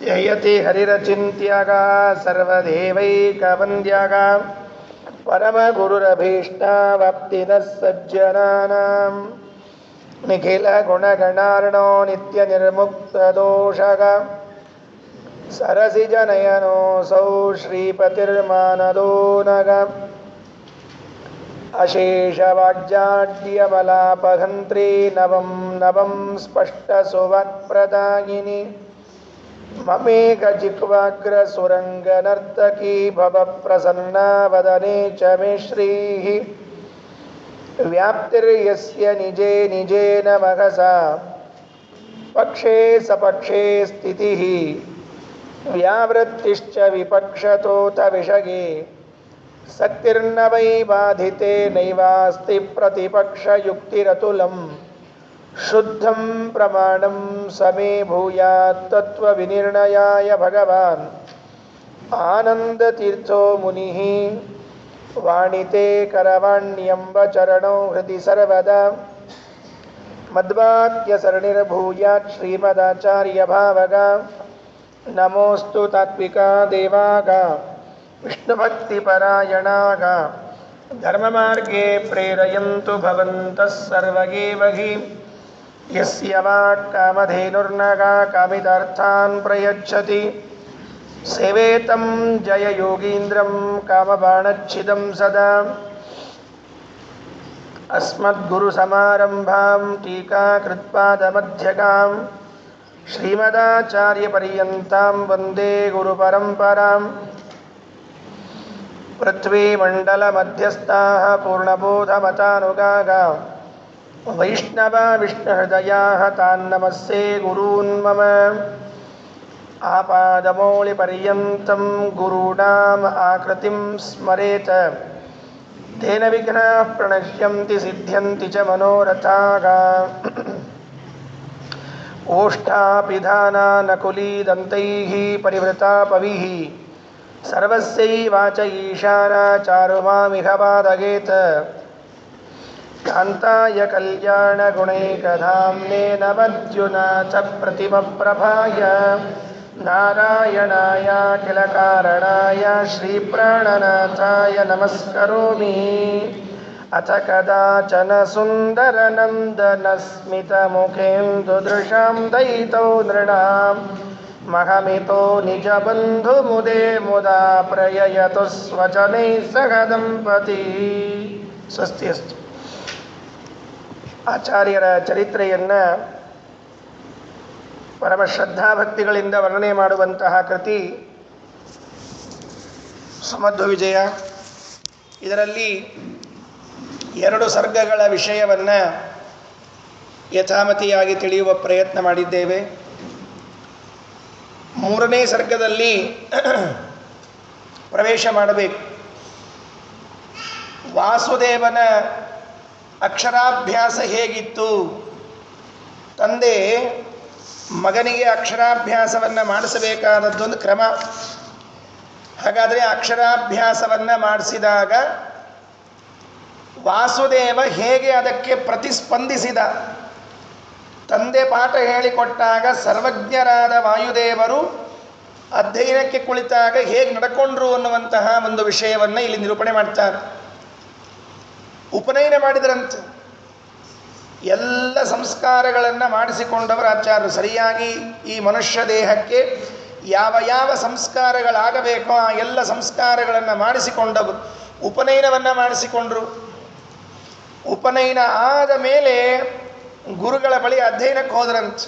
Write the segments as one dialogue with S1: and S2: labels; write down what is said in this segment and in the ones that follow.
S1: ಯಯತಿ ಹರಿರಚಿಂತ್ಯಗ ಸರ್ವದೇವೈಕವಂದ್ಯಗ ಪರಮಗುರುರಭೀಷ್ಟಾವಾಪ್ತಿದಃ ಸಜ್ಜನಾನಾಂ ನಿಖಿಲ ಗುಣಗಣಾರ್ಣೋ ನಿತ್ಯ ನಿರ್ಮುಕ್ತದೋಷಗ ಸರಸಿಜನಯನೋऽಸೌ ಶ್ರೀಪತಿರ್ಮಾನದೋ ನಗ ಅಶೇಷವಾಗ್ಜಾಡ್ಯಮಲಾಪಹಂತ್ರಿ ನವಂ ನವಂ ಸ್ಪಷ್ಟಸುವತ್ಪ್ರದಾಯಿನಿ ಮಮೇಕಜಿಹ್ವಾಗ್ರಸುರಂಗನರ್ತಕೀ ಭವಪ್ರಸನ್ನಾ ವದನೆ ಚ ಮೇ ಶ್ರೀಃ ವ್ಯಾಪ್ತಿರ್ಯಸ್ಯ ನಿಜೇ ನಿಜೇನ ಮಘಸಾ ಪಕ್ಷೇ ಸಪಕ್ಷೇ ಸ್ಥಿತಿಃ ವ್ಯಾವೃತ್ತಿಶ್ಚ ವಿಪಕ್ಷತೋತ ವಿಷಗೆ ಸಕ್ತಿರ್ನ ವೈ ಬಾಧಿತೆ ನೈವಾಸ್ತಿ ಪ್ರತಿಪಕ್ಷಯುಕ್ತಿರತುಲಂ ಶುದ್ಧಂ ಪ್ರಮಾಣಂ ಸಮೇ ಭೂಯಾತ್ ತತ್ವವಿನಿರ್ಣಯಾಯ ಭಗವಾನ್ ಆನಂದತೀರ್ಥೋ ಮುನಿಃ ವಾಣಿತೆ ಕರವಾಣ್ಯಂಬ ಚರಣೋ ಹೃದಿ ಸರ್ವದಾ ಮಧ್ವಾಕ್ಯಸರಣಿರ್ಭೂಯಾತ್ ಶ್ರೀಮದಾಚಾರ್ಯ ಭಾವಗ ನಮೋಸ್ತು ತಾತ್ವಿಕಾ ದೇವಾಗ ವಿಷ್ಣುಭಕ್ತಿಪರಾಯಣಾಗ ಧರ್ಮಮಾರ್ಗೇ ಪ್ರೇರಯಂತು ಭವಂತಃ ಸರ್ವಗೇವ ಹಿ ಯಸ್ಯ ವಾಕ್ ಕಾಮಧೇನುರ್ನಗಾ ಕಾಮಿತಾರ್ಥಾನ್ ಪ್ರಯಚ್ಛತಿ ಸೇವೇತಂ ಜಯ ಯೋಗೀಂದ್ರಂ ಕಾಮಬಾಣಚ್ಛಿದಂ ಸದಾ ಅಸ್ಮದ್ಗುರುಸಮಾರಂಭಾಂ ಟೀಕಾಕೃತ್ಪಾದಮಧ್ಯಗಾಂ ಶ್ರೀಮದಾಚಾರ್ಯಪರ್ಯಂತಾಂ ವಂದೇ ಗುರುಪರಂಪರಾಂ ಪೃಥ್ವೀಮಂಡಲಮಧ್ಯಸ್ಥಾಃ ಪೂರ್ಣಬೋಧಮತಾನುಗಾಃ ವೈಷ್ಣವಾ ವಿಷ್ಣುಹೃದಯಾಃ ತಾನ್ನಮಸ್ಸೇ ಗುರೂನ್ ಮಮ ಆಪಾದಮೌಳಿಪರ್ಯಂತಂ ಗುರುಣಾಂ ಆಕೃತಿಂ ಸ್ಮರೇತ್ ತೇನ ವಿಘ್ನಾಃ ಪ್ರಣಶ್ಯಂತಿ ಸಿದ್ಧ್ಯಂತಿ ಚ ಮನೋರಥಾಃ ಓಷ್ಠಾಪಿಧಾನಾನಕುಲೀದಂತೈಃ ಪರಿವೃತಾಪವಿಃ ಸರ್ವಸ್ಯೈವಾಚ ಈಶಾನಾ ಚಾರುಮಾಮಿಹ ಪಾದಗೇತ್ ಕಾಂತಾಯ ಕಲ್ಯಾಣಗುಣೈಕಧಾಮ್ನೇ ನಮದ್ಯುನಾಥ ಪ್ರತಿಮಪ್ರಭಾಯ ನಾರಾಯಣಾಯ ಕಿಲ ಕಾರಣಾಯ ಶ್ರೀಪ್ರಾಣನಾಥಾಯ ನಮಸ್ಕರೋಮಿ ಅಥ ಕದಾಚನ ಸುಂದರನಂದನಸ್ಮಿತಮುಖೇಂದುದೃಶಾಂ ದಯಿತೋ ನೃಣಾಂ ಮಹಮಿತೋ ನಿಜಬಂಧುಮುದೇ ಮುದಾ ಪ್ರಯಯತು ಸ್ವಜನೈಃ ಸಹ ದಂಪತಿ. ಸ್ವಸ್ತಿ ಅಸ್ತು. ಆಚಾರ್ಯರ ಚರಿತ್ರೆಯನ್ನು ಪರಮ ಶ್ರದ್ಧಾಭಕ್ತಿಗಳಿಂದ ವರ್ಣನೆ ಮಾಡುವಂತಹ ಕೃತಿ ಸುಮಧ್ವ ವಿಜಯ. ಇದರಲ್ಲಿ 2 ಸರ್ಗಗಳ ವಿಷಯವನ್ನು ಯಥಾಮತಿಯಾಗಿ ತಿಳಿಯುವ ಪ್ರಯತ್ನ ಮಾಡಿದ್ದೇವೆ. 3ನೇ ಸರ್ಗದಲ್ಲಿ ಪ್ರವೇಶ ಮಾಡಬೇಕು. ವಾಸುದೇವನ ಅಕ್ಷರಾಭ್ಯಾಸ ಹೇಗಿತ್ತು? ತಂದೆ ಮಗನಿಗೆ ಅಕ್ಷರಾಭ್ಯಾಸವನ್ನು ಮಾಡಿಸಬೇಕಾದದ್ದೊಂದು ಕ್ರಮ. ಹಾಗಾದರೆ ಅಕ್ಷರಾಭ್ಯಾಸವನ್ನು ಮಾಡಿಸಿದಾಗ ವಾಸುದೇವ ಹೇಗೆ ಅದಕ್ಕೆ ಪ್ರತಿಸ್ಪಂದಿಸಿದ? ತಂದೆ ಪಾಠ ಹೇಳಿಕೊಟ್ಟಾಗ ಸರ್ವಜ್ಞರಾದ ವಾಯುದೇವರು ಅಧ್ಯಯನಕ್ಕೆ ಕುಳಿತಾಗ ಹೇಗೆ ನಡ್ಕೊಂಡ್ರು ಅನ್ನುವಂತಹ ಒಂದು ವಿಷಯವನ್ನು ಇಲ್ಲಿ ನಿರೂಪಣೆ ಮಾಡ್ತಾರೆ. ಉಪನಯನ ಮಾಡಿದರಂತೆ. ಎಲ್ಲ ಸಂಸ್ಕಾರಗಳನ್ನು ಮಾಡಿಸಿಕೊಂಡವರು ಆಚಾರ್ಯರು. ಸರಿಯಾಗಿ ಈ ಮನುಷ್ಯ ದೇಹಕ್ಕೆ ಯಾವ ಯಾವ ಸಂಸ್ಕಾರಗಳಾಗಬೇಕೋ ಆ ಎಲ್ಲ ಸಂಸ್ಕಾರಗಳನ್ನು ಮಾಡಿಸಿಕೊಂಡವರು. ಉಪನಯನವನ್ನು ಮಾಡಿಸಿಕೊಂಡರು. ಉಪನಯನ ಆದ ಮೇಲೆ ಗುರುಗಳ ಬಳಿ ಅಧ್ಯಯನಕ್ಕೆ ಹೋದ್ರಂತೆ.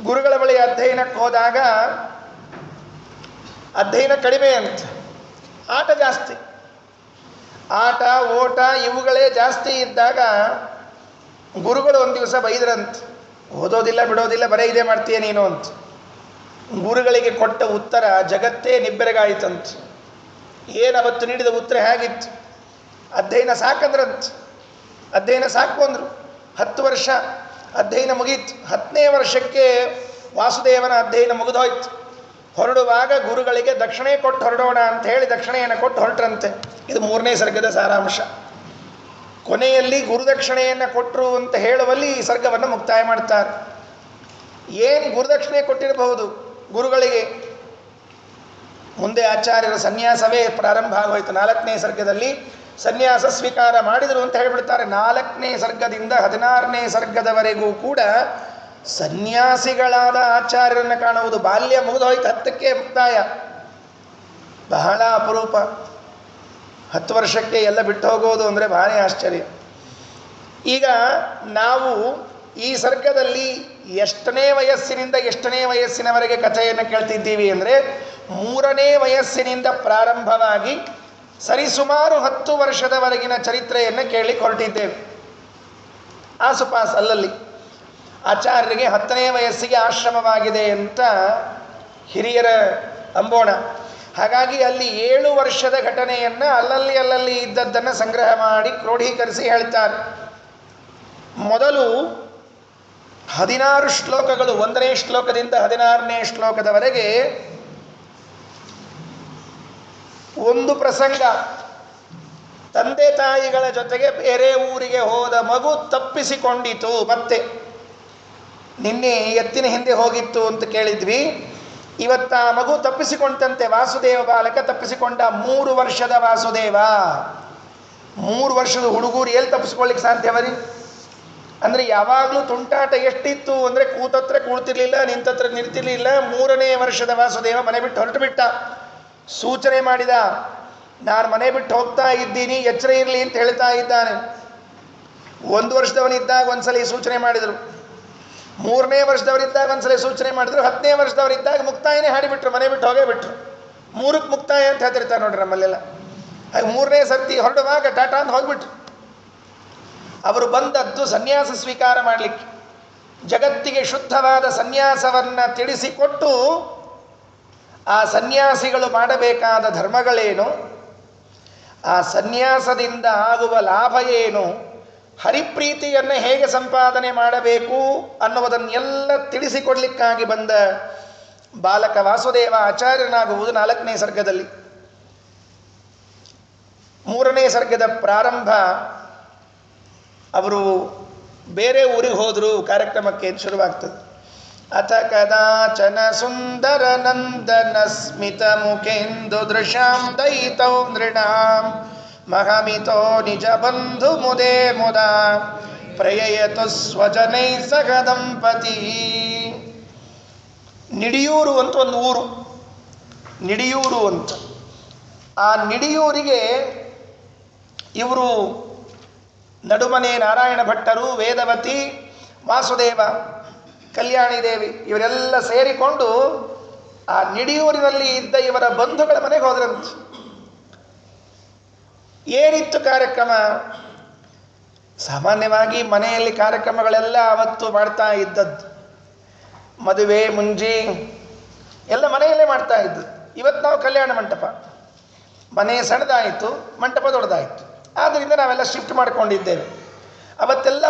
S1: ಗುರುಗಳ ಬಳಿ ಅಧ್ಯಯನಕ್ಕೆ ಹೋದಾಗ ಅಧ್ಯಯನ ಕಡಿಮೆ ಅಂತ, ಆಟ ಜಾಸ್ತಿ. ಆಟ ಓಟ ಇವುಗಳೇ ಜಾಸ್ತಿ ಇದ್ದಾಗ ಗುರುಗಳು ಒಂದು ದಿವಸ ಬೈದ್ರಂತೆ. ಓದೋದಿಲ್ಲ ಬಿಡೋದಿಲ್ಲ, ಬರೀ ಇದೇ ಮಾಡ್ತೀಯ ನೀನು ಅಂತ. ಗುರುಗಳಿಗೆ ಕೊಟ್ಟ ಉತ್ತರ ಜಗತ್ತೇ ನಿಬ್ಬೆರಗಾಯಿತಂತ. ಏನವತ್ತು ನೀಡಿದ ಉತ್ತರ ಹೇಗಿತ್ತು? ಅಧ್ಯಯನ ಸಾಕಂದ್ರಂತೆ. ಅಧ್ಯಯನ ಸಾಕು ಅಂದರು. 10 ವರ್ಷ ಅಧ್ಯಯನ ಮುಗೀತು. 10ನೇ ವರ್ಷಕ್ಕೆ ವಾಸುದೇವನ ಅಧ್ಯಯನ ಮುಗಿದೋಯ್ತು. ಹೊರಡುವಾಗ ಗುರುಗಳಿಗೆ ದಕ್ಷಿಣೆ ಕೊಟ್ಟು ಹೊರಡೋಣ ಅಂತ ಹೇಳಿ ದಕ್ಷಿಣೆಯನ್ನು ಕೊಟ್ಟು ಹೊರಟ್ರಂತೆ. ಇದು 3ನೇ ಸರ್ಗದ ಸಾರಾಂಶ. ಕೊನೆಯಲ್ಲಿ ಗುರುದಕ್ಷಿಣೆಯನ್ನು ಕೊಟ್ಟರು ಅಂತ ಹೇಳುವಲ್ಲಿ ಈ ಸರ್ಗವನ್ನು ಮುಕ್ತಾಯ ಮಾಡ್ತಾರೆ. ಏನು ಗುರುದಕ್ಷಿಣೆ ಕೊಟ್ಟಿರಬಹುದು ಗುರುಗಳಿಗೆ. ಮುಂದೆ ಆಚಾರ್ಯರ ಸನ್ಯಾಸವೇ ಪ್ರಾರಂಭ ಆಗೋಯ್ತು. 4ನೇ ಸರ್ಗದಲ್ಲಿ ಸನ್ಯಾಸ ಸ್ವೀಕಾರ ಮಾಡಿದರು ಅಂತ ಹೇಳಿಬಿಡ್ತಾರೆ. 4ನೇ ಸರ್ಗದಿಂದ 16ನೇ ಸರ್ಗದವರೆಗೂ ಕೂಡ ಸನ್ಯಾಸಿಗಳಾದ ಆಚಾರ್ಯರನ್ನು ಕಾಣುವುದು. ಬಾಲ್ಯ ಮುಗಿದೋಯ್ತು, 10ಕ್ಕೆ ಮುಕ್ತಾಯ. ಬಹಳ ಅಪರೂಪ. 10 ವರ್ಷಕ್ಕೆ ಎಲ್ಲ ಬಿಟ್ಟು ಹೋಗೋದು ಅಂದರೆ ಭಾರಿ ಆಶ್ಚರ್ಯ. ಈಗ ನಾವು ಈ ಸರ್ಗದಲ್ಲಿ ಎಷ್ಟನೇ ವಯಸ್ಸಿನಿಂದ ಎಷ್ಟನೇ ವಯಸ್ಸಿನವರೆಗೆ ಕಥೆಯನ್ನು ಕೇಳ್ತಿದ್ದೀವಿ ಅಂದರೆ 3ನೇ ವಯಸ್ಸಿನಿಂದ ಪ್ರಾರಂಭವಾಗಿ ಸರಿಸುಮಾರು 10 ವರ್ಷದವರೆಗಿನ ಚರಿತ್ರೆಯನ್ನು ಕೇಳಲಿಕ್ಕೆ ಹೊರಟಿದ್ದೇವೆ. ಆಸುಪಾಸು ಅಲ್ಲಲ್ಲಿ ಆಚಾರ್ಯರಿಗೆ 10ನೇ ವಯಸ್ಸಿಗೆ ಆಶ್ರಮವಾಗಿದೆ ಅಂತ ಹಿರಿಯರ ಅಂಬೋಣ. ಹಾಗಾಗಿ ಅಲ್ಲಿ 7 ವರ್ಷದ ಘಟನೆಯನ್ನು ಅಲ್ಲಲ್ಲಿ ಇದ್ದದ್ದನ್ನು ಸಂಗ್ರಹ ಮಾಡಿ ಕ್ರೋಢೀಕರಿಸಿ ಹೇಳ್ತಾರೆ. ಮೊದಲು 16 ಶ್ಲೋಕಗಳು, 1ನೇ ಶ್ಲೋಕದಿಂದ 16ನೇ ಶ್ಲೋಕದವರೆಗೆ ಒಂದು ಪ್ರಸಂಗ. ತಂದೆ ತಾಯಿಗಳ ಜೊತೆಗೆ ಬೇರೆ ಊರಿಗೆ ಹೋದ ಮಗು ತಪ್ಪಿಸಿಕೊಂಡಿತು. ಮತ್ತೆ ನಿನ್ನೆ ಎತ್ತಿನ ಹಿಂದೆ ಹೋಗಿತ್ತು ಅಂತ ಕೇಳಿದ್ವಿ. ಇವತ್ತ ಆ ಮಗು ತಪ್ಪಿಸಿಕೊಂಡಂತೆ ವಾಸುದೇವ ಬಾಲಕ ತಪ್ಪಿಸಿಕೊಂಡ. 3 ವರ್ಷದ ವಾಸುದೇವ. 3 ವರ್ಷದ ಹುಡುಗರು ಎಲ್ಲಿ ತಪ್ಪಿಸ್ಕೊಳ್ಳಿಕ್ಕೆ ಸಾಧ್ಯವರಿ? ಅಂದರೆ ಯಾವಾಗಲೂ ತುಂಟಾಟ ಎಷ್ಟಿತ್ತು ಅಂದರೆ ಕೂತತ್ರ ಕೂಳ್ತಿರ್ಲಿಲ್ಲ, ನಿಂತತ್ರ ನಿಂತಿರ್ಲಿಲ್ಲ. 3ನೇ ವರ್ಷದ ವಾಸುದೇವ ಮನೆ ಬಿಟ್ಟು ಹೊರಟು ಬಿಟ್ಟ. ಸೂಚನೆ ಮಾಡಿದ, ನಾನು ಮನೆ ಬಿಟ್ಟು ಹೋಗ್ತಾ ಇದ್ದೀನಿ, ಎಚ್ಚರ ಇರಲಿ ಅಂತ ಹೇಳ್ತಾ ಇದ್ದಾನೆ. 1 ವರ್ಷದವನಿದ್ದಾಗ ಒಂದ್ಸಲ ಸೂಚನೆ ಮಾಡಿದರು, 3ನೇ ವರ್ಷದವರಿದ್ದಾಗ ಒಂದ್ಸಲ ಸೂಚನೆ ಮಾಡಿದ್ರು, 10ನೇ ವರ್ಷದವರಿದ್ದಾಗ ಮುಕ್ತಾಯನೇ ಹಾಡಿಬಿಟ್ರು, ಮನೆ ಬಿಟ್ಟು ಹೋಗೇ ಬಿಟ್ರು. 3ಕ್ಕೆ ಮುಕ್ತಾಯ ಅಂತ ಹೇಳ್ತಿರ್ತಾರೆ ನೋಡ್ರಿ ನಮ್ಮಲ್ಲೆಲ್ಲ. ಹಾಗೆ 3ನೇ ಸರ್ತಿ ಹೊರಡುವಾಗ ಟಾಟಾ ಅಂತ ಹೋಗ್ಬಿಟ್ರು. ಅವರು ಬಂದದ್ದು ಸನ್ಯಾಸ ಸ್ವೀಕಾರ ಮಾಡಲಿಕ್ಕೆ, ಜಗತ್ತಿಗೆ ಶುದ್ಧವಾದ ಸನ್ಯಾಸವನ್ನು ತಿಳಿಸಿಕೊಟ್ಟು ಆ ಸನ್ಯಾಸಿಗಳು ಮಾಡಬೇಕಾದ ಧರ್ಮಗಳೇನು, ಆ ಸನ್ಯಾಸದಿಂದ ಆಗುವ ಲಾಭ ಏನು, ಹರಿಪ್ರೀತಿಯನ್ನು ಹೇಗೆ ಸಂಪಾದನೆ ಮಾಡಬೇಕು ಅನ್ನುವುದನ್ನೆಲ್ಲ ತಿಳಿಸಿಕೊಡ್ಲಿಕ್ಕಾಗಿ ಬಂದ ಬಾಲಕ ವಾಸುದೇವ ಆಚಾರ್ಯನಾಗುವುದು 4ನೇ ಸರ್ಗದಲ್ಲಿ. 3ನೇ ಸರ್ಗದ ಪ್ರಾರಂಭ ಅವರು ಬೇರೆ ಊರಿಗೆ ಹೋದರು ಕಾರ್ಯಕ್ರಮಕ್ಕೆ ಶುರುವಾಗ್ತದೆ. ಅಥ ಕದಾಚನ ಸುಂದರ ನಂದನ ಸ್ಮಿತ ಮುಖೇಂದು ದೃಶಾಂ ದಯಿತೌ ನೃಣಾಂ ಮಹಮಿತೋ ನಿಜ ಬಂಧು ಮುದೇ ಮುದ ಪ್ರಯಯತು ಸ್ವಜನೈ ಸಹ ದಂಪತಿ. ನಿಡಿಯೂರು ಅಂತ ಒಂದು ಊರು, ನಿಡಿಯೂರು ಅಂತ. ಆ ನಿಡಿಯೂರಿಗೆ ಇವರು ನಡುಮನೆ ನಾರಾಯಣ ಭಟ್ಟರು, ವೇದವತಿ, ವಾಸುದೇವ, ಕಲ್ಯಾಣಿ ದೇವಿ ಇವರೆಲ್ಲ ಸೇರಿಕೊಂಡು ಆ ನಿಡಿಯೂರಿನಲ್ಲಿ ಇದ್ದ ಇವರ ಬಂಧುಗಳ ಮನೆಗೆ ಹೋದ್ರಂತೆ. ಏನಿತ್ತು ಕಾರ್ಯಕ್ರಮ? ಸಾಮಾನ್ಯವಾಗಿ ಮನೆಯಲ್ಲಿ ಕಾರ್ಯಕ್ರಮಗಳೆಲ್ಲ ಅವತ್ತು ಮಾಡ್ತಾ ಇದ್ದದ್ದು. ಮದುವೆ ಮುಂಜಿ ಎಲ್ಲ ಮನೆಯಲ್ಲೇ ಮಾಡ್ತಾ ಇದ್ದು. ಇವತ್ತು ನಾವು ಕಲ್ಯಾಣ ಮಂಟಪ, ಮನೆ ಸಣ್ಣದಾಯಿತು, ಮಂಟಪ ದೊಡ್ಡದಾಯಿತು. ಆದ್ದರಿಂದ ನಾವೆಲ್ಲ ಶಿಫ್ಟ್ ಮಾಡ್ಕೊಂಡಿದ್ದೇವೆ. ಅವತ್ತೆಲ್ಲ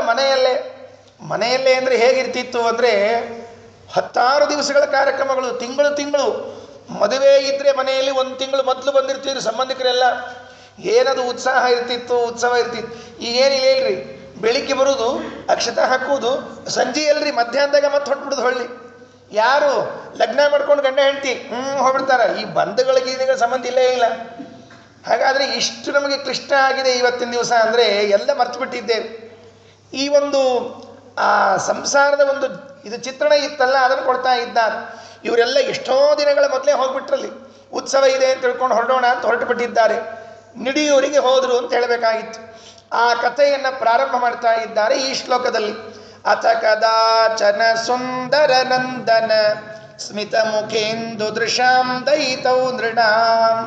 S1: ಮನೆಯಲ್ಲೇ ಅಂದರೆ ಹೇಗಿರ್ತಿತ್ತು ಅಂದರೆ 16 ದಿವಸಗಳ ಕಾರ್ಯಕ್ರಮಗಳು, ತಿಂಗಳು ಮದುವೆ ಇದ್ದರೆ ಮನೆಯಲ್ಲಿ 1 ತಿಂಗಳು ಮೊದಲು ಬಂದಿರ್ತಿದ್ರು ಸಂಬಂಧಿಕರೆಲ್ಲ. ಏನದು ಉತ್ಸಾಹ ಇರ್ತಿತ್ತು, ಉತ್ಸವ ಇರ್ತಿತ್ತು. ಈಗೇನಿಲ್ಲ ಇಲ್ರಿ, ಬೆಳಿಗ್ಗೆ ಬರೋದು, ಅಕ್ಷತೆ ಹಾಕುವುದು, ಸಂಜೆ ಅಲ್ರಿ ಮಧ್ಯಾಹ್ನದಾಗ ಮತ್ತೆ ಹೊಟ್ಬಿಡೋದು ಹೊಳ್ಳಿ. ಯಾರು ಲಗ್ನ ಮಾಡ್ಕೊಂಡು ಗಂಡ ಹೆಂಡ್ತಿ ಹೋಗ್ಬಿಡ್ತಾರೆ. ಈ ಬಂಧುಗಳಿಗೆ ಇದೀಗ ಸಂಬಂಧ ಇಲ್ಲೇ ಇಲ್ಲ. ಹಾಗಾದರೆ ಇಷ್ಟು ನಮಗೆ ಕ್ಲಿಷ್ಟ ಆಗಿದೆ ಇವತ್ತಿನ ದಿವಸ ಅಂದರೆ ಎಲ್ಲ ಮರ್ತು ಬಿಟ್ಟಿದ್ದೇವೆ. ಈ ಒಂದು ಆ ಸಂಸಾರದ ಒಂದು ಇದು ಚಿತ್ರಣ ಇತ್ತಲ್ಲ, ಅದನ್ನು ಕೊಡ್ತಾ ಇದ್ದಾರೆ. ಇವರೆಲ್ಲ ಎಷ್ಟೋ ದಿನಗಳ ಮೊದಲೇ ಹೋಗ್ಬಿಟ್ರಲ್ಲಿ, ಉತ್ಸವ ಇದೆ ಅಂತ ತಿಳ್ಕೊಂಡು ಹೊರಡೋಣ ಅಂತ ಹೊರಟು ಬಿಟ್ಟಿದ್ದಾರೆ. ನಿಡಿಯೂರಿಗೆ ಹೋದರು ಅಂತ ಹೇಳಬೇಕಾಗಿತ್ತು. ಆ ಕಥೆಯನ್ನು ಪ್ರಾರಂಭ ಮಾಡ್ತಾ ಇದ್ದಾರೆ ಈ ಶ್ಲೋಕದಲ್ಲಿ. ಅಥ ಕದಾಚನ ಸುಂದರ ನಂದನ ಸ್ಮಿತ ಮುಖೇಂದು ದೃಶಾಂ ದಯಿತೌ ನೃಣಾಂ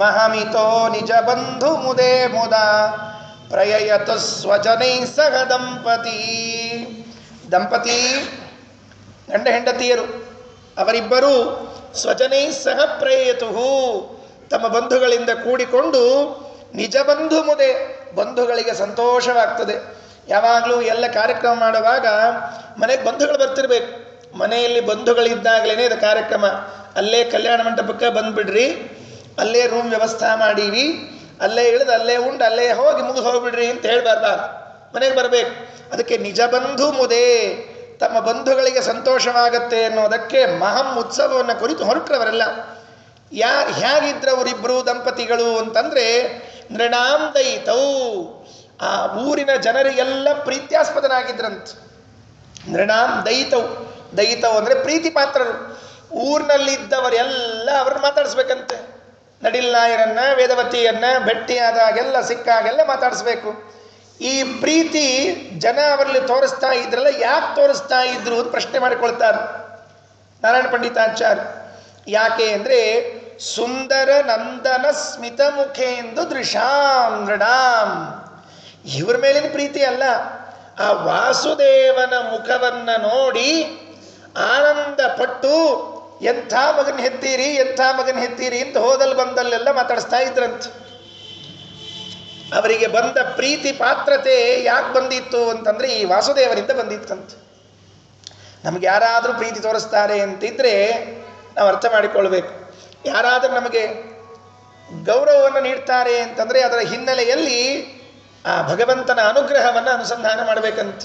S1: ಮಹಮಿತೋ ನಿಜ ಬಂಧು ಮುದೇ ಮುದ ಪ್ರಯಯತು ಸ್ವಜನೈ ಸಹ ದಂಪತಿ. ದಂಪತಿ ಗಂಡ ಹೆಂಡತಿಯರು ಅವರಿಬ್ಬರೂ ಸ್ವಜನೈ ಸಹ ಪ್ರಯಯತು ತಮ್ಮ ಬಂಧುಗಳಿಂದ ಕೂಡಿಕೊಂಡು ನಿಜ ಬಂಧು ಮುದೆ ಬಂಧುಗಳಿಗೆ ಸಂತೋಷವಾಗ್ತದೆ. ಯಾವಾಗಲೂ ಎಲ್ಲ ಕಾರ್ಯಕ್ರಮ ಮಾಡುವಾಗ ಮನೆಗೆ ಬಂಧುಗಳು ಬರ್ತಿರ್ಬೇಕು. ಮನೆಯಲ್ಲಿ ಬಂಧುಗಳಿದ್ದಾಗಲೇ ಇದು ಕಾರ್ಯಕ್ರಮ. ಅಲ್ಲೇ ಕಲ್ಯಾಣ ಮಂಟಪಕ್ಕೆ ಬಂದುಬಿಡ್ರಿ, ಅಲ್ಲೇ ರೂಮ್ ವ್ಯವಸ್ಥೆ ಮಾಡೀವಿ, ಅಲ್ಲೇ ಇಳಿದು ಅಲ್ಲೇ ಉಂಡು ಅಲ್ಲೇ ಹೋಗಿ ಮುಗಿದು ಹೋಗ್ಬಿಡ್ರಿ ಅಂತ ಹೇಳಬಾರ್ದು. ಮನೆಗೆ ಬರಬೇಕು. ಅದಕ್ಕೆ ನಿಜ ಬಂಧು ಮುದೆ, ತಮ್ಮ ಬಂಧುಗಳಿಗೆ ಸಂತೋಷವಾಗತ್ತೆ ಅನ್ನೋದಕ್ಕೆ ಮಹಂ ಉತ್ಸವವನ್ನು ಕುರಿತು ಹೊರಟ್ರವರೆಲ್ಲ. ಹೇಗಿದ್ರವರಿಬ್ಬರು ದಂಪತಿಗಳು ಅಂತಂದರೆ ನೃಣಾಂ ದಯಿತೌ, ಆ ಊರಿನ ಜನರಿಗೆಲ್ಲ ಪ್ರೀತ್ಯಾಸ್ಪದನಾಗಿದ್ರಂತ. ನೃಣಾಂ ದಯಿತೌ, ದಯಿತೌ ಅಂದರೆ ಪ್ರೀತಿ ಪಾತ್ರರು. ಊರಿನಲ್ಲಿದ್ದವರೆಲ್ಲ ಅವ್ರನ್ನ ಮಾತಾಡಿಸ್ಬೇಕಂತೆ. ನಡಿಲ್ನಾಯರನ್ನ ವೇದವತಿಯನ್ನ ಭೆಟ್ಟಿಯಾದಾಗೆಲ್ಲ ಸಿಕ್ಕಾಗೆಲ್ಲ ಮಾತಾಡಿಸ್ಬೇಕು. ಈ ಪ್ರೀತಿ ಜನ ಅವರಲ್ಲಿ ತೋರಿಸ್ತಾ ಇದ್ರಲ್ಲ, ಯಾಕೆ ತೋರಿಸ್ತಾ ಇದ್ರು ಅಂತ ಪ್ರಶ್ನೆ ಮಾಡಿಕೊಳ್ತಾರೆ ನಾರಾಯಣ ಪಂಡಿತಾಚಾರ್ಯ. ಯಾಕೆ ಅಂದರೆ ಸುಂದರ ನಂದನ ಸ್ಮಿತ ಮುಖೇಂದು ದೃಶಾಂ ನೃಣಾಂ, ಇವ್ರ ಮೇಲಿನ ಪ್ರೀತಿ ಅಲ್ಲ, ಆ ವಾಸುದೇವನ ಮುಖವನ್ನು ನೋಡಿ ಆನಂದ ಪಟ್ಟು ಎಂಥ ಮಗನ ಹೆತ್ತೀರಿ ಎಂಥ ಮಗನ ಹೆತ್ತೀರಿ ಅಂತ ಹೋದಲ್ಲಿ ಬಂದಲ್ಲೆಲ್ಲ ಮಾತಾಡಿಸ್ತಾ ಇದ್ರಂತ. ಅವರಿಗೆ ಬಂದ ಪ್ರೀತಿ ಪಾತ್ರತೆ ಯಾಕೆ ಬಂದಿತ್ತು ಅಂತಂದರೆ ಈ ವಾಸುದೇವರಿಂದ ಬಂದಿತ್ತಂತ. ನಮ್ಗೆ ಯಾರಾದರೂ ಪ್ರೀತಿ ತೋರಿಸ್ತಾರೆ ಅಂತಿದ್ರೆ ನಾವು ಅರ್ಥ ಮಾಡಿಕೊಳ್ಬೇಕು. ಯಾರಾದರೂ ನಮಗೆ ಗೌರವವನ್ನು ನೀಡ್ತಾರೆ ಅಂತಂದರೆ ಅದರ ಹಿನ್ನೆಲೆಯಲ್ಲಿ ಆ ಭಗವಂತನ ಅನುಗ್ರಹವನ್ನು ಅನುಸಂಧಾನ ಮಾಡಬೇಕಂತ.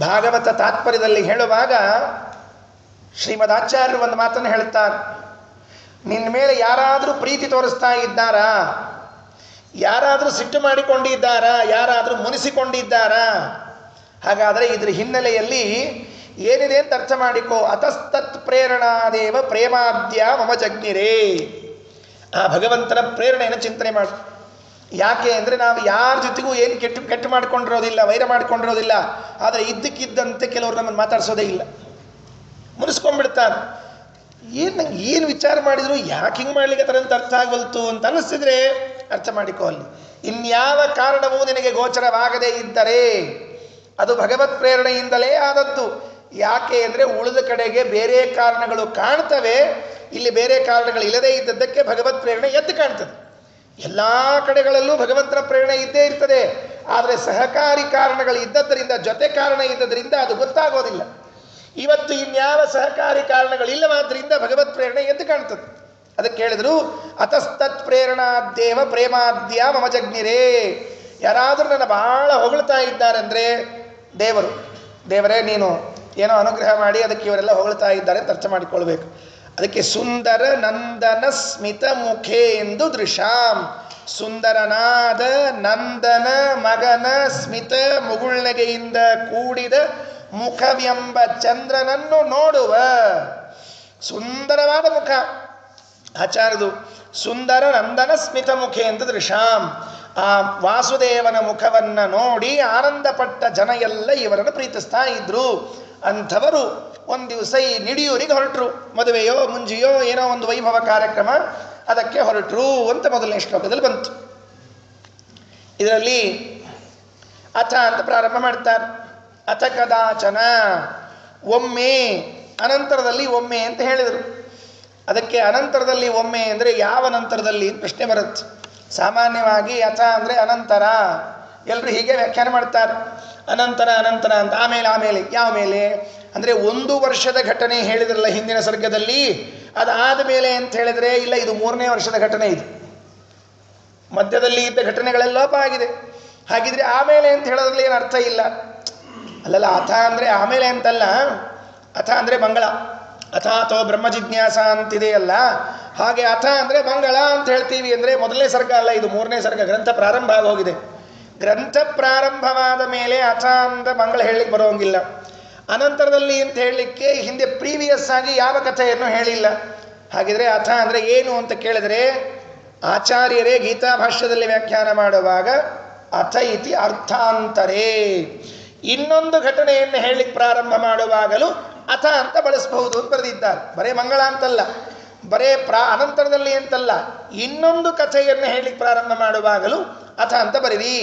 S1: ಭಾಗವತ ತಾತ್ಪರ್ಯದಲ್ಲಿ ಹೇಳುವಾಗ ಶ್ರೀಮದ್ ಆಚಾರ್ಯರು ಒಂದು ಮಾತನ್ನು ಹೇಳ್ತಾರೆ. ನಿನ್ನ ಮೇಲೆ ಯಾರಾದರೂ ಪ್ರೀತಿ ತೋರಿಸ್ತಾ ಇದ್ದಾರಾ, ಯಾರಾದರೂ ಸಿಟ್ಟು ಮಾಡಿಕೊಂಡಿದ್ದಾರಾ, ಯಾರಾದರೂ ಮುನಿಸಿಕೊಂಡಿದ್ದಾರಾ, ಹಾಗಾದರೆ ಇದ್ರ ಹಿನ್ನೆಲೆಯಲ್ಲಿ ಏನಿದೆ ಅಂತ ಅರ್ಥ ಮಾಡಿಕೋ. ಅತಸ್ತತ್ ಪ್ರೇರಣಾದೇವ ಪ್ರೇಮಾದ್ಯ ಮಮ ಜಗ್ನಿರೇ, ಆ ಭಗವಂತನ ಪ್ರೇರಣೆಯನ್ನು ಚಿಂತನೆ ಮಾಡಿ. ಯಾಕೆ ಅಂದರೆ ನಾವು ಯಾರ ಜೊತೆಗೂ ಏನು ಕೆಟ್ಟು ಮಾಡ್ಕೊಂಡಿರೋದಿಲ್ಲ, ವೈರ ಮಾಡ್ಕೊಂಡಿರೋದಿಲ್ಲ. ಆದರೆ ಇದ್ದಕ್ಕಿದ್ದಂತೆ ಕೆಲವರು ನಮ್ಮನ್ನು ಮಾತಾಡಿಸೋದೇ ಇಲ್ಲ, ಮುನಿಸ್ಕೊಂಡ್ಬಿಡ್ತಾರೆ. ನಂಗೆ ಏನು ವಿಚಾರ ಮಾಡಿದ್ರು ಯಾಕೆ ಹಿಂಗೆ ಮಾಡ್ಲಿಕ್ಕೆ ಅಂತ ಅರ್ಥ ಆಗಲ್ತು ಅಂತ ಅನ್ನಿಸ್ತಿದ್ರೆ ಅರ್ಥ ಮಾಡಿಕೋ. ಅಲ್ಲಿ ಇನ್ಯಾವ ಕಾರಣವೂ ನಿನಗೆ ಗೋಚರವಾಗದೇ ಇದ್ದರೆ ಅದು ಭಗವತ್ ಪ್ರೇರಣೆಯಿಂದಲೇ ಆದದ್ದು. ಯಾಕೆ ಅಂದರೆ ಉಳಿದ ಕಡೆಗೆ ಬೇರೆ ಕಾರಣಗಳು ಕಾಣ್ತವೆ, ಇಲ್ಲಿ ಬೇರೆ ಕಾರಣಗಳು ಇಲ್ಲದೇ ಇದ್ದದ್ದಕ್ಕೆ ಭಗವತ್ ಪ್ರೇರಣೆ ಎದ್ದು ಕಾಣ್ತದೆ. ಎಲ್ಲ ಕಡೆಗಳಲ್ಲೂ ಭಗವಂತನ ಪ್ರೇರಣೆ ಇದ್ದೇ ಇರ್ತದೆ. ಆದರೆ ಸಹಕಾರಿ ಕಾರಣಗಳು ಇದ್ದದ್ದರಿಂದ, ಜೊತೆ ಕಾರಣ ಇದ್ದದ್ರಿಂದ ಅದು ಗೊತ್ತಾಗೋದಿಲ್ಲ. ಇವತ್ತು ಇನ್ಯಾವ ಸಹಕಾರಿ ಕಾರಣಗಳಿಲ್ಲವಾದ್ರಿಂದ ಭಗವತ್ ಪ್ರೇರಣೆ ಎದ್ದು ಕಾಣ್ತದೆ. ಅದಕ್ಕೆ ಹೇಳಿದ್ರು ಅತಸ್ತತ್ ಪ್ರೇರಣಾದ್ದೇವ ಪ್ರೇಮಾದ್ಯ ಮಮ ಜಗ್ನಿರೇ. ಯಾರಾದರೂ ನನ್ನ ಬಹಳ ಹೊಗಳ್ತಾ ಇದ್ದಾರೆ ಅಂದರೆ ದೇವರೇ ನೀನು ಏನೋ ಅನುಗ್ರಹ ಮಾಡಿ ಅದಕ್ಕೆ ಇವರೆಲ್ಲ ಹೊಗಳ್ತಾ ಇದ್ದಾರೆ ಅಂತ ಅರ್ಥ ಮಾಡಿಕೊಳ್ಬೇಕು. ಅದಕ್ಕೆ ಸುಂದರ ನಂದನ ಸ್ಮಿತ ಮುಖೇ ಎಂದು ದೃಶಾಂ, ಸುಂದರನಾದ ನಂದನ ಮಗನ ಸ್ಮಿತ ಮುಗುಳ್ನಗೆಯಿಂದ ಕೂಡಿದ ಮುಖವೆಂಬ ಚಂದ್ರನನ್ನು ನೋಡುವ. ಸುಂದರವಾದ ಮುಖ ಆಚಾರ್ಯದು. ಸುಂದರ ನಂದನ ಸ್ಮಿತ ಮುಖೇ ಎಂದು ದೃಶಾಂ, ಆ ವಾಸುದೇವನ ಮುಖವನ್ನು ನೋಡಿ ಆನಂದಪಟ್ಟ ಜನ ಎಲ್ಲ ಇವರನ್ನು ಪ್ರೀತಿಸ್ತಾ ಇದ್ರು. ಅಂಥವರು ಒಂದು ದಿವಸ ಈ ನಿಡಿಯೂರಿಗೆ ಹೊರಟರು. ಮದುವೆಯೋ ಮುಂಜಿಯೋ ಏನೋ ಒಂದು ವೈಭವ ಕಾರ್ಯಕ್ರಮ, ಅದಕ್ಕೆ ಹೊರಟರು ಅಂತ ಮೊದಲನೇ ಶ್ಲೋಕದಲ್ಲಿ ಬಂತು. ಇದರಲ್ಲಿ ಅಥ ಅಂತ ಪ್ರಾರಂಭ ಮಾಡ್ತಾರೆ. ಅಥ ಕದಾಚನ, ಒಮ್ಮೆ, ಅನಂತರದಲ್ಲಿ ಒಮ್ಮೆ ಅಂತ ಹೇಳಿದರು. ಅದಕ್ಕೆ ಅನಂತರದಲ್ಲಿ ಒಮ್ಮೆ ಅಂದರೆ ಯಾವ ನಂತರದಲ್ಲಿ ಪ್ರಶ್ನೆ ಬರುತ್ತೆ. ಸಾಮಾನ್ಯವಾಗಿ ಅಥ ಅಂದರೆ ಅನಂತರ, ಎಲ್ಲರೂ ಹೀಗೆ ವ್ಯಾಖ್ಯಾನ ಮಾಡ್ತಾರೆ. ಅನಂತರ ಅನಂತರ ಅಂತ, ಆಮೇಲೆ ಯಾವ ಮೇಲೆ ಅಂದರೆ 1 ವರ್ಷದ ಘಟನೆ ಹೇಳಿದ್ರಲ್ಲ ಹಿಂದಿನ ಸರ್ಗದಲ್ಲಿ, ಅದಾದ ಮೇಲೆ ಅಂತ ಹೇಳಿದರೆ ಇಲ್ಲ, ಇದು 3ನೇ ವರ್ಷದ ಘಟನೆ. ಇದು ಮಧ್ಯದಲ್ಲಿ ಇದ್ದ ಘಟನೆಗಳೆಲ್ಲ ಲೋಪ ಆಗಿದೆ. ಹಾಗಿದ್ರೆ ಆಮೇಲೆ ಅಂತ ಹೇಳೋದ್ರಲ್ಲಿ ಏನು ಅರ್ಥ ಇಲ್ಲ. ಅಲ್ಲಲ್ಲ, ಅಥ ಅಂದರೆ ಆಮೇಲೆ ಅಂತಲ್ಲ, ಅಥ ಅಂದರೆ ಮಂಗಳ, ಅಥಾತೋ ಬ್ರಹ್ಮ ಜಿಜ್ಞಾಸ ಅಂತಿದೆಯಲ್ಲ, ಹಾಗೆ ಅಥ ಅಂದರೆ ಮಂಗಳ ಅಂತ ಹೇಳ್ತೀವಿ. ಅಂದರೆ ಮೊದಲನೇ ಸರ್ಗ ಅಲ್ಲ, ಇದು 3ನೇ ಸರ್ಗ. ಗ್ರಂಥ ಪ್ರಾರಂಭ ಆಗೋಗಿದೆ. ಗ್ರಂಥ ಪ್ರಾರಂಭವಾದ ಮೇಲೆ ಅಥ ಅಂತ ಮಂಗಳ ಹೇಳಲಿಕ್ಕೆ ಬರೋಂಗಿಲ್ಲ. ಅನಂತರದಲ್ಲಿ ಅಂತ ಹೇಳಲಿಕ್ಕೆ ಹಿಂದೆ ಪ್ರೀವಿಯಸ್ ಆಗಿ ಯಾವ ಕಥೆಯನ್ನು ಹೇಳಿಲ್ಲ. ಹಾಗಿದ್ರೆ ಅಥ ಅಂದರೆ ಏನು ಅಂತ ಕೇಳಿದರೆ, ಆಚಾರ್ಯರೇ ಗೀತಾ ಭಾಷ್ಯದಲ್ಲಿ ವ್ಯಾಖ್ಯಾನ ಮಾಡುವಾಗ ಅಥ ಇತಿ ಅರ್ಥಾಂತರೇ, ಇನ್ನೊಂದು ಘಟನೆಯನ್ನು ಹೇಳಲಿಕ್ಕೆ ಪ್ರಾರಂಭ ಮಾಡುವಾಗಲೂ ಅಥ ಅಂತ ಬಳಸಬಹುದು ಅಂತ ಬರೆದಿದ್ದಾರೆ. ಬರೇ ಮಂಗಳ ಅಂತಲ್ಲ, ಬರೇ ಅನಂತರದಲ್ಲಿ ಅಂತಲ್ಲ, ಇನ್ನೊಂದು ಕಥೆಯನ್ನು ಹೇಳಲಿಕ್ಕೆ ಪ್ರಾರಂಭ ಮಾಡುವಾಗಲೂ ಅಥ ಅಂತ ಬರೀರಿ.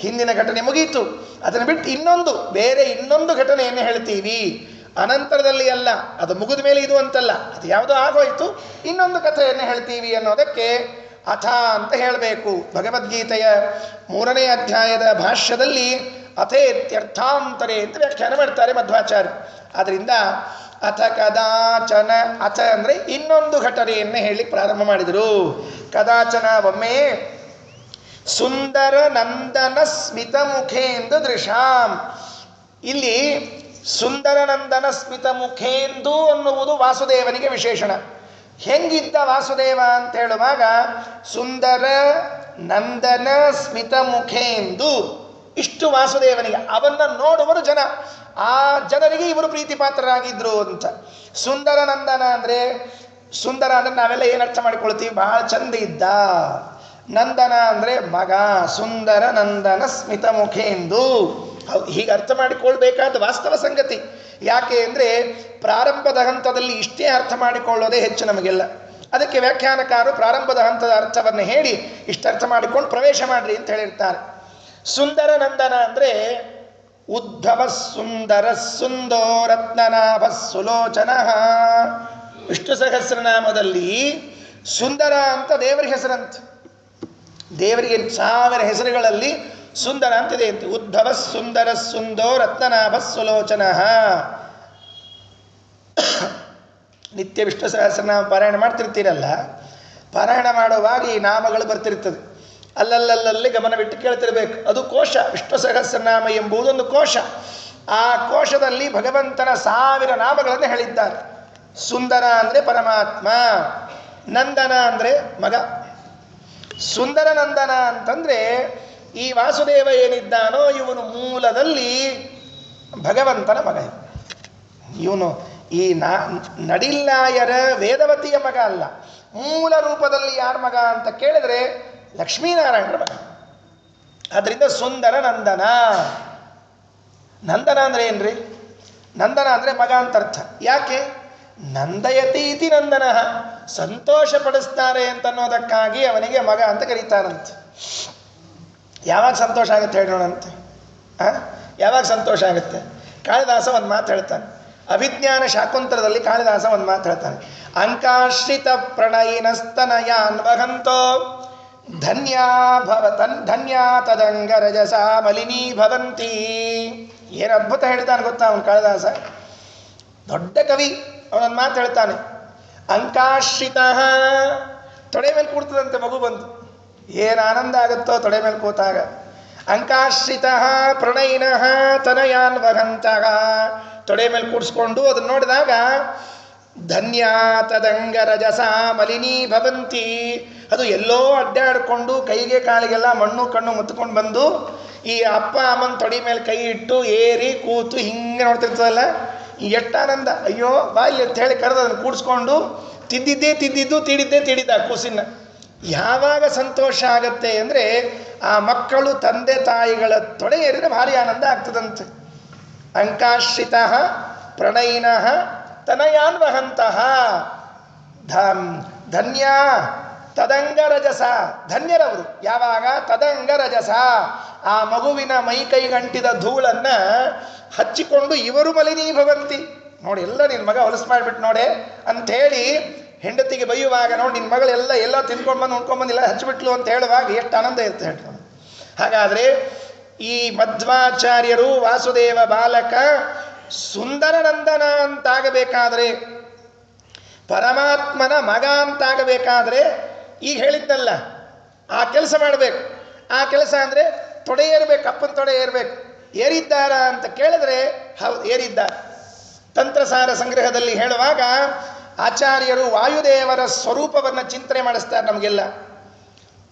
S1: ಹಿಂದಿನ ಘಟನೆ ಮುಗೀತು, ಅದನ್ನು ಬಿಟ್ಟು ಇನ್ನೊಂದು ಘಟನೆಯನ್ನು ಹೇಳ್ತೀವಿ. ಅನಂತರದಲ್ಲಿ ಅಲ್ಲ, ಅದು ಮುಗಿದ ಮೇಲೆ ಇದು ಅಂತಲ್ಲ, ಅದು ಯಾವುದೋ ಆಗೋಯ್ತು, ಇನ್ನೊಂದು ಕಥೆಯನ್ನು ಹೇಳ್ತೀವಿ ಅನ್ನೋದಕ್ಕೆ ಅಥ ಅಂತ ಹೇಳಬೇಕು. ಭಗವದ್ಗೀತೆಯ 3ನೇ ಅಧ್ಯಾಯದ ಭಾಷ್ಯದಲ್ಲಿ ಅಥೇತ್ಯರ್ಥಾಂತರೇ ಅಂತ ವ್ಯಾಖ್ಯಾನ ಮಾಡ್ತಾರೆ ಮಧ್ವಾಚಾರ್ಯ. ಆದ್ದರಿಂದ ಅಥ ಕದಾಚನ, ಅಥ ಅಂದರೆ ಇನ್ನೊಂದು ಘಟನೆಯನ್ನು ಹೇಳಲಿಕ್ಕೆ ಪ್ರಾರಂಭ ಮಾಡಿದರು. ಕದಾಚನ ಒಮ್ಮೆ ಸುಂದರ ನಂದನ ಸ್ಮಿತ ಮುಖೇಂದು ದೃಶಾಂ. ಇಲ್ಲಿ ಸುಂದರ ನಂದನ ಸ್ಮಿತ ಮುಖೇಂದು ಅನ್ನುವುದು ವಾಸುದೇವನಿಗೆ ವಿಶೇಷಣ. ಹೆಂಗಿದ್ದ ವಾಸುದೇವ ಅಂತ ಹೇಳುವಾಗ ಸುಂದರ ನಂದನ ಸ್ಮಿತ ಮುಖೇಂದು, ಇಷ್ಟು ವಾಸುದೇವನಿಗೆ. ಅವನ್ನ ನೋಡುವರು ಜನ, ಆ ಜನರಿಗೆ ಇವರು ಪ್ರೀತಿ ಪಾತ್ರರಾಗಿದ್ರು ಅಂತ. ಸುಂದರ ನಂದನ ಅಂದರೆ, ಸುಂದರ ಅಂದರೆ ನಾವೆಲ್ಲ ಏನು ಅರ್ಥ ಮಾಡಿಕೊಳ್ತೀವಿ, ಬಹಳ ಚಂದ ಇದ್ದ. ನಂದನ ಅಂದರೆ ಮಗ. ಸುಂದರ ನಂದನ ಸ್ಮಿತ ಮುಖೇಂದು, ಹೀಗೆ ಅರ್ಥ ಮಾಡಿಕೊಳ್ಬೇಕಾದ ವಾಸ್ತವ ಸಂಗತಿ. ಯಾಕೆ ಅಂದರೆ ಪ್ರಾರಂಭದ ಹಂತದಲ್ಲಿ ಇಷ್ಟೇ ಅರ್ಥ ಮಾಡಿಕೊಳ್ಳೋದೇ ಹೆಚ್ಚು ನಮಗೆಲ್ಲ. ಅದಕ್ಕೆ ವ್ಯಾಖ್ಯಾನಕಾರರು ಪ್ರಾರಂಭದ ಹಂತದ ಅರ್ಥವನ್ನು ಹೇಳಿ ಇಷ್ಟು ಅರ್ಥ ಮಾಡಿಕೊಂಡು ಪ್ರವೇಶ ಮಾಡ್ರಿ ಅಂತ ಹೇಳಿರ್ತಾರೆ. ಸುಂದರ ನಂದನ ಅಂದರೆ ಉದ್ಭವ ಸುಂದರ ಸುಂದೋ ರತ್ನನಾಭ ಸುಲೋಚನ. ವಿಷ್ಣು ಸಹಸ್ರನಾಮದಲ್ಲಿ ಸುಂದರ ಅಂತ ದೇವರ ಹೆಸರಂತ. ದೇವರಿಗೆ 1000 ಹೆಸರುಗಳಲ್ಲಿ ಸುಂದರ ಅಂತಿದೆ ಅಂತ. ಉದ್ಭವ ಸುಂದರ ಸುಂದೋ ರತ್ನನಾಭ ಸುಲೋಚನ. ನಿತ್ಯ ವಿಷ್ಣು ಸಹಸ್ರನಾಮ ಪಾರಾಯಣ ಮಾಡ್ತಿರ್ತೀರಲ್ಲ, ಪಾರಾಯಣ ಮಾಡುವಾಗ ಈ ನಾಮಗಳು ಬರ್ತಿರ್ತದೆ. ಅಲ್ಲಲ್ಲಲ್ಲಿ ಗಮನವಿಟ್ಟು ಕೇಳ್ತಿರ್ಬೇಕು. ಅದು ಕೋಶ. ವಿಷ್ಣು ಸಹಸ್ರನಾಮ ಎಂಬುದೊಂದು ಕೋಶ. ಆ ಕೋಶದಲ್ಲಿ ಭಗವಂತನ 1000 ನಾಮಗಳನ್ನು ಹೇಳಿದ್ದಾರೆ. ಸುಂದರ ಅಂದರೆ ಪರಮಾತ್ಮ, ನಂದನ ಅಂದರೆ ಮಗ. ಸುಂದರ ನಂದನ ಅಂತಂದರೆ ಈ ವಾಸುದೇವ ಏನಿದ್ದಾನೋ ಇವನು ಮೂಲದಲ್ಲಿ ಭಗವಂತನ ಮಗ. ಇವನು ಈ ನಡಿಲ್ಲಾಯರ ವೇದವತಿಯ ಮಗ ಅಲ್ಲ. ಮೂಲ ರೂಪದಲ್ಲಿ ಯಾರ ಮಗ ಅಂತ ಕೇಳಿದ್ರೆ ಲಕ್ಷ್ಮೀನಾರಾಯಣರ ಮಗ. ಅದರಿಂದ ಸುಂದರ ನಂದನ. ನಂದನ ಅಂದರೆ ಏನ್ರಿ? ನಂದನ ಅಂದರೆ ಮಗ ಅಂತ ಅರ್ಥ. ಯಾಕೆ? ನಂದಯತಿ ಇತಿ ನಂದನ, ಸಂತೋಷ ಪಡಿಸ್ತಾರೆ ಅಂತನ್ನೋದಕ್ಕಾಗಿ ಅವನಿಗೆ ಮಗ ಅಂತ ಕರೀತಾರಂತೆ. ಯಾವಾಗ ಸಂತೋಷ ಆಗುತ್ತೆ ಹೇಳೋಣಂತೆ? ಯಾವಾಗ ಸಂತೋಷ ಆಗುತ್ತೆ? ಕಾಳಿದಾಸ ಒಂದು ಮಾತು ಹೇಳ್ತಾನೆ. ಅಭಿಜ್ಞಾನ ಶಾಕುಂತಲದಲ್ಲಿ ಕಾಳಿದಾಸ ಒಂದು ಮಾತು ಹೇಳ್ತಾನೆ. ಅಂಕಾಶ್ರಿತ ಪ್ರಣಯಿನಸ್ತನಯಾನ್ ವಹಂತೋ ಧನ್ಯಾ ತದಂಗ ರಜಸ ಮಲಿನೀ ಭವಂತಿ. ಏನು ಅದ್ಭುತ ಹೇಳ್ತಾನೆ ಗೊತ್ತಾ ಅವನು ಕಾಳಿದಾಸ. ದೊಡ್ಡ ಕವಿ. ಅವನೊಂದು ಮಾತು ಹೇಳ್ತಾನೆ. ಅಂಕಾಶ್ರಿತ, ತೊಡೆ ಮೇಲೆ ಕೂಡ್ತದಂತೆ ಮಗು ಬಂತು. ಏನು ಆನಂದ ಆಗುತ್ತೋ ತೊಡೆ ಮೇಲೆ ಕೂತಾಗ. ಅಂಕಾಶ್ರಿತ ಪ್ರಣಯಿನಃ ತನಯಾನ್ ವಹಂತಃ, ತೊಡೆ ಮೇಲೆ ಕೂಡಿಸ್ಕೊಂಡು ಅದನ್ನು ನೋಡಿದಾಗ ಧನ್ಯಾ ತದಂಗ ರಜಸ ಮಲಿನೀ ಭವಂತಿ. ಅದು ಎಲ್ಲೋ ಅಡ್ಡಾಡಿಕೊಂಡು ಕೈಗೆ ಕಾಲಿಗೆಲ್ಲ ಮಣ್ಣು ಕಣ್ಣು ಮುತ್ಕೊಂಡು ಬಂದು ಈ ಅಪ್ಪ ಅಮ್ಮನ ತೊಡೆ ಮೇಲೆ ಕೈ ಇಟ್ಟು ಏರಿ ಕೂತು ಹಿಂಗೆ ನೋಡ್ತಿರ್ತದಲ್ಲ, ಎಷ್ಟು ಆನಂದ. ಅಯ್ಯೋ ಬಾಯಿ ಅಂತ ಹೇಳಿ ಕರೆದು ಅದನ್ನು ಕೂಡಿಸ್ಕೊಂಡು ತಿಂದಿದ್ದು ತೀಡಿದ್ದ ಕೂಸಿನ. ಯಾವಾಗ ಸಂತೋಷ ಆಗತ್ತೆ ಅಂದರೆ ಆ ಮಕ್ಕಳು ತಂದೆ ತಾಯಿಗಳ ತೊಡೆ ಏರಿದ್ರೆ ಭಾರಿ ಆನಂದ ಆಗ್ತದಂತೆ. ಅಂಕಾಶ್ರಿತ ಪ್ರಣಯಿನಃ ತನಯಾನ್ ವಹಂತಃ ಧನ್ಯ ತದಂಗ ರಜಸ. ಧನ್ಯರವರು ಯಾವಾಗ? ತದಂಗ ರಜಸ, ಆ ಮಗುವಿನ ಮೈ ಕೈಗಂಟಿದ ಧೂಳನ್ನು ಹಚ್ಚಿಕೊಂಡು ಇವರು ಮಲಿನೀ ಭವಂತಿ. ನೋಡಿ, ಎಲ್ಲ ನಿನ್ನ ಮಗ ಹೊಲಸು ಮಾಡಿಬಿಟ್ಟು ನೋಡೆ ಅಂಥೇಳಿ ಹೆಂಡತಿಗೆ ಬೈಯುವಾಗ ನೋಡಿ ನಿನ್ನ ಮಗಳೆಲ್ಲ ಎಲ್ಲ ತಿನ್ಕೊಂಡ್ಬಂದು ಉಣ್ಕೊಂಡ್ಬಂದಿಲ್ಲ ಹಚ್ಚಿಬಿಟ್ಲು ಅಂತ ಹೇಳುವಾಗ ಎಷ್ಟು ಆನಂದ ಇರುತ್ತೆ ಹೇಳ್ತಾರೆ. ಹಾಗಾದರೆ ಈ ಮಧ್ವಾಚಾರ್ಯರು ವಾಸುದೇವ ಬಾಲಕ ಸುಂದರ ನಂದನ ಅಂತಾಗಬೇಕಾದ್ರೆ, ಪರಮಾತ್ಮನ ಮಗ ಅಂತಾಗಬೇಕಾದ್ರೆ ಈಗ ಹೇಳಿದ್ದಲ್ಲ ಆ ಕೆಲಸ ಮಾಡಬೇಕು. ಆ ಕೆಲಸ ಅಂದರೆ ತೊಡೆ ಏರಬೇಕು, ಅಪ್ಪನ ತೊಡೆ ಏರಬೇಕು. ಏರಿದ್ದಾರ ಅಂತ ಕೇಳಿದ್ರೆ ಹೌದು ಏರಿದ್ದಾರೆ. ತಂತ್ರಸಾರ ಸಂಗ್ರಹದಲ್ಲಿ ಹೇಳುವಾಗ ಆಚಾರ್ಯರು ವಾಯುದೇವರ ಸ್ವರೂಪವನ್ನು ಚಿಂತನೆ ಮಾಡಿಸ್ತಾರೆ ನಮಗೆಲ್ಲ.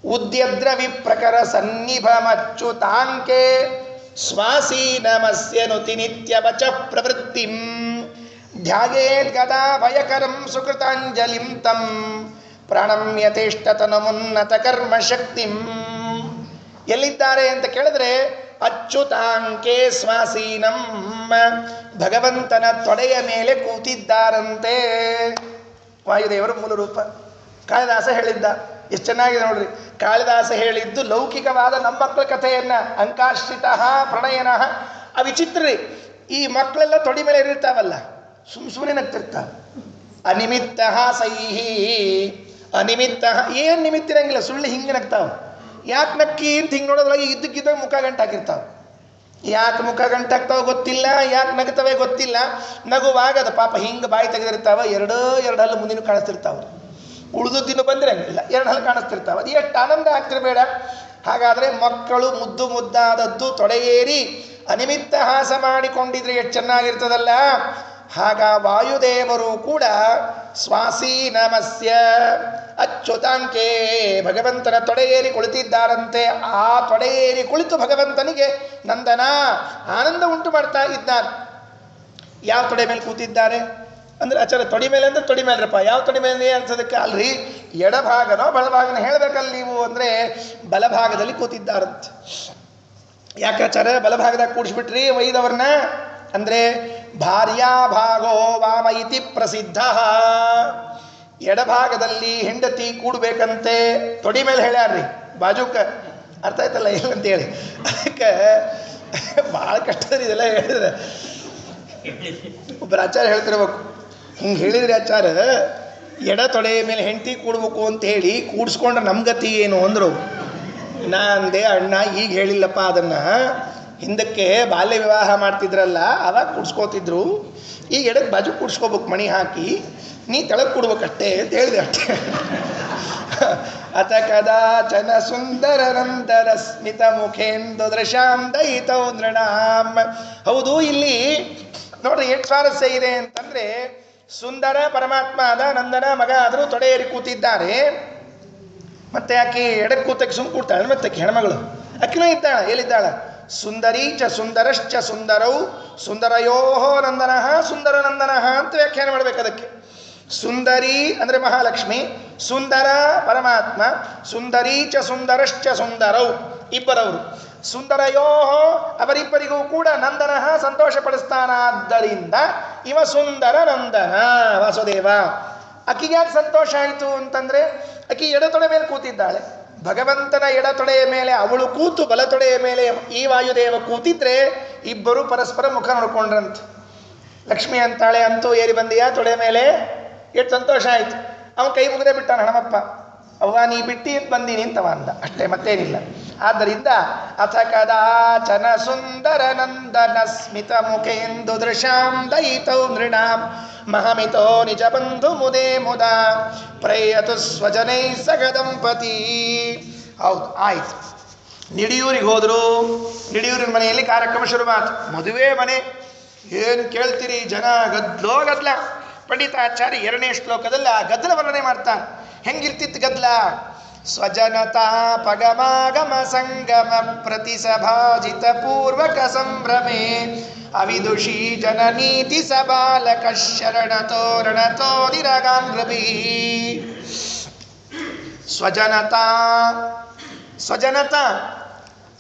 S1: ಉದ್ಯದ್ರ ವಿಪ್ರಕರ ಸನ್ನಿಭಮಚ್ಯುತಾಂಕೆ ಸ್ವಾಸೀನಮಸ್ಯನುತಿ ನಿತ್ಯವಚ ಪ್ರವೃತ್ತಿಂ ಧ್ಯಾಯೇದ್ ಗದಾ ಭಯಕರಂ ಸುಕೃತಾಂಜಲಿಂ ತಂ ಪ್ರಣಮ್ಯತೇಷ್ಟತನಮುನ್ನತ ಕರ್ಮಶಕ್ತಿಂ. ಎಲ್ಲಿದ್ದಾರೆ ಅಂತ ಕೇಳಿದ್ರೆ ಅಚ್ಯುತಾಂಕೆ ಸ್ವಾಸೀನಂ, ಭಗವಂತನ ತೊಡೆಯ ಮೇಲೆ ಕೂತಿದ್ದಾರಂತೆ. ವಾಯುದೇವರು ಮೂಲ ರೂಪ. ಕಾಳಿದಾಸ ಹೇಳಿದ್ದ, ಎಷ್ಟು ಚೆನ್ನಾಗಿದೆ ನೋಡ್ರಿ. ಕಾಳಿದಾಸ ಹೇಳಿದ್ದು ಲೌಕಿಕವಾದ ನಮ್ಮ ಮಕ್ಕಳ ಕಥೆಯನ್ನ. ಅಂಕಾಶ್ರಿತ ಪ್ರಣಯನಃ ವಿಚಿತ್ರಿ. ಈ ಮಕ್ಕಳೆಲ್ಲ ತೊಡಿ ಮೇಲೆ ಇರ್ತಾವಲ್ಲ, ಸುಮ್ಮನೆ ನಗ್ತಿರ್ತಾವೆ. ಅನಿಮಿತ್ತ ಸೈಹಿ ಅನಿಮಿತ್ತ, ಏನು ನಿಮಿತ್ತ ಇರಂಗಿಲ್ಲ, ಸುಳ್ಳು ಹಿಂಗೆ ನಗ್ತಾವೆ. ಯಾಕೆ ನಕ್ಕಿ ಅಂತ ಹಿಂಗೆ ನೋಡೋದ್ರಾಗ ಇದ್ದಕ್ಕಿದ್ದಾಗ ಮುಖ ಗಂಟು ಹಾಕಿರ್ತಾವೆ. ಯಾಕೆ ಮುಖ ಗಂಟು ಹಾಕ್ತಾವೆ ಗೊತ್ತಿಲ್ಲ, ಯಾಕೆ ನಗ್ತವೆ ಗೊತ್ತಿಲ್ಲ. ನಗುವಾಗ ಅದು ಪಾಪ ಹಿಂಗೆ ಬಾಯಿ ತೆಗೆದಿರ್ತಾವೆ, ಎರಡು ಹಲ್ಲು ಮುಂದಿನ ಕಾಣಿಸ್ತಿರ್ತಾವೆ. ಉಳಿದದ್ದಿನ ಬಂದಿರಂಗಿಲ್ಲ, 2 ಹಲ್ಲು ಕಾಣಿಸ್ತಿರ್ತಾವೆ. ಅದು ಎಷ್ಟು ಆನಂದ ಆಗ್ತಿರಬೇಡ. ಹಾಗಾದರೆ ಮಕ್ಕಳು ಮುದ್ದು ಮುದ್ದಾದದ್ದು ತೊಡೆಯೇರಿ ಅನಿಮಿತ್ತ ಹಾಸ ಮಾಡಿಕೊಂಡಿದ್ರೆ ಎಷ್ಟು ಚೆನ್ನಾಗಿರ್ತದಲ್ಲ. ಆಗ ವಾಯುದೇವರು ಕೂಡ ಸ್ವಾಸೀ ನಮಸ್ಯ ಅಚ್ಯುತಾಂಕೆ ಭಗವಂತನ ತೊಡೆಯೇರಿ ಕುಳಿತಿದ್ದಾರಂತೆ. ಆ ತೊಡೆಯೇರಿ ಕುಳಿತು ಭಗವಂತನಿಗೆ ನಂದನ ಆನಂದ ಉಂಟು ಮಾಡ್ತಾ ಇದ್ದಾನೆ. ಯಾವ ತೊಡೆ ಮೇಲೆ ಕೂತಿದ್ದಾರೆ ಅಂದರೆ ಆಚಾರ ತೊಡಿ ಮೇಲೆ ಅಂದರೆ ತೊಡಿ ಮೇಲ್ರಪ್ಪ, ಯಾವ ತೊಡಿ ಮೇಲೆ ಅನ್ಸೋದಕ್ಕೆ ಅಲ್ರಿ, ಎಡಭಾಗನೋ ಬಲಭಾಗನ ಹೇಳಬೇಕಲ್ಲ ನೀವು ಅಂದರೆ ಬಲಭಾಗದಲ್ಲಿ ಕೂತಿದ್ದಾರಂತೆ. ಯಾಕಾಚಾರ ಬಲಭಾಗದಾಗ ಕೂಡಿಸ್ಬಿಟ್ರಿ ವೈದವ್ರನ್ನ ಅಂದರೆ ಭಾರ್ಯಾಭಾಗೋ ವಾಮ ಇತಿ ಪ್ರಸಿದ್ಧ. ಎಡಭಾಗದಲ್ಲಿ ಹೆಂಡತಿ ಕೂಡಬೇಕಂತೆ, ತೊಡಿ ಮೇಲೆ ಹೇಳ್ಯಾರ್ರಿ, ಬಾಜುಕ ಅರ್ಥ ಆಯ್ತಲ್ಲ ಇಲ್ಲಂತೇಳಿ. ಅದಕ್ಕೆ ಭಾಳ ಕಷ್ಟದ ಇದೆಲ್ಲ ಹೇಳಿದ್ರೆ ಒಬ್ಬರು ಆಚಾರ ಹೇಳ್ತಿರ್ಬೇಕು, ಹಿಂಗೆ ಹೇಳಿದ್ರಿ ಆಚಾರ ಎಡ ತೊಡೆ ಮೇಲೆ ಹೆಂಡತಿ ಕೂಡ್ಬೇಕು ಅಂತ ಹೇಳಿ ಕೂಡಿಸ್ಕೊಂಡ್ರೆ ನಮ್ಮ ಗತಿ ಏನು ಅಂದರು. ನಾ ಅಂದೆ ಅಣ್ಣ ಈಗ ಹೇಳಿಲ್ಲಪ್ಪ, ಅದನ್ನು ಹಿಂದಕ್ಕೆ ಬಾಲ್ಯ ವಿವಾಹ ಮಾಡ್ತಿದ್ರಲ್ಲ ಅವಾಗ ಕೂಡ್ಸ್ಕೋತಿದ್ರು, ಈಗ ಎಡಕ್ಕೆ ಬಾಜು ಕೂಡ್ಸ್ಕೋಬೇಕು ಮಣಿ ಹಾಕಿ, ನೀ ತೆಳಗೆ ಕೊಡ್ಬೇಕಷ್ಟೇ ಅಂತ ಹೇಳಿದೆ ಅಷ್ಟೇ. ಅತ ಕದಾಚನ ಸುಂದರ ನಂತರ ಸ್ಮಿತ ಮುಖೇಂದು ದೃಶಾಂ ದಯಿತೌ ನೃಣಾಂ. ಹೌದು, ಇಲ್ಲಿ ನೋಡ್ರಿ ಎಷ್ಟು ಸ್ವಾರಸ್ಯ ಇದೆ ಅಂತಂದರೆ, ಸುಂದರ ಪರಮಾತ್ಮ ಆದ ನಂದನ ಮಗ ಆದರೂ ತೊಡೆಯೇರಿ ಕೂತಿದ್ದಾರೆ. ಮತ್ತೆ ಆಕೆ ಎಡಕ್ಕೆ ಕೂತಕ್ಕೆ ಸುಮ್ ಕೂಡ್ತಾಳೆ, ಮತ್ತೆ ಹೆಣ್ಮಗಳು ಅಕ್ಕಿನೂ ಇದ್ದಾಳ, ಎಲ್ಲಿದ್ದಾಳ? ಸುಂದರೀ ಚ ಸುಂದರಶ್ಚ ಸುಂದರೌ ಸುಂದರಯೋ ನಂದನಃ ಸುಂದರ ನಂದನಃ ಅಂತ ವ್ಯಾಖ್ಯಾನ ಮಾಡಬೇಕು ಅದಕ್ಕೆ. ಸುಂದರಿ ಅಂದರೆ ಮಹಾಲಕ್ಷ್ಮಿ, ಸುಂದರ ಪರಮಾತ್ಮ, ಸುಂದರೀ ಚ ಸುಂದರಶ್ಚ ಸುಂದರೌ ಇಬ್ಬರವರು. ಸುಂದರಯೋ ಅವರಿಬ್ಬರಿಗೂ ಕೂಡ ನಂದನಃ ಸಂತೋಷಪಡಿಸ್ತಾನಾದ್ದರಿಂದ ಇವ ಸುಂದರ ನಂದನ ವಾಸುದೇವ. ಅಕ್ಕಿಗೆ ಯಾಕೆ ಸಂತೋಷ ಆಯಿತು ಅಂತಂದರೆ, ಅಕ್ಕಿ ಎಡತೊಡೆ ಮೇಲೆ ಕೂತಿದ್ದಾಳೆ. ಭಗವಂತನ ಎಡತೊಡೆಯ ಮೇಲೆ ಅವಳು ಕೂತು ಬಲತೊಡೆಯ ಮೇಲೆ ಈ ವಾಯುದೇವ ಕೂತಿದ್ರೆ ಇಬ್ಬರು ಪರಸ್ಪರ ಮುಖ ನೋಡ್ಕೊಂಡ್ರಂತ. ಲಕ್ಷ್ಮಿ ಅಂತಾಳೆ, ಅಂತೂ ಏರಿ ಬಂದಿಯಾ ತೊಡೆ ಮೇಲೆ, ಎಷ್ಟು ಸಂತೋಷ ಆಯಿತು. ಅವನು ಕೈ ಮುಗದೆ ಬಿಟ್ಟಾನ ಹಣಮಪ್ಪ, ಅವ್ವ ನೀ ಬಿಟ್ಟಿ ಅಂತ ಬಂದೀನಿ ಅಂತವ ಅಂದ ಅಷ್ಟೇ, ಮತ್ತೇನಿಲ್ಲ. ಆದ್ದರಿಂದ ಅಥ ಕದಾಚನ ಸುಂದರ ನಂದನ ಸ್ಮಿತ ಮುಖೇಂದು ದೃಶಾಂ ದಯಿತೌ ನೃಣಾಂ ಮಹಮಿತೋ ನಿಜ ಬಂಧು ಮುದೇ ಮುದ ಪ್ರಯತು ಸ್ವಜನೈ ಸಗದಂಪತಿ. ಹೌದು, ಆಯ್ತು. ನಿಡಿಯೂರಿಗೆ ಹೋದರು. ನಿಡಿಯೂರಿನ ಮನೆಯಲ್ಲಿ ಕಾರ್ಯಕ್ರಮ ಶುರುವಾತು. ಮದುವೆ ಮನೆ, ಏನು ಕೇಳ್ತೀರಿ ಜನ, ಗದ್ಲೋ ಗದ್ಲ. ಪಂಡಿತಾಚಾರ್ಯ 2ನೇ ಶ್ಲೋಕದಲ್ಲಿ ಆ ಗದ್ದಲ ವರ್ಣನೆ ಮಾಡ್ತಾನೆ. ಹೆಂಗಿರ್ತಿತ್ತು ಗದ್ದಲ? ಸ್ವಜನತಾ ಪಗಮಾಗಮ ಸಂಗಮ ಪ್ರತಿಸಭಾಜಿತ ಪೂರ್ವಕ ಸಂಭ್ರಮೆ ಅವಿದುಷಿ ಜನನೀತಿ ಸಬಾಲಕ ಶರಣತೋ ರಣತೋ ನಿರಗಾಂಗ್ರಭಿ. ಸ್ವಜನತಾ, ಸ್ವಜನತಾ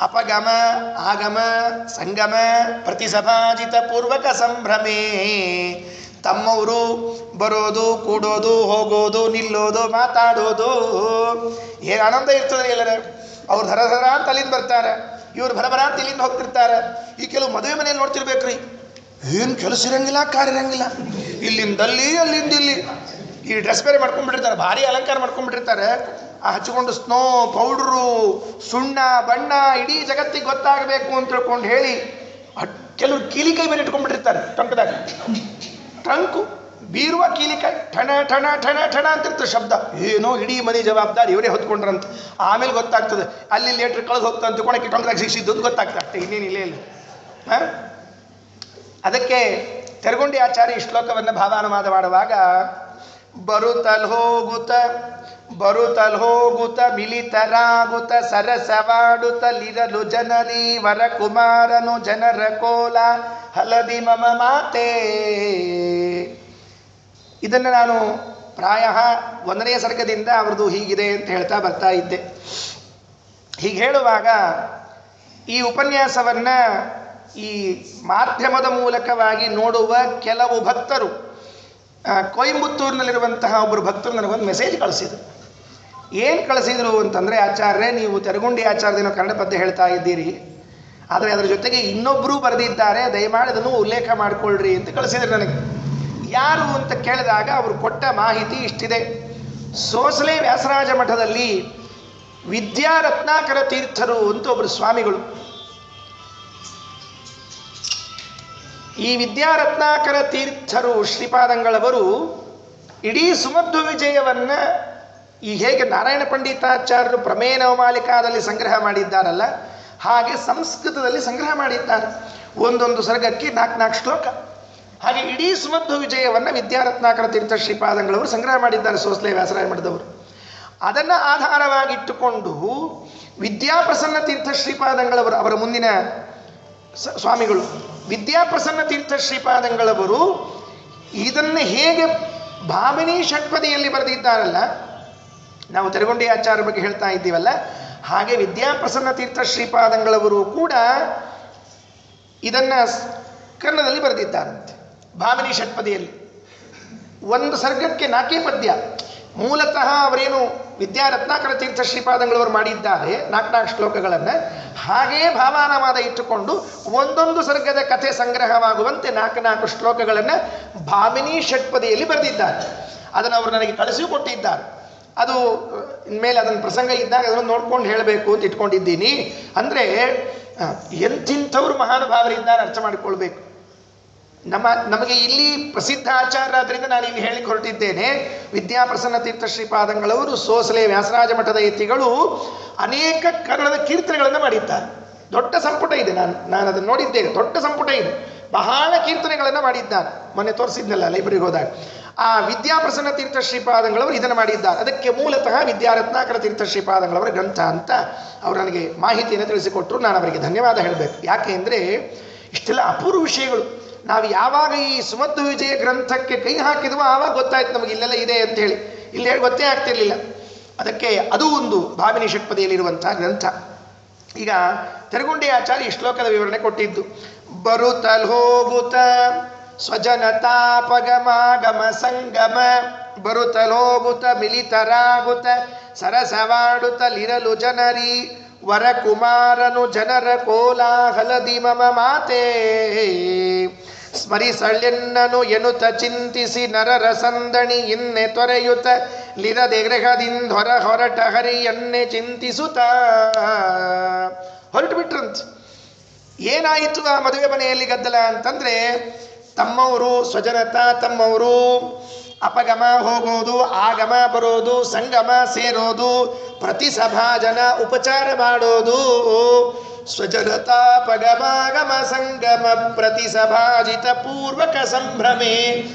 S1: ಅಪಗಮ ಆಗಮ ಸಂಗಮ ಪ್ರತಿಸಭಾಜಿತ ಪೂರ್ವಕ ಸಂಭ್ರಮೇ. ತಮ್ಮವರು ಬರೋದು, ಕೂಡೋದು, ಹೋಗೋದು, ನಿಲ್ಲೋದು, ಮಾತಾಡೋದು, ಏನು ಆನಂದ ಇರ್ತದೆ ಎಲ್ಲರ. ಅವ್ರು ಧರ ಅಂತ ಅಲ್ಲಿಂದ ಬರ್ತಾರೆ, ಇವ್ರು ಭರಭರ ಅಂತ ಇಲ್ಲಿಂದ ಹೋಗ್ತಿರ್ತಾರೆ. ಈ ಕೆಲವು ಮದುವೆ ಮನೆಯಲ್ಲಿ ನೋಡ್ತಿರ್ಬೇಕ್ರಿ, ಏನು ಕೆಲಸ ಇರಂಗಿಲ್ಲ, ಕಾರ್ಯ ಇರಂಗಿಲ್ಲ, ಇಲ್ಲಿಂದಲ್ಲಿ ಅಲ್ಲಿಂದ ಇಲ್ಲಿ. ಈ ಡ್ರೆಸ್ ಬೇರೆ ಮಾಡ್ಕೊಂಡ್ಬಿಟ್ಟಿರ್ತಾರೆ, ಭಾರಿ ಅಲಂಕಾರ ಮಾಡ್ಕೊಂಡ್ಬಿಟ್ಟಿರ್ತಾರೆ. ಆ ಹಚ್ಕೊಂಡು ಸ್ನೋ ಪೌಡ್ರು, ಸುಣ್ಣ, ಬಣ್ಣ ಇಡೀ ಜಗತ್ತಿಗೆ ಗೊತ್ತಾಗಬೇಕು ಅಂತ ತಿಳ್ಕೊಂಡು ಹೇಳಿ ಕೆಲವರು ಕೀಲಿಕೈ ಬೇರೆ ಇಟ್ಕೊಂಡ್ಬಿಟ್ಟಿರ್ತಾರೆ ಟೊಂಕದಾಗ. ಟ್ರಂಕು ಬೀರುವ ಕೀಲಿಕಾಯಿ ಠಣ ಠಣ ಠಣ ಠಣ ಅಂತಿರ್ತದೆ ಶಬ್ದ. ಏನೋ ಇಡೀ ಮನೆ ಜವಾಬ್ದಾರಿ ಇವರೇ ಹೊತ್ಕೊಂಡ್ರಂತ. ಆಮೇಲೆ ಗೊತ್ತಾಗ್ತದೆ ಅಲ್ಲಿ ಲೇಟ್ರ್ ಕಳೆದು ಹೋಗ್ತಾ ಅಂತ ಕೊಡಕ್ಕೆ ಟೊಂಕದಾಗ ಸಿಕ್ಸಿದ್ದು ಅಂತ ಗೊತ್ತಾಗ್ತದೆ ಅಷ್ಟೇ, ಇನ್ನೇನು ಇಲ್ಲೇ ಇಲ್ಲ. ಅದಕ್ಕೆ ತೆರಗುಂಡಿ ಆಚಾರ್ಯ ಈ ಶ್ಲೋಕವನ್ನು ಭಾವಾನುವಾದ ಮಾಡುವಾಗ ಬರುತ್ತಲ್ ಹೋಗುತ್ತ ಮಿಲಿತರಾಗುತ್ತ ಸರಸವಾಡುತ್ತಲಿರಲು ಜನರಿ ವರ ಕುಮಾರನು ಜನರ ಕೋಲ ಹಲದಿ ಮಮ ಮಾತೆ. ಇದನ್ನು ನಾನು ಪ್ರಾಯ 1ನೇ ಸರ್ಗದಿಂದ ಅವ್ರದ್ದು ಹೀಗಿದೆ ಅಂತ ಹೇಳ್ತಾ ಬರ್ತಾ ಇದ್ದೆ. ಹೀಗೆ ಹೇಳುವಾಗ ಈ ಉಪನ್ಯಾಸವನ್ನು ಈ ಮಾಧ್ಯಮದ ಮೂಲಕವಾಗಿ ನೋಡುವ ಕೆಲವು ಭಕ್ತರು, ಕೊಯಂಬತ್ತೂರಿನಲ್ಲಿರುವಂತಹ ಒಬ್ಬರು ಭಕ್ತರು ನನಗೊಂದು ಮೆಸೇಜ್ ಕಳಿಸಿದರು. ಏನು ಕಳಿಸಿದರು ಅಂತಂದರೆ, ಆಚಾರ್ಯ ನೀವು ತೆರಗುಂಡಿ ಆಚಾರ್ಯದೇನೋ ಕನ್ನಡ ಪದ್ಯ ಹೇಳ್ತಾ ಇದ್ದೀರಿ, ಆದರೆ ಅದರ ಜೊತೆಗೆ ಇನ್ನೊಬ್ಬರು ಬರೆದಿದ್ದಾರೆ, ದಯಮಾಡಿ ಅದನ್ನು ಉಲ್ಲೇಖ ಮಾಡಿಕೊಳ್ಳ್ರಿ ಅಂತ ಕಳಿಸಿದ್ರು ನನಗೆ. ಯಾರು ಅಂತ ಕೇಳಿದಾಗ ಅವರು ಕೊಟ್ಟ ಮಾಹಿತಿ ಇಷ್ಟಿದೆ. ಸೋಸಲೆ ವ್ಯಾಸರಾಜ ಮಠದಲ್ಲಿ ವಿದ್ಯಾರತ್ನಾಕರ ತೀರ್ಥರು ಅಂತ ಒಬ್ಬರು ಸ್ವಾಮಿಗಳು. ಈ ವಿದ್ಯಾರತ್ನಾಕರ ತೀರ್ಥರು ಶ್ರೀಪಾದಂಗಳವರು ಇಡೀ ಸುಮಧ್ವ ವಿಜಯವನ್ನು ಈ ಹೇಗೆ ನಾರಾಯಣ ಪಂಡಿತಾಚಾರ್ಯರು ಪ್ರಮೇಯ ನವಮಾಲಿಕಾದಲ್ಲಿ ಸಂಗ್ರಹ ಮಾಡಿದ್ದಾರಲ್ಲ, ಹಾಗೆ ಸಂಸ್ಕೃತದಲ್ಲಿ ಸಂಗ್ರಹ ಮಾಡಿದ್ದಾರೆ. ಒಂದೊಂದು ಸರ್ಗಕ್ಕೆ 4 ಶ್ಲೋಕ. ಹಾಗೆ ಇಡೀ ಸುಮಧ್ವ ವಿಜಯವನ್ನು ವಿದ್ಯಾರತ್ನಾಕರ ತೀರ್ಥ ಶ್ರೀಪಾದಂಗಳವರು ಸಂಗ್ರಹ ಮಾಡಿದ್ದಾರೆ, ಸೋಸಲೆ ವ್ಯಾಸರಾಯ ಮಠದವರು. ಅದನ್ನು ಆಧಾರವಾಗಿಟ್ಟುಕೊಂಡು ವಿದ್ಯಾಪ್ರಸನ್ನ ತೀರ್ಥ ಶ್ರೀಪಾದಂಗಳವರು, ಅವರ ಮುಂದಿನ ಸ್ವಾಮಿಗಳು ವಿದ್ಯಾಪ್ರಸನ್ನ ತೀರ್ಥ ಶ್ರೀಪಾದಂಗಳವರು ಇದನ್ನು ಹೇಗೆ ಭಾಮಿನಿ ಷಟ್ಪದಿಯಲ್ಲಿ ಬರೆದಿದ್ದಾರಲ್ಲ, ನಾವು ತೆರಗೊಂಡಿ ಆಚಾರ್ಯ ಬಗ್ಗೆ ಹೇಳ್ತಾ ಇದ್ದೀವಲ್ಲ, ಹಾಗೆ ವಿದ್ಯಾಪ್ರಸನ್ನ ತೀರ್ಥ ಶ್ರೀಪಾದಂಗಳವರು ಕೂಡ ಇದನ್ನು ಕನ್ನಡದಲ್ಲಿ ಬರೆದಿದ್ದಾರಂತೆ. ಭಾಮಿನಿ ಷಟ್ಪದಿಯಲ್ಲಿ ಒಂದು ಸರ್ಗಕ್ಕೆ 4 ಪದ್ಯ. ಮೂಲತಃ ಅವರೇನು ವಿದ್ಯಾರತ್ನಾಕರ ತೀರ್ಥ ಶ್ರೀಪಾದಂಗಳವರು ಮಾಡಿದ್ದಾರೆ 4 ಶ್ಲೋಕಗಳನ್ನು, ಹಾಗೆಯೇ ಭಾವಾನುವಾದ ಇಟ್ಟುಕೊಂಡು ಒಂದೊಂದು ಸರ್ಗದ ಕಥೆ ಸಂಗ್ರಹವಾಗುವಂತೆ 4 ಶ್ಲೋಕಗಳನ್ನು ಭಾಮಿನಿ ಷಟ್ಪದಿಯಲ್ಲಿ ಬರೆದಿದ್ದಾರೆ. ಅದನ್ನು ಅವರು ನನಗೆ ಕಳಿಸಿಕೊಟ್ಟಿದ್ದಾರೆ. ಅದು ಇನ್ಮೇಲೆ ಅದನ್ನು ಪ್ರಸಂಗ ಇದ್ದಾಗ ಅದನ್ನು ನೋಡ್ಕೊಂಡು ಹೇಳಬೇಕು ಅಂತ ಇಟ್ಕೊಂಡಿದ್ದೀನಿ. ಅಂದರೆ ಎಂಥಿಂಥವ್ರು ಮಹಾನುಭಾವರಿದ್ದಾರೆ ಅರ್ಥ ಮಾಡಿಕೊಳ್ಬೇಕು. ನಮಗೆ ಇಲ್ಲಿ ಪ್ರಸಿದ್ಧ ಆಚಾರ್ಯರಾದ್ರಿಂದ ನಾನು ಇಲ್ಲಿ ಹೇಳಿಕ್ಕೆ ಹೊರಟಿದ್ದೇನೆ. ವಿದ್ಯಾಪ್ರಸನ್ನ ತೀರ್ಥ ಶ್ರೀಪಾದಂಗಳವರು ಸೋಸಲೆ ವ್ಯಾಸರಾಜ ಮಠದ ಯತಿಗಳು ಅನೇಕ ಕನ್ನಡದ ಕೀರ್ತನೆಗಳನ್ನು ಮಾಡಿದ್ದಾರೆ. ದೊಡ್ಡ ಸಂಪುಟ ಇದೆ, ನಾನು ಅದನ್ನು ನೋಡಿದ್ದೇನೆ. ದೊಡ್ಡ ಸಂಪುಟ ಇದೆ, ಬಹಳ ಕೀರ್ತನೆಗಳನ್ನು ಮಾಡಿದ್ದಾರೆ. ಮೊನ್ನೆ ತೋರಿಸಿದ್ನಲ್ಲ ಲೈಬ್ರರಿಗೆ ಹೋದಾಗ. ಆ ವಿದ್ಯಾಪ್ರಸನ್ನ ತೀರ್ಥ ಶ್ರೀಪಾದಂಗಳವರು ಇದನ್ನು ಮಾಡಿದ್ದಾರೆ. ಅದಕ್ಕೆ ಮೂಲತಃ ವಿದ್ಯಾರತ್ನಾಕರ ತೀರ್ಥ ಶ್ರೀಪಾದಂಗಳವರ ಗ್ರಂಥ ಅಂತ ಅವರು ನನಗೆ ಮಾಹಿತಿಯನ್ನು ತಿಳಿಸಿಕೊಟ್ಟರು. ನಾನು ಅವರಿಗೆ ಧನ್ಯವಾದ ಹೇಳಬೇಕು. ಯಾಕೆ ಅಂದರೆ ಇಷ್ಟೆಲ್ಲ ಅಪೂರ್ವ ವಿಷಯಗಳು ನಾವು ಯಾವಾಗ ಈ ಸುಮಧ್ವ ವಿಜಯ ಗ್ರಂಥಕ್ಕೆ ಕೈ ಹಾಕಿದ್ವೋ ಆವಾಗ ಗೊತ್ತಾಯ್ತು ನಮಗೆ ಇಲ್ಲೆಲ್ಲ ಇದೆ ಅಂತ ಹೇಳಿ. ಇಲ್ಲಿ ಹೇಳಿ ಗೊತ್ತೇ ಆಗ್ತಿರ್ಲಿಲ್ಲ. ಅದಕ್ಕೆ ಅದು ಒಂದು ಭಾಮಿನಿ ಷಟ್ಪದಿಯಲ್ಲಿರುವಂಥ ಗ್ರಂಥ. ಈಗ ತೆರಗುಂಡಿ ಆಚಾರ್ಯ ಈ ಶ್ಲೋಕದ ವಿವರಣೆ ಕೊಟ್ಟಿದ್ದು. ಬರುತ್ತಲ್ ಹೋಗುತ್ತ ಸ್ವಜನತಾಪಗಮಾಗಮ ಸಂಗಮ, ಬರುತ್ತಲ್ ಹೋಗುತ್ತ ಮಿಲಿತರಾಗುತ್ತ ಸರಸವಾಡುತ್ತಲಿರಲು ಜನರಿ, ವರಕುಮಾರನು ಜನರ ಕೋಲಾಹಲದಿ ಮಮ ಮಾತೆ, ಸ್ಮರಿಸಳ್ಳೆನ್ನನು ಎನ್ನುತ್ತ ಚಿಂತಿಸಿ ನರರ ಸಂದಣಿ ಇನ್ನೆ ತೊರೆಯುತ್ತ ಲಿರದೆ ಗೃಹದಿಂದೊರ ಹೊರಟ ಹರಿಯನ್ನೇ ಚಿಂತಿಸುತ್ತ ಹೊರಟು ಬಿಟ್ರಂತ. ಏನಾಯಿತು ಆ ಮದುವೆ ಮನೆಯಲ್ಲಿ ಗದ್ದಲ ಅಂತಂದರೆ, ತಮ್ಮವರು ಸ್ವಜನತ, ತಮ್ಮವರು ಅಪಗಮ ಹೋಗೋದು, ಆಗಮ ಬರೋದು, ಸಂಗಮ ಸೇರೋದು, ಪ್ರತಿ ಸಭಾಜನ ಉಪಚಾರ ಮಾಡೋದು, ಸ್ವಜನತಾಪಗಮಾಗಮ ಸಂಗಮ ಪ್ರತಿ ಸಭಾಜಿತ ಪೂರ್ವಕ ಸಂಭ್ರಮೆ.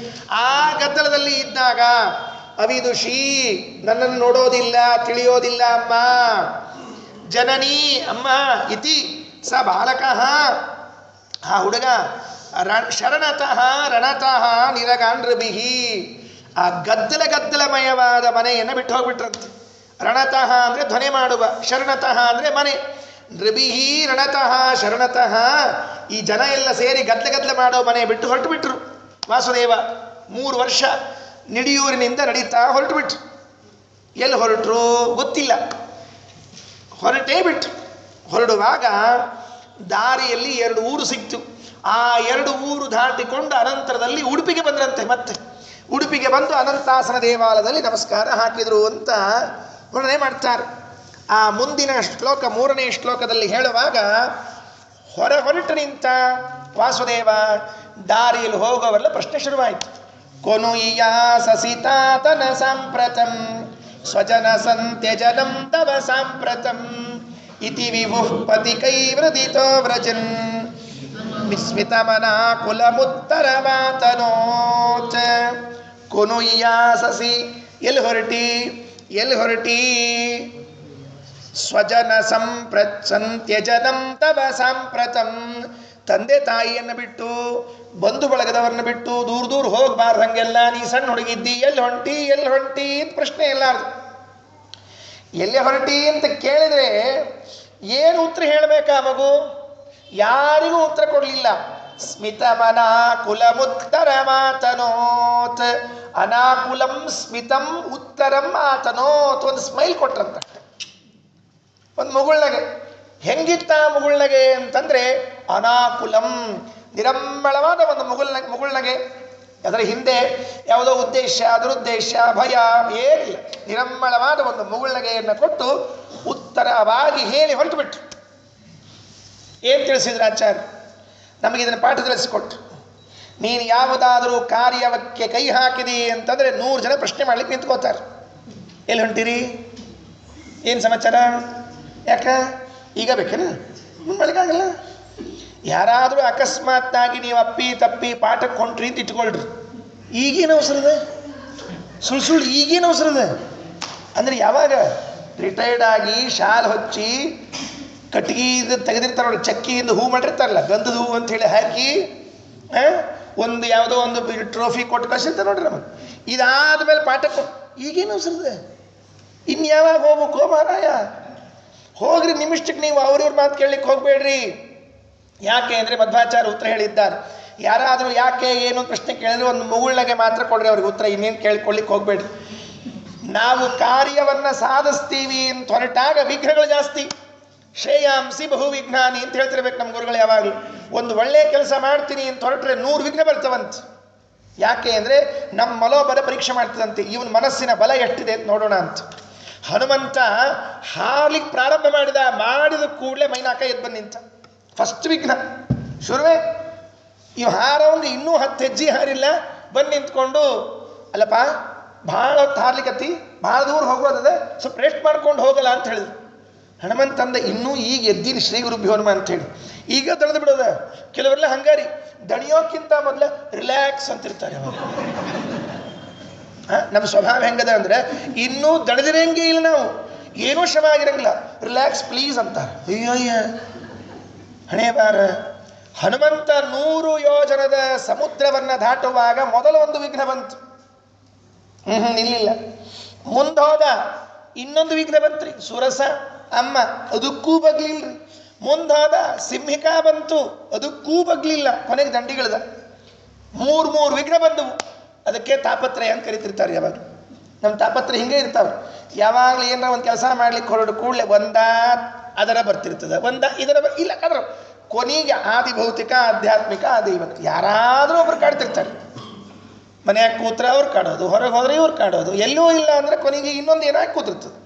S1: ಆ ಗದ್ದಲದಲ್ಲಿ ಇದ್ದಾಗ ಅವಿದುಷಿ, ನನ್ನನ್ನು ನೋಡೋದಿಲ್ಲ, ತಿಳಿಯೋದಿಲ್ಲ ಅಮ್ಮ, ಜನನಿ ಅಮ್ಮ, ಇತಿ ಸ ಬಾಲಕಃ, ಆ ಹುಡುಗ ಶರಣತಃ ರಣತಃ ನಿರಗಾಂಡ್ರಬಿಹಿ, ಆ ಗದ್ದಲಮಯವಾದ ಮನೆಯನ್ನು ಬಿಟ್ಟು ಹೋಗ್ಬಿಟ್ರಂತೆ. ರಣತಃ ಅಂದರೆ ಧ್ವನಿ ಮಾಡುವ, ಶರಣತಃ ಅಂದರೆ ಮನೆ. ನೃಬಿಹಿ ರಣತಃ ಶರಣತಃ, ಈ ಜನ ಎಲ್ಲ ಸೇರಿ ಗದ್ದಲ ಮಾಡೋ ಮನೆ ಬಿಟ್ಟು ಹೊರಟು ಬಿಟ್ರು. ವಾಸುದೇವ 3 ವರ್ಷ ನಿಡಿಯೂರಿನಿಂದ ನಡೀತಾ ಹೊರಟು ಬಿಟ್ರು. ಎಲ್ಲಿ ಹೊರಟರು ಗೊತ್ತಿಲ್ಲ, ಹೊರಟೇ ಬಿಟ್ರು. ಹೊರಡುವಾಗ ದಾರಿಯಲ್ಲಿ 2 ಊರು ಸಿಕ್ತು. ಆ 2 ಊರು ದಾಟಿಕೊಂಡು ಅನಂತರದಲ್ಲಿ ಉಡುಪಿಗೆ ಬಂದ್ರಂತೆ. ಮತ್ತೆ ಉಡುಪಿಗೆ ಬಂದು ಅನಂತಾಸನ ದೇವಾಲಯದಲ್ಲಿ ನಮಸ್ಕಾರ ಹಾಕಿದರು ಅಂತ ವರ್ಣನೆ ಮಾಡ್ತಾರೆ. ಆ ಮುಂದಿನ ಶ್ಲೋಕ 3ನೇ ಶ್ಲೋಕದಲ್ಲಿ ಹೇಳುವಾಗ, ಹೊರಟು ನಿಂತ ವಾಸುದೇವ ದಾರಿಯಲ್ಲಿ ಹೋಗೋವರೆಲ್ಲ ಪ್ರಶ್ನೆ ಶುರುವಾಯಿತು. ಕೊನುಯ್ಯ ಸಸಿತಾತನ ಸಾಂಪ್ರತಂ ಸ್ವಜನ ಸಂತ್ಯಜನಂ ತವ ಸಾಂಪ್ರತಂ ಇತಿ ವಿಭುಃ ಪತಿ ಕೈವೃದಿತೋ ವ್ರಜನ್ ವಿಸ್ಮಿತಮನಾ ಕುಲಮುತ್ತರ ಮಾತನೋಚ. ಕೊನುಯ್ಯ ಸಸಿ, ಎಲ್ಲಿ ಹೊರಟಿ ಸ್ವಜನ ಸಂತ್ಯಜನಂ ತವ ಸಾಂಪ್ರತಂ, ತಂದೆ ತಾಯಿಯನ್ನು ಬಿಟ್ಟು ಬಂಧು ಬಳಗದವರನ್ನು ಬಿಟ್ಟು ದೂರ ಹೋಗಬಾರ್ದು. ಹಂಗೆಲ್ಲ ನೀ ಸಣ್ಣ ಹುಡುಗಿದ್ದಿ, ಎಲ್ಲಿ ಹೊಂಟಿ ಅಂತ ಪ್ರಶ್ನೆ ಎಲ್ಲಾರ್ದು. ಎಲ್ಲಿ ಹೊರಟಿ ಅಂತ ಕೇಳಿದ್ರೆ ಏನು ಉತ್ತರ ಹೇಳಬೇಕಾ ಮಗು? ಯಾರಿಗೂ ಉತ್ತರ ಕೊಡಲಿಲ್ಲ. ಸ್ಮಿತಮನ ಕುಲಮುತ್ತರ ಮಾತನೋತ್, ಅನಾಕುಲಂ ಸ್ಮಿತಂ ಉತ್ತರಂ ಆತನೋತ್, ಒಂದು ಸ್ಮೈಲ್ ಕೊಟ್ರಂತಷ್ಟೆ. ಒಂದು ಮುಗುಳ್ನಗೆ. ಹೆಂಗಿತ್ತ ಮುಗುಳ್ನಗೆ ಅಂತಂದರೆ ಅನಾಕುಲಂ, ನಿರಂಬಳವಾದ ಒಂದು ಮುಗುಳ್ನಗೆ. ಅದರ ಹಿಂದೆ ಯಾವುದೋ ಉದ್ದೇಶ, ದುರುದ್ದೇಶ, ಭಯ ಏನಿಲ್ಲ. ನಿರಂಬಳವಾದ ಒಂದು ಮುಗುಳ್ನಗೆಯನ್ನು ಕೊಟ್ಟು ಉತ್ತರವಾಗಿ ಹೇಳಿ ಹೊರಟು ಬಿಟ್ರು. ಏನು ತಿಳಿಸಿದ್ರು ಆಚಾರ್ಯ? ನಮಗೆ ಇದನ್ನು ಪಾಠ ತಿಳಿಸಿಕೊಟ್ರು. ನೀನು ಯಾವುದಾದರೂ ಕಾರ್ಯಕ್ಕೆ ಕೈ ಹಾಕಿದಿ ಅಂತಂದರೆ 100 ಜನ ಪ್ರಶ್ನೆ ಮಾಡಲಿಕ್ಕೆ ನಿಂತ್ಕೋತಾರೆ. ಎಲ್ಲಿ ಹೊಂಟಿರಿ? ಏನು ಸಮಾಚಾರ? ಯಾಕ ಈಗ ಬೇಕೇನ? ಮಳೆಗಾಗಲ್ಲ. ಯಾರಾದರೂ ಅಕಸ್ಮಾತ್ತಾಗಿ ನೀವು ಅಪ್ಪಿ ತಪ್ಪಿ ಪಾಠಕ್ಕೆ ಹೊಂಟ್ರಿ ಅಂತ ಇಟ್ಕೊಳ್ರಿ, ಈಗೇನು ಅವಸರದ? ಸುಳ್ಳು ಈಗೇನು ಅವಸರದ? ಅಂದರೆ ಯಾವಾಗ ರಿಟೈರ್ಡ್ ಆಗಿ ಶಾಲ್ ಹಚ್ಚಿ ಕಟ್ಟಿಗೆ ತೆಗೆದಿರ್ತಾರೆ ನೋಡಿ, ಚಕ್ಕಿಯಿಂದ ಹೂ ಮಾಡಿರ್ತಾರಲ್ಲ, ಗಂಧದ ಹೂ ಅಂತ ಹೇಳಿ ಹಾಕಿ ಒಂದು ಯಾವುದೋ ಒಂದು ಟ್ರೋಫಿ ಕೊಟ್ಟು ಕಳಿಸಿರ್ತಾರೆ ನೋಡ್ರಿ ನಮಗೆ. ಇದಾದ ಮೇಲೆ ಪಾಠಕ್ಕೆ ಈಗೇನು ಅವಸರದ? ಇನ್ಯಾವಾಗ ಹೋಗ್ಬೇಕು ಮಾರಾಯ? ಹೋಗ್ರಿ, ನಿಮಿಷ್ಟಕ್ಕೆ ನೀವು ಅವ್ರವ್ರ ಮಾತು ಕೇಳಲಿಕ್ಕೆ ಹೋಗಬೇಡ್ರಿ. ಯಾಕೆ ಅಂದರೆ ಮಧ್ವಾಚಾರ್ಯ ಉತ್ತರ ಹೇಳಿದ್ದಾರೆ, ಯಾರಾದರೂ ಯಾಕೆ ಏನು ಪ್ರಶ್ನೆ ಕೇಳಿದ್ರೆ ಒಂದು ಮುಗುಳ್ನಗೆ ಮಾತ್ರ ಕೊಡ್ರಿ ಅವ್ರಿಗೆ ಉತ್ತರ, ಇನ್ನೇನು ಕೇಳ್ಕೊಳ್ಳಿಕ್ಕೆ ಹೋಗಬೇಡ್ರಿ. ನಾವು ಕಾರ್ಯವನ್ನು ಸಾಧಿಸ್ತೀವಿ ಅಂತ ಹೊರಟಾಗ ವಿಘ್ನಗಳು ಜಾಸ್ತಿ. ಶ್ರೇಯಾಂಸಿ ಬಹು ವಿಘ್ನಾನಿ ಅಂತ ಹೇಳ್ತಿರ್ಬೇಕು ನಮ್ಮ ಗುರುಗಳು ಯಾವಾಗಲೂ. ಒಂದು ಒಳ್ಳೆಯ ಕೆಲಸ ಮಾಡ್ತೀನಿ ಅಂತ ಹೊರಟ್ರೆ 100 ವಿಘ್ನ ಬರ್ತವಂತೆ. ಯಾಕೆ ಅಂದರೆ ನಮ್ಮ ಮನೋಬಲ ಪರೀಕ್ಷೆ ಮಾಡ್ತದಂತೆ, ಇವನ ಮನಸ್ಸಿನ ಬಲ ಎಷ್ಟಿದೆ ಅಂತ ನೋಡೋಣ ಅಂತ. ಹನುಮಂತ ಹಾರ್ಲಿಕ್ಕೆ ಪ್ರಾರಂಭ ಮಾಡಿದ ಕೂಡಲೇ ಮೈನಾಕ ಎದ್ದು ಬಂದು ನಿಂತ. ಫಸ್ಟ್ ವಿಘ್ನ ಶುರುವೆ. ಇವು ಹಾರವಂಗೆ ಇನ್ನೂ 10 ಹೆಜ್ಜೆ ಹಾರಿಲ್ಲ, ಬಂದು ನಿಂತ್ಕೊಂಡು, ಅಲ್ಲಪ್ಪ ಭಾಳ ಹೊತ್ತು ಹಾರ್ಲಿಕ್ಕತ್ತಿ, ಭಾಳ ದೂರ ಹೋಗೋದದ, ಸ್ವಲ್ಪ ರೆಸ್ಟ್ ಮಾಡ್ಕೊಂಡು ಹೋಗಲ್ಲ ಅಂತ ಹೇಳಿದ್ರು. ಹನುಮಂತಂದ ಇನ್ನೂ ಈಗ ಎದ್ದೀನಿ ಶ್ರೀ ಗುರುಭ್ಯೋ ನಮಃ ಅಂತೇಳಿ, ಈಗ ದಣಿದು ಬಿಡೋದ. ಕೆಲವರೆಲ್ಲ ಹಂಗಾರಿ ದಣಿಯೋಕ್ಕಿಂತ ಮೊದಲ ರಿಲ್ಯಾಕ್ಸ್ ಅಂತಿರ್ತಾರೆ. ನಮ್ಮ ಸ್ವಭಾವ ಹೆಂಗದ ಅಂದರೆ ಇನ್ನೂ ದಣಿದಿರಂಗೇ ಇಲ್ಲ, ನಾವು ಏನೂ ಶ್ರಮ ಆಗಿರಂಗಿಲ್ಲ, ರಿಲ್ಯಾಕ್ಸ್ ಪ್ಲೀಸ್ ಅಂತಾರೆ. ಅಯ್ಯೋಯ್ಯ ಹಣೆ ಬಾರ. ಹನುಮಂತ 100 ಯೋಜನದ ಸಮುದ್ರವನ್ನು ದಾಟುವಾಗ ಮೊದಲ ಒಂದು ವಿಘ್ನ ಬಂತು. ನಿಲ್ಲಿಲ್ಲ, ಮುಂದೋದ ಇನ್ನೊಂದು ವಿಘ್ನ ಬಂತ್ರಿ, ಸುರಸ ಅಮ್ಮ, ಅದಕ್ಕೂ ಬಗ್ಲಿಲ್ರಿ. ಮುಂದೋದ ಸಿಂಹಿಕಾ ಬಂತು, ಅದಕ್ಕೂ ಬಗ್ಲಿಲ್ಲ. ಕೊನೆಗೆ ದಂಡಿಗಳದ 3 ವಿಘ್ನ ಬಂದವು. ಅದಕ್ಕೆ ತಾಪತ್ರಯ ಅಂತ ಕರಿತಿರ್ತಾರೆ. ಯಾವಾಗ ನಮ್ಮ ತಾಪತ್ರ ಹಿಂಗೆ ಇರ್ತಾವೆ, ಯಾವಾಗಲೂ ಏನಾರ ಒಂದು ಕೆಲಸ ಮಾಡ್ಲಿಕ್ಕೆ ಹೊರಡು ಕೂಡಲೇ ಅದರ ಬರ್ತಿರ್ತದೆ, ಇದರ ಇಲ್ಲ ಅದರ ಕೊನೆಗೆ ಆದಿ ಭೌತಿಕ ಆಧ್ಯಾತ್ಮಿಕ ದೈವಕ ಯಾರಾದರೂ ಒಬ್ರು ಕಾಡ್ತಿರ್ತಾರೆ. ಮನೆಯಾಗ ಕೂತ್ರೆ ಅವ್ರು ಕಾಡೋದು, ಹೊರಗೆ ಹೋದ್ರೆ ಇವ್ರು ಕಾಡೋದು, ಎಲ್ಲೂ ಇಲ್ಲ ಅಂದರೆ ಕೊನೆಗೆ ಇನ್ನೊಂದು ಏನಾಗಿ ಕೂತಿರ್ತದೆ.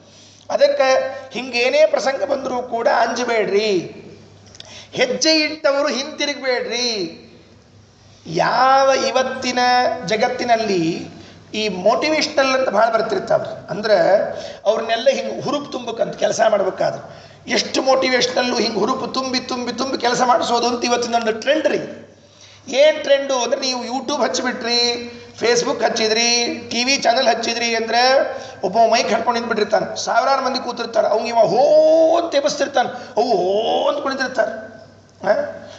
S1: ಅದಕ್ಕೆ ಹಿಂಗೇನೇ ಪ್ರಸಂಗ ಬಂದರೂ ಕೂಡ ಅಂಜಬೇಡ್ರಿ, ಹೆಜ್ಜೆ ಇಟ್ಟವರು ಹಿಂತಿರುಗಬೇಡ್ರಿ. ಯಾವ ಇವತ್ತಿನ ಜಗತ್ತಿನಲ್ಲಿ ಈ ಮೋಟಿವೇಶ್ನಲ್ ಅಂತ ಭಾಳ ಬರ್ತಿರ್ತಾವ್ರಿ, ಅಂದ್ರೆ ಅವ್ರನ್ನೆಲ್ಲ ಹಿಂಗೆ ಹುರುಪು ತುಂಬಬೇಕಂತ ಕೆಲಸ ಮಾಡ್ಬೇಕಾದ್ರೆ ಎಷ್ಟು ಮೋಟಿವೇಶ್ನಲ್ಲು ಹಿಂಗೆ ಹುರುಪು ತುಂಬಿ ತುಂಬಿ ತುಂಬಿ ಕೆಲಸ ಮಾಡಿಸೋದು ಅಂತ ಇವತ್ತಿನೊಂದು ಟ್ರೆಂಡ್ ರೀ. ಏನು ಟ್ರೆಂಡು ಅಂದರೆ, ನೀವು ಯೂಟ್ಯೂಬ್ ಹಚ್ಚಿಬಿಟ್ರಿ, ಫೇಸ್ಬುಕ್ ಹಚ್ಚಿದ್ರಿ, ಟಿ ವಿ ಚಾನಲ್ ಹಚ್ಚಿದ್ರಿ ಅಂದರೆ ಒಬ್ಬ ಮೈಕ್ ಹಾಡ್ಕೊಂಡು ನಿಂತ್ಬಿಟ್ಟಿರ್ತಾನೆ, ಸಾವಿರಾರು ಮಂದಿ ಕೂತಿರ್ತಾರೆ. ಅವ್ನು ಇವ ಹೋ ಅಂತ ಎಬ್ಬಿಸ್ತಿರ್ತಾನೆ, ಅವು ಹೋ ಅಂತ ಕುಣಿತಿರ್ತಾರೆ.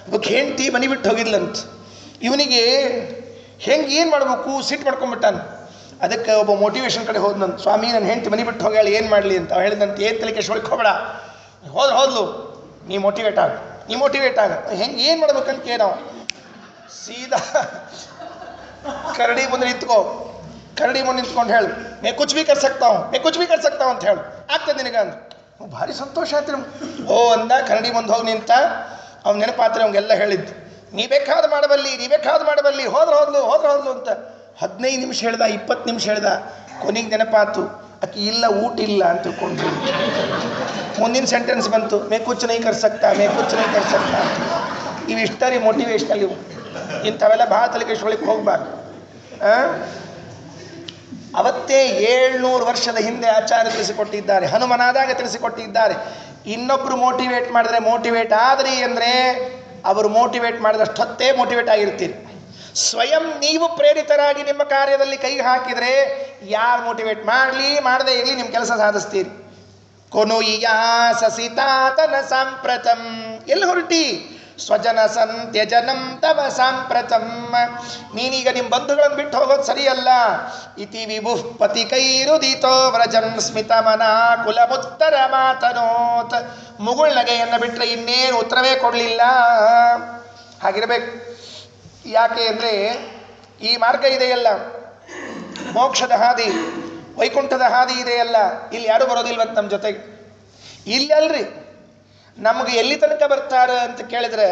S1: ಇವಾಗ ಹೆಂಡ್ತಿ ಮನೆ ಬಿಟ್ಟು ಹೋಗಿದ್ಲಂತ, ಇವನಿಗೆ ಹೆಂಗೆ ಏನು ಮಾಡಬೇಕು ಸಿಟ್ಟು ಮಾಡ್ಕೊಂಡ್ಬಿಟ್ಟಾನೆ. ಅದಕ್ಕೆ ಒಬ್ಬ ಮೋಟಿವೇಶನ್ ಕಡೆ ಹೋದ್ನಂತ, ಸ್ವಾಮಿ ನನ್ನ ಹೆಂಡ್ತಿ ಮನೆ ಬಿಟ್ಟು ಹೋಗ್ಯಾಳ ಏನು ಮಾಡಲಿ ಅಂತ. ಹೇಳಿದಂತ, ಏನು ತಲೆ ಕೆಡಿಸ್ಕೊಳ್ಳಿಕ್ಕೆ ಹೋಗಬೇಡ, ಹೋದ್ಲು ನೀ ಮೋಟಿವೇಟ್ ಆಗ. ಹೆಂಗೆ ಏನು ಮಾಡ್ಬೇಕಂತ ನಾವು ಸೀದಾ ಕರಡಿ ಮುಂದೆ ನಿಂತ್ಕೊಂಡು ಹೇಳು, ಮೇ ಕುಚ್ ಭೀ ಕರ್ ಸಕ್ತಾ ಅಂತ ಹೇಳು, ಆಗ್ತದೆ ನಿನಗೆ ಅಂದ. ಭಾರಿ ಸಂತೋಷ ಆಯ್ತು. ಓ ಅಂದ, ಕರಡಿ ಮುಂದೆ ಹೋಗಿ ನಿಂತ. ಅವ್ನು ನೆನಪಾತ್ರೆ ಅವಂಗೆಲ್ಲ ಹೇಳಿದ್ದು, ನೀ ಬೇಕಾದ ಮಾಡಬಲ್ಲಿ, ಹೋದ್ಲು ಅಂತ 15 ನಿಮಿಷ ಹೇಳ್ದ, 20 ನಿಮಿಷ ಹೇಳ್ದ. ಕೊನೆಗೆ ನೆನಪಾತು, ಆಕೆ ಇಲ್ಲ, ಊಟ ಇಲ್ಲ ಅಂತ ತಿಳ್ಕೊಂಡು ಮುಂದಿನ ಸೆಂಟೆನ್ಸ್ ಬಂತು, ಮೇ ಕುಚ್ ನೈ ಕರ್ ಸಕ್ತಾ ಇವು ಇಷ್ಟ ರೀ ಮೋಟಿವೇಶ್ನಲ್. ಇವು ಇಂಥವೆಲ್ಲ ಭಾಳ ತಲೆ ಕೆಡಿಸ್ಕೊಳ್ಳಿಕ್ಕೆ ಹೋಗ್ಬಾರ್ದು. ಅವತ್ತೇ 700 ವರ್ಷದ ಹಿಂದೆ ಆಚಾರ್ಯ ತಿಳಿಸಿಕೊಟ್ಟಿದ್ದಾರೆ, ಹನುಮನಾದಾಗ ತಿಳಿಸಿಕೊಟ್ಟಿದ್ದಾರೆ. ಇನ್ನೊಬ್ಬರು ಮೋಟಿವೇಟ್ ಮಾಡಿದ್ರೆ ಮೋಟಿವೇಟ್ ಆದ್ರಿ ಅಂದರೆ ಅವರು ಮೋಟಿವೇಟ್ ಮಾಡಿದಷ್ಟು ಹೊತ್ತೇ ಮೋಟಿವೇಟ್ ಆಗಿರ್ತೀರಿ. ಸ್ವಯಂ ನೀವು ಪ್ರೇರಿತರಾಗಿ ನಿಮ್ಮ ಕಾರ್ಯದಲ್ಲಿ ಕೈ ಹಾಕಿದರೆ ಯಾರು ಮೋಟಿವೇಟ್ ಮಾಡದೇ ಇರಲಿ, ನಿಮ್ಮ ಕೆಲಸ ಸಾಧಿಸ್ತೀರಿ. ಕೊನುಯ್ಯಾ ಸಸಿತಾತನ ಸಾಂಪ್ರತಂ, ಎಲ್ಲಿ ಹೊರಟಿ? ಸ್ವಜನ ಸಂತ್ಯಜನಂ ತವ ಸಾಂಪ್ರತಂ, ನೀನೀಗ ನಿಮ್ಮ ಬಂಧುಗಳನ್ನು ಬಿಟ್ಟು ಹೋಗೋದು ಸರಿಯಲ್ಲ. ಇತಿ ವಿಭುಃ ಪತಿ ಕೈರುದಿತೋ ವ್ರಜನ್ ಸ್ಮಿತ ಮನಾ ಕುಲಮುತ್ತರ ಮಾತನೋತ್, ಮುಗುಳ್ನಗೆಯನ್ನು ಬಿಟ್ಟರೆ ಇನ್ನೇನು ಉತ್ತರವೇ ಕೊಡಲಿಲ್ಲ. ಹಾಗಿರಬೇಕು. ಯಾಕೆ ಅಂದರೆ ಈ ಮಾರ್ಗ ಇದೆಯಲ್ಲ, ಮೋಕ್ಷದ ಹಾದಿ, ವೈಕುಂಠದ ಹಾದಿ ಇದೆಯಲ್ಲ, ಇಲ್ಲಿ ಯಾರೂ ಬರೋದಿಲ್ವಂತ ನಮ್ಮ ಜೊತೆಗೆ. ಇಲ್ಲಿ ಅಲ್ರಿ, ನಮಗೆ ಎಲ್ಲಿ ತನಕ ಬರ್ತಾರೆ ಅಂತ ಕೇಳಿದ್ರೆ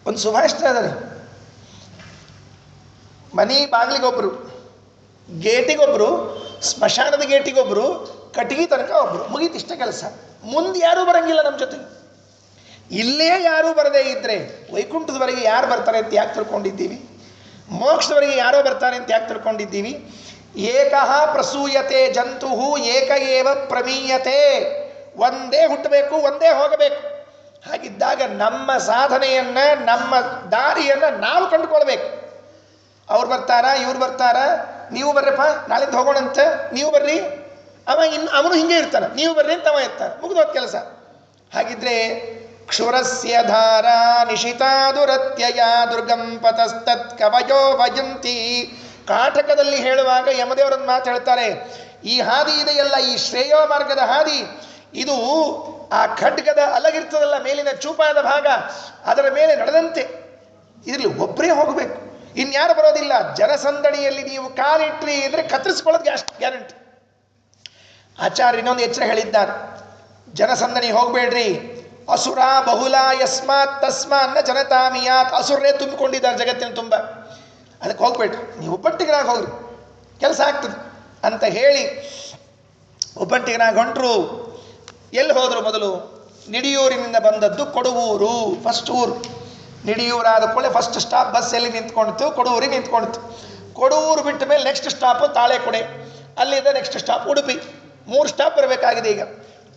S1: ಒಂದು ಸುಭಾಷಿತ ಅದ ರೀ, ಮನೆ ಬಾಗಿಲಿಗೊಬ್ಬರು, ಗೇಟಿಗೊಬ್ಬರು, ಸ್ಮಶಾನದ ಗೇಟಿಗೊಬ್ಬರು, ಕಟ್ಟಿಗೆ ತನಕ ಒಬ್ಬರು, ಮುಗೀತು ಇಷ್ಟ ಕೆಲಸ. ಮುಂದೆ ಯಾರೂ ಬರಂಗಿಲ್ಲ ನಮ್ಮ ಜೊತೆಗೆ. ಇಲ್ಲೇ ಯಾರೂ ಬರದೇ ಇದ್ದರೆ ವೈಕುಂಠದವರೆಗೆ ಯಾರು ಬರ್ತಾರೆ ಅಂತ ಯಾಕೆ ತಿಳ್ಕೊಂಡಿದ್ದೀವಿ? ಮೋಕ್ಷದವರೆಗೆ ಯಾರೋ ಬರ್ತಾರೆ ಅಂತ ಯಾಕೆ ತಿಳ್ಕೊಂಡಿದ್ದೀವಿ? ಏಕಃ ಪ್ರಸೂಯತೆ ಜಂತು ಏಕ ಏವ ಪ್ರಮೀಯತೆ. ಒಂದೇ ಹುಟ್ಟಬೇಕು, ಒಂದೇ ಹೋಗಬೇಕು. ಹಾಗಿದ್ದಾಗ ನಮ್ಮ ಸಾಧನೆಯನ್ನು, ನಮ್ಮ ದಾರಿಯನ್ನು ನಾವು ಕಂಡುಕೊಳ್ಬೇಕು. ಅವ್ರು ಬರ್ತಾರಾ, ಇವ್ರು ಬರ್ತಾರಾ, ನೀವು ಬರ್ರಪ್ಪ ನಾಳಿಂದ ಹೋಗೋಣಂತೆ, ನೀವು ಬರ್ರಿ, ಅವನು ಹಿಂಗೆ ಇರ್ತಾನೆ, ನೀವು ಬರ್ರಿ ಅಂತ ಅವ ಇರ್ತಾನೆ, ಮುಗಿದೋದ್ ಕೆಲಸ. ಹಾಗಿದ್ರೆ ಕ್ಷುರಸ್ಯ ಧಾರಾ ನಿಶಿತಾದುರತ್ಯಯ ದುರ್ಗಂ ಪತಸ್ತತ್ ಕವಯೋ ಭಜಂತಿ. ಕಾಟಕದಲ್ಲಿ ಹೇಳುವಾಗ ಯಮದೇವರನ್ನು ಮಾತು ಹೇಳ್ತಾರೆ, ಈ ಹಾದಿ ಇದೆಯಲ್ಲ, ಈ ಶ್ರೇಯೋ ಮಾರ್ಗದ ಹಾದಿ, ಇದು ಆ ಖಡ್ಗದ ಅಲಗಿರ್ತದಲ್ಲ, ಮೇಲಿನ ಚೂಪಾದ ಭಾಗ, ಅದರ ಮೇಲೆ ನಡೆದಂತೆ ಇದರಲ್ಲಿ ಒಬ್ಬರೇ ಹೋಗಬೇಕು, ಇನ್ಯಾರು ಬರೋದಿಲ್ಲ. ಜನಸಂದಣಿಯಲ್ಲಿ ನೀವು ಕಾಲಿಟ್ರಿ ಅಂದರೆ ಕತ್ತರಿಸ್ಕೊಳ್ಳೋದು ಅಷ್ಟು ಗ್ಯಾರಂಟಿ. ಆಚಾರ್ಯ ಇನ್ನೊಂದು ಎಚ್ಚರ ಹೇಳಿದ್ದಾರೆ, ಜನಸಂದಣಿ ಹೋಗಬೇಡ್ರಿ, ಅಸುರ ಬಹುಲ ಯಸ್ಮಾತ್ ತಸ್ಮಾನ್ನ ಜನತಾಮಿಯಾತ್. ಅಸುರರೇ ತುಂಬಿಕೊಂಡಿದ್ದಾರೆ ಜಗತ್ತಿನ ತುಂಬ, ಅದಕ್ಕೆ ಹೋಗ್ಬೇಡ್ರಿ, ನೀವು ಒಬ್ಬಟ್ಟಿಗರಾಗಿ ಹೋಗ್ರಿ, ಕೆಲಸ ಆಗ್ತದೆ ಅಂತ ಹೇಳಿ ಒಬ್ಬಟ್ಟಿಗರಾಗಿ ಹೊಂಟರು. ಎಲ್ಲಿ ಹೋದರು? ಮೊದಲು ನಿಡಿಯೂರಿನಿಂದ ಬಂದದ್ದು ಕೊಡುವೂರು, ಫಸ್ಟ್ ಊರು. ನಿಡಿಯೂರಾದ ಕೂಡಲೇ ಫಸ್ಟ್ ಸ್ಟಾಪ್ ಬಸ್ ಎಲ್ಲಿ ನಿಂತ್ಕೊಂಡಿತು? ಕೊಡುವೂರಿಗೆ ನಿಂತ್ಕೊಂಡಿತು. ಕೊಡುವೂರು ಬಿಟ್ಟ ಮೇಲೆ ನೆಕ್ಸ್ಟ್ ಸ್ಟಾಪು ತಾಳೆಕೊಡೆ, ಅಲ್ಲಿಂದ ನೆಕ್ಸ್ಟ್ ಸ್ಟಾಪ್ ಉಡುಪಿ. 3 ಸ್ಟಾಪ್ ಬರಬೇಕಾಗಿದೆ. ಈಗ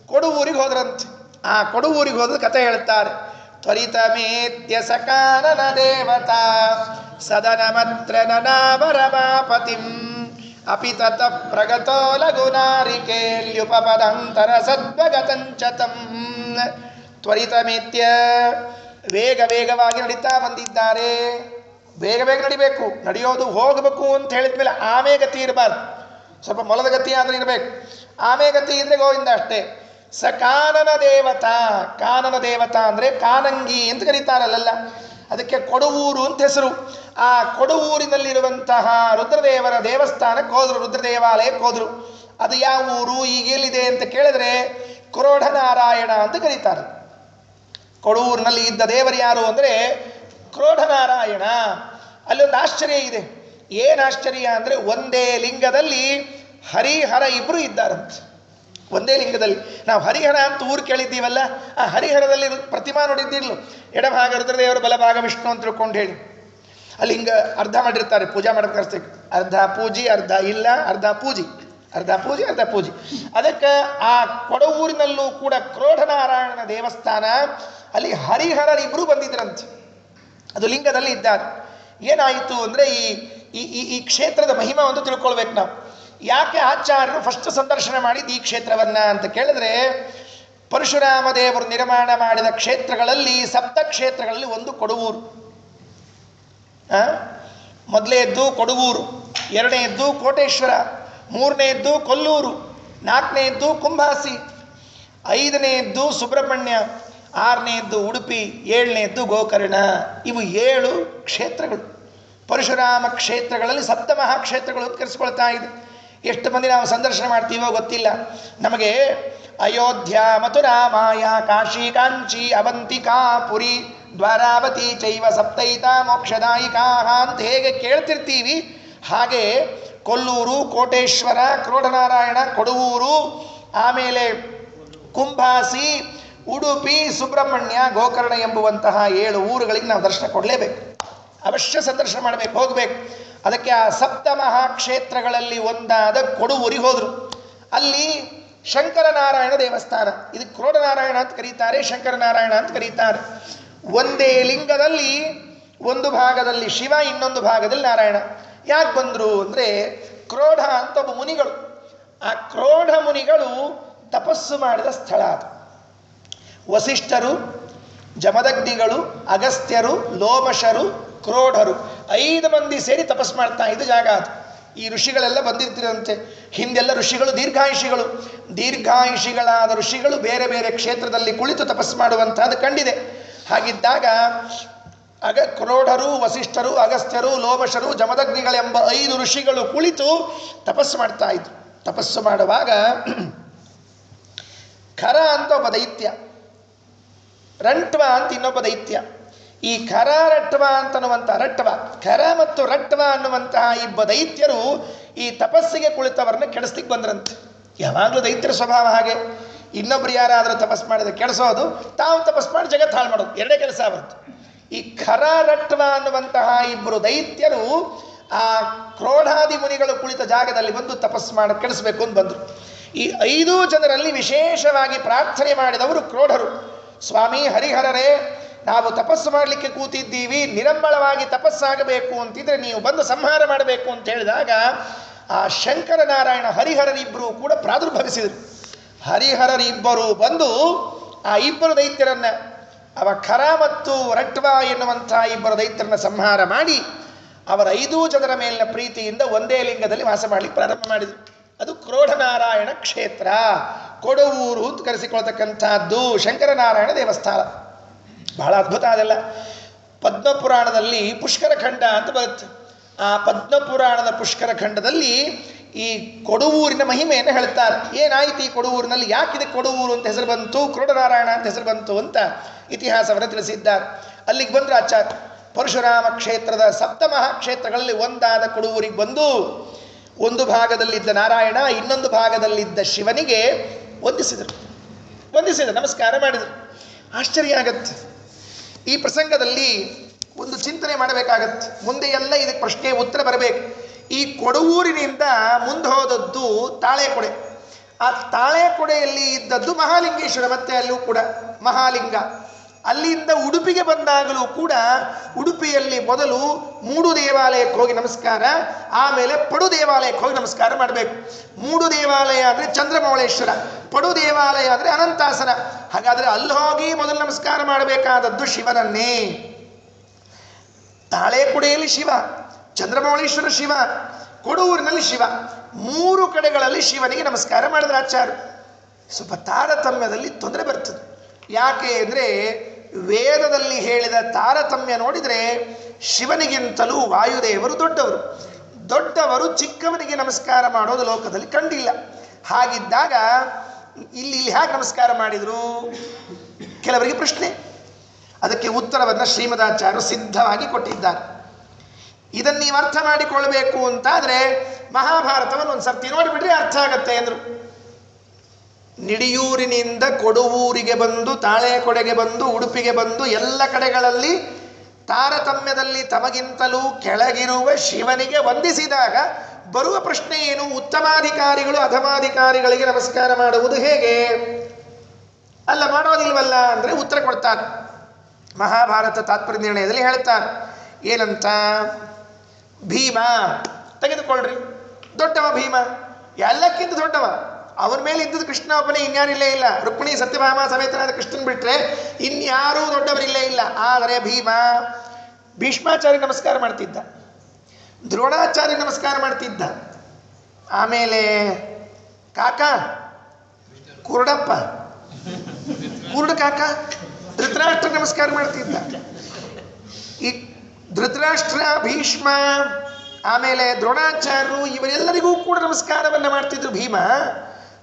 S1: ಕೊಡುವೂರಿಗೆ ಹೋದ್ರಂತೆ. ಆ ಕೊಡುವೂರಿಗೆ ಹೋದ ಕಥೆ ಹೇಳ್ತಾರೆ. ತ್ವರಿತ ಮೇತ್ಯ ಸಕಾನನ ದೇವತಾ ಸದನಮತ್ರ ನನಾವರಮಾಪತಿಂ ಅಪಿ ತತ ಪ್ರಗತೋ ಲಘುನಾರಿಕೇಲ್ಯುಪಪದಂತರ ಸದ್ವಗತಂಚತಂ. ತ್ವರಿತ ಮೇತ್ಯ, ವೇಗ ವೇಗವಾಗಿ ನಡೀತಾ ಬಂದಿದ್ದಾರೆ. ಬೇಗ ಬೇಗ ನಡಿಬೇಕು, ನಡೆಯೋದು ಹೋಗಬೇಕು ಅಂತ ಹೇಳಿದ ಮೇಲೆ ಆಮೆ ಗತಿ ಇರಬಾರ್ದು, ಸ್ವಲ್ಪ ಮೊಲದ ಗತಿ ಆದ್ರೆ ಇರಬೇಕು. ಆಮೆ ಗತಿ ಇದ್ರೆ ಗೋವಿಂದ ಅಷ್ಟೇ. ಸ ಕಾನನ ದೇವತಾ, ಕಾನನ ದೇವತಾ ಅಂದರೆ ಕಾನಂಗಿ ಅಂತ ಕರೀತಾರಲ್ಲ, ಅದಕ್ಕೆ ಕೊಡುವೂರು ಅಂತ ಹೆಸರು. ಆ ಕೊಡುವೂರಿನಲ್ಲಿರುವಂತಹ ರುದ್ರದೇವರ ದೇವಸ್ಥಾನಕ್ಕೆ ಹೋದರು, ರುದ್ರ ದೇವಾಲಯಕ್ಕೆ ಹೋದರು. ಅದು ಯಾವ ಊರು, ಈಗ ಎಲ್ಲಿದೆ ಅಂತ ಕೇಳಿದ್ರೆ ಕ್ರೋಢನಾರಾಯಣ ಅಂತ ಕರೀತಾರೆ. ಕೊಡುವೂರಿನಲ್ಲಿ ಇದ್ದ ದೇವರು ಯಾರು ಅಂದರೆ ಕ್ರೋಢನಾರಾಯಣ. ಅಲ್ಲೊಂದು ಆಶ್ಚರ್ಯ ಇದೆ. ಏನು ಆಶ್ಚರ್ಯ ಅಂದರೆ ಒಂದೇ ಲಿಂಗದಲ್ಲಿ ಹರಿಹರ ಇಬ್ಬರು ಇದ್ದಾರಂತೆ. ಒಂದೇ ಲಿಂಗದಲ್ಲಿ. ನಾವು ಹರಿಹರ ಅಂತ ಊರು ಕೇಳಿದ್ದೀವಲ್ಲ, ಆ ಹರಿಹರದಲ್ಲಿ ಪ್ರತಿಮಾ ನೋಡಿದ್ದಿರ್ಲು, ಎಡಭಾಗ ರುದ್ರದೇವರು ಬಲಭಾಗ ವಿಷ್ಣು ಅಂತ ತಿಳ್ಕೊಂಡು ಹೇಳಿ ಅಲ್ಲಿ ಹಿಂಗೆ ಅರ್ಧ ಮಾಡಿರ್ತಾರೆ, ಪೂಜಾ ಮಾಡಬೇಕು. ಅರ್ಧ ಪೂಜಿ ಅರ್ಧ ಇಲ್ಲ, ಅರ್ಧ ಪೂಜಿ, ಅರ್ಧ ಪೂಜಿ ಅರ್ಧ ಪೂಜಿ. ಅದಕ್ಕೆ ಆ ಕೊಡವೂರಿನಲ್ಲೂ ಕೂಡ ಕ್ರೋಢನಾರಾಯಣನ ದೇವಸ್ಥಾನ, ಅಲ್ಲಿ ಹರಿಹರರಿಬ್ಬರು ಬಂದಿದ್ರಂತೆ, ಅದು ಲಿಂಗದಲ್ಲಿ ಇದ್ದಾರೆ. ಏನಾಯಿತು ಅಂದರೆ ಈ ಕ್ಷೇತ್ರದ ಮಹಿಮಾ ಒಂದು ತಿಳ್ಕೊಳ್ಬೇಕು ನಾವು. ಯಾಕೆ ಆಚಾರ್ಯರು ಫಸ್ಟ್ ಸಂದರ್ಶನ ಮಾಡಿದ್ದು ಈ ಕ್ಷೇತ್ರವನ್ನು ಅಂತ ಕೇಳಿದ್ರೆ, ಪರಶುರಾಮ ದೇವರು ನಿರ್ಮಾಣ ಮಾಡಿದ ಕ್ಷೇತ್ರಗಳಲ್ಲಿ 7 ಕ್ಷೇತ್ರಗಳಲ್ಲಿ ಒಂದು ಕೊಡುವೂರು. ಮೊದಲನೇದ್ದು ಕೊಡುವೂರು, ಎರಡನೇದ್ದು ಕೋಟೇಶ್ವರ, ಮೂರನೇದ್ದು ಕೊಲ್ಲೂರು, ನಾಲ್ಕನೇದ್ದು ಕುಂಭಾಸಿ, 5ನೇದ್ದು ಸುಬ್ರಹ್ಮಣ್ಯ, 6ನೇದ್ದು ಉಡುಪಿ, 7ನೇದ್ದು ಗೋಕರ್ಣ. ಇವು 7 ಕ್ಷೇತ್ರಗಳು. ಪರಶುರಾಮ ಕ್ಷೇತ್ರಗಳಲ್ಲಿ ಸಪ್ತಮಹಾಕ್ಷೇತ್ರಗಳು ಅಂತ ಕರೆಸ್ಕೊಳ್ತಾ ಇದೆ. ಎಷ್ಟು ಮಂದಿ ನಾವು ಸಂದರ್ಶನ ಮಾಡ್ತೀವೋ ಗೊತ್ತಿಲ್ಲ ನಮಗೆ. ಅಯೋಧ್ಯ, ಮಥುರಾ, ಮಾಯಾ, ಕಾಶಿ, ಕಾಂಚಿ, ಅವಂತಿಕಾ, ಪುರಿ, ದ್ವಾರಾವತಿ ಚೈವ ಸಪ್ತೈತ ಮೋಕ್ಷದಾಯಿಕಾ ಅಂತ ಹೇಗೆ ಕೇಳ್ತಿರ್ತೀವಿ, ಹಾಗೆ ಕೊಲ್ಲೂರು, ಕೋಟೇಶ್ವರ, ಕ್ರೋಢನಾರಾಯಣ, ಕೊಡುವೂರು, ಆಮೇಲೆ ಕುಂಭಾಸಿ, ಉಡುಪಿ, ಸುಬ್ರಹ್ಮಣ್ಯ, ಗೋಕರ್ಣ ಎಂಬುವಂತಹ 7 ಊರುಗಳಿಗೆ ನಾವು ದರ್ಶನ ಕೊಡಲೇಬೇಕು. ಅವಶ್ಯ ಸಂದರ್ಶನ ಮಾಡಬೇಕು, ಹೋಗಬೇಕು. ಅದಕ್ಕೆ ಆ ಸಪ್ತಮಹಾಕ್ಷೇತ್ರಗಳಲ್ಲಿ ಒಂದಾದ ಕೊಡುವೂರಿಗೆ ಹೋದರು. ಅಲ್ಲಿ ಶಂಕರನಾರಾಯಣ ದೇವಸ್ಥಾನ, ಇದು ಕ್ರೋಢನಾರಾಯಣ ಅಂತ ಕರೀತಾರೆ, ಶಂಕರನಾರಾಯಣ ಅಂತ ಕರೀತಾರೆ. ಒಂದೇ ಲಿಂಗದಲ್ಲಿ ಒಂದು ಭಾಗದಲ್ಲಿ ಶಿವ, ಇನ್ನೊಂದು ಭಾಗದಲ್ಲಿ ನಾರಾಯಣ. ಯಾಕೆ ಬಂದರು ಅಂದರೆ, ಕ್ರೋಢ ಅಂತ ಒಬ್ಬ ಮುನಿಗಳು, ಆ ಕ್ರೋಢ ಮುನಿಗಳು ತಪಸ್ಸು ಮಾಡಿದ ಸ್ಥಳ ಅದು. ವಸಿಷ್ಠರು, ಜಮದಗ್ನಿಗಳು, ಅಗಸ್ತ್ಯರು, ಲೋಮಶರು, ಕ್ರೋಢರು 5 ಮಂದಿ ಸೇರಿ ತಪಸ್ಸು ಮಾಡ್ತಾ ಇದ್ದ ಜಾಗ ಅದು. ಈ ಋಷಿಗಳೆಲ್ಲ ಬಂದಿರ್ತಿರಂತೆ. ಹಿಂದೆಲ್ಲ ಋಷಿಗಳು ದೀರ್ಘಾಯುಷಿಗಳು, ದೀರ್ಘಾಯುಷಿಗಳಾದ ಋಷಿಗಳು ಬೇರೆ ಬೇರೆ ಕ್ಷೇತ್ರದಲ್ಲಿ ಕುಳಿತು ತಪಸ್ಸು ಮಾಡುವಂಥದ್ದು ಕಂಡಿದೆ. ಹಾಗಿದ್ದಾಗ ಕ್ರೋಢರು, ವಸಿಷ್ಠರು, ಅಗಸ್ತ್ಯರು, ಲೋಮಶರು, ಜಮದಗ್ನಿಗಳೆಂಬ 5 ಋಷಿಗಳು ಕುಳಿತು ತಪಸ್ಸು ಮಾಡ್ತಾ ಇದ್ರು. ತಪಸ್ಸು ಮಾಡುವಾಗ ಖರ ಅಂತ ಒಬ್ಬ ದೈತ್ಯ, ರಂಟ್ವ ಅಂತ ಇನ್ನೊಬ್ಬ ದೈತ್ಯ. ಈ ಖರ ರಟ್ವ ಅಂತನ್ನುವಂಥ ಖರ ಮತ್ತು ರಟ್ವ ಅನ್ನುವಂತಹ ಇಬ್ಬ ದೈತ್ಯರು ಈ ತಪಸ್ಸಿಗೆ ಕುಳಿತವರನ್ನ ಕೆಡಿಸ್ಲಿಕ್ಕೆ ಬಂದ್ರಂತೆ. ಯಾವಾಗಲೂ ದೈತ್ಯರ ಸ್ವಭಾವ ಹಾಗೆ, ಇನ್ನೊಬ್ರು ಯಾರಾದರೂ ತಪಸ್ಸು ಮಾಡಿದ್ರೆ ಕೆಡಿಸೋದು, ತಾವು ತಪಸ್ಸು ಮಾಡಿ ಜಗತ್ತು ಹಾಳು ಮಾಡೋದು, ಎರಡೇ ಕೆಲಸ ಬರುತ್ತೆ. ಈ ಖರ ರಟ್ವ ಅನ್ನುವಂತಹ ಇಬ್ಬರು ದೈತ್ಯರು ಆ ಕ್ರೋಢಾದಿ ಮುನಿಗಳು ಕುಳಿತ ಜಾಗದಲ್ಲಿ ಬಂದು ತಪಸ್ಸು ಮಾಡಿ ಕೆಡಿಸ್ಬೇಕು ಅಂತ ಬಂದರು. ಈ 5 ಜನರಲ್ಲಿ ವಿಶೇಷವಾಗಿ ಪ್ರಾರ್ಥನೆ ಮಾಡಿದವರು ಕ್ರೋಢರು. ಸ್ವಾಮಿ ಹರಿಹರರೇ, ನಾವು ತಪಸ್ಸು ಮಾಡಲಿಕ್ಕೆ ಕೂತಿದ್ದೀವಿ, ನಿರಂಬಳವಾಗಿ ತಪಸ್ಸಾಗಬೇಕು ಅಂತಿದ್ರೆ ನೀವು ಬಂದು ಸಂಹಾರ ಮಾಡಬೇಕು ಅಂತ ಹೇಳಿದಾಗ ಆ ಶಂಕರನಾರಾಯಣ ಹರಿಹರರಿಬ್ಬರು ಕೂಡ ಪ್ರಾದುರ್ಭವಿಸಿದರು. ಹರಿಹರರಿಬ್ಬರು ಬಂದು ಆ ಇಬ್ಬರು ದೈತ್ಯರನ್ನ, ಅವ ಖರ ಮತ್ತು ರಟ್ವ ಎನ್ನುವಂಥ ಇಬ್ಬರು ದೈತ್ಯರನ್ನ ಸಂಹಾರ ಮಾಡಿ ಅವರ 5 ಜನರ ಮೇಲಿನ ಪ್ರೀತಿಯಿಂದ ಒಂದೇ ಲಿಂಗದಲ್ಲಿ ವಾಸ ಮಾಡಲಿಕ್ಕೆ ಪ್ರಾರಂಭ ಮಾಡಿದರು. ಅದು ಕ್ರೋಢನಾರಾಯಣ ಕ್ಷೇತ್ರ, ಕೊಡವೂರು ಅಂತ ಕರೆಸಿಕೊಳ್ತಕ್ಕಂಥದ್ದು ಶಂಕರನಾರಾಯಣ ದೇವಸ್ಥಾನ. ಬಹಳ ಅದ್ಭುತ ಅದೆಲ್ಲ. ಪದ್ಮಪುರಾಣದಲ್ಲಿ ಪುಷ್ಕರ ಖಂಡ ಅಂತ ಬರುತ್ತೆ. ಆ ಪದ್ಮಪುರಾಣದ ಪುಷ್ಕರ ಖಂಡದಲ್ಲಿ ಈ ಕೊಡವೂರಿನ ಮಹಿಮೆಯನ್ನು ಹೇಳ್ತಾರೆ. ಏನಾಯ್ತು ಈ ಕೊಡವೂರಿನಲ್ಲಿ, ಯಾಕಿದೆ ಕೊಡವೂರು ಅಂತ ಹೆಸರು ಬಂತು, ಕ್ರೋಢನಾರಾಯಣ ಅಂತ ಹೆಸರು ಬಂತು ಅಂತ ಇತಿಹಾಸವನ್ನು ತಿಳಿಸಿದ್ದಾರೆ. ಅಲ್ಲಿಗೆ ಬಂದರು ಆಚಾರ್ಯ. ಪರಶುರಾಮ ಕ್ಷೇತ್ರದ ಸಪ್ತಮಹಾಕ್ಷೇತ್ರಗಳಲ್ಲಿ ಒಂದಾದ ಕೊಡವೂರಿಗೆ ಬಂದು ಒಂದು ಭಾಗದಲ್ಲಿದ್ದ ನಾರಾಯಣ, ಇನ್ನೊಂದು ಭಾಗದಲ್ಲಿದ್ದ ಶಿವನಿಗೆ ವಂದಿಸಿದರು, ನಮಸ್ಕಾರ ಮಾಡಿದರು. ಆಶ್ಚರ್ಯ ಆಗತ್ತೆ. ಈ ಪ್ರಸಂಗದಲ್ಲಿ ಒಂದು ಚಿಂತನೆ ಮಾಡಬೇಕಾಗತ್ತೆ. ಮುಂದೆ ಎಲ್ಲ ಇದಕ್ಕೆ ಪ್ರಶ್ನೆ ಉತ್ತರ ಬರಬೇಕು. ಈ ಕೊಡವೂರಿನಿಂದ ಮುಂದೆ ಹೋದದ್ದು ತಾಳೆಕೊಡೆ. ಆ ತಾಳೆಕೊಡೆಯಲ್ಲಿ ಇದ್ದದ್ದು ಮಹಾಲಿಂಗೇಶ್ವರ, ಮತ್ತೆ ಅಲ್ಲೂ ಕೂಡ ಮಹಾಲಿಂಗ. ಅಲ್ಲಿಂದ ಉಡುಪಿಗೆ ಬಂದಾಗಲೂ ಕೂಡ ಉಡುಪಿಯಲ್ಲಿ ಮೊದಲು ಮೂಡು ದೇವಾಲಯಕ್ಕೆ ಹೋಗಿ ನಮಸ್ಕಾರ, ಆಮೇಲೆ ಪಡು ದೇವಾಲಯಕ್ಕೆ ಹೋಗಿ ನಮಸ್ಕಾರ ಮಾಡಬೇಕು. ಮೂಡು ದೇವಾಲಯ ಅಂದರೆ ಚಂದ್ರಮೌಳೇಶ್ವರ, ಪಡು ದೇವಾಲಯ ಅಂದರೆ ಅನಂತಾಸನ. ಹಾಗಾದರೆ ಅಲ್ಲಿ ಹೋಗಿ ಮೊದಲು ನಮಸ್ಕಾರ ಮಾಡಬೇಕಾದದ್ದು ಶಿವನನ್ನೇ. ತಾಳೆಕೊಡೆಯಲ್ಲಿ ಶಿವ, ಚಂದ್ರಮೌಳೇಶ್ವರ ಶಿವ, ಕೊಡೂರಿನಲ್ಲಿ ಶಿವ, 3 ಕಡೆಗಳಲ್ಲಿ ಶಿವನಿಗೆ ನಮಸ್ಕಾರ ಮಾಡಿದ್ರೆ ಆಚಾರ್ಯ. ಸ್ವಲ್ಪ ತಾರತಮ್ಯದಲ್ಲಿ ತೊಂದರೆ ಬರ್ತದೆ. ಯಾಕೆ ಅಂದರೆ ವೇದದಲ್ಲಿ ಹೇಳಿದ ತಾರತಮ್ಯ ನೋಡಿದರೆ ಶಿವನಿಗಿಂತಲೂ ವಾಯುದೇವರು ದೊಡ್ಡವರು ಚಿಕ್ಕವನಿಗೆ ನಮಸ್ಕಾರ ಮಾಡೋದು ಲೋಕದಲ್ಲಿ ಕಂಡಿಲ್ಲ. ಹಾಗಿದ್ದಾಗ ಇಲ್ಲಿ ಹೇಗೆ ನಮಸ್ಕಾರ ಮಾಡಿದರು? ಕೆಲವರಿಗೆ ಪ್ರಶ್ನೆ. ಅದಕ್ಕೆ ಉತ್ತರವನ್ನು ಶ್ರೀಮದಾಚಾರ್ಯರು ಸಿದ್ಧವಾಗಿ ಕೊಟ್ಟಿದ್ದಾರೆ. ಇದನ್ನು ನೀವು ಅರ್ಥ ಮಾಡಿಕೊಳ್ಬೇಕು ಅಂತಾದರೆ ಮಹಾಭಾರತವನ್ನು ಒಂದು ಸರ್ತಿ ನೋಡಿಬಿಟ್ರೆ ಅರ್ಥ ಆಗತ್ತೆ ಎಂದರು. ನಿಡಿಯೂರಿನಿಂದ ಕೊಡವೂರಿಗೆ ಬಂದು, ತಾಳೆಕೊಡೆಗೆ ಬಂದು, ಉಡುಪಿಗೆ ಬಂದು ಎಲ್ಲ ಕಡೆಗಳಲ್ಲಿ ತಾರತಮ್ಯದಲ್ಲಿ ತಮಗಿಂತಲೂ ಕೆಳಗಿರುವ ಶಿವನಿಗೆ ವಂದಿಸಿದಾಗ ಬರುವ ಪ್ರಶ್ನೆ ಏನು? ಉತ್ತಮಾಧಿಕಾರಿಗಳು ಅಧಮಾಧಿಕಾರಿಗಳಿಗೆ ನಮಸ್ಕಾರ ಮಾಡುವುದು ಹೇಗೆ? ಅಲ್ಲ, ಮಾಡೋದಿಲ್ವಲ್ಲ ಅಂದರೆ ಉತ್ತರ ಕೊಡ್ತಾರೆ. ಮಹಾಭಾರತ ತಾತ್ಪರ್ಯ ನಿರ್ಣಯದಲ್ಲಿ ಹೇಳ್ತಾರೆ. ಏನಂತ? ಭೀಮ ತೆಗೆದುಕೊಳ್ಳ್ರಿ, ದೊಡ್ಡವ ಭೀಮ, ಎಲ್ಲಕ್ಕಿಂತ ದೊಡ್ಡವ. ಅವನ ಮೇಲೆ ಇದ್ದದ್ದು ಕೃಷ್ಣ ಒಬ್ಬನೇ, ಇನ್ಯಾರಿಲ್ಲೇ ಇಲ್ಲ. ರುಕ್ಮಿಣಿ ಸತ್ಯಭಾಮ ಸಮೇತನಾದ ಕೃಷ್ಣನ್ ಬಿಟ್ಟರೆ ಇನ್ಯಾರೂ ದೊಡ್ಡವರಿಲ್ಲೇ ಇಲ್ಲ. ಆದರೆ ಭೀಮ ಭೀಷ್ಮಾಚಾರ್ಯ ನಮಸ್ಕಾರ ಮಾಡ್ತಿದ್ದ, ದ್ರೋಣಾಚಾರ್ಯ ನಮಸ್ಕಾರ ಮಾಡ್ತಿದ್ದ, ಆಮೇಲೆ ಕಾಕ ಕುರುಡಪ್ಪ, ಕುರುಡು ಕಾಕ ಧೃತರಾಷ್ಟ್ರ ನಮಸ್ಕಾರ ಮಾಡ್ತಿದ್ದ. ಈ ಧೃತರಾಷ್ಟ್ರ, ಭೀಷ್ಮ, ಆಮೇಲೆ ದ್ರೋಣಾಚಾರ್ಯರು ಇವರೆಲ್ಲರಿಗೂ ಕೂಡ ನಮಸ್ಕಾರವನ್ನು ಮಾಡ್ತಿದ್ರು ಭೀಮ.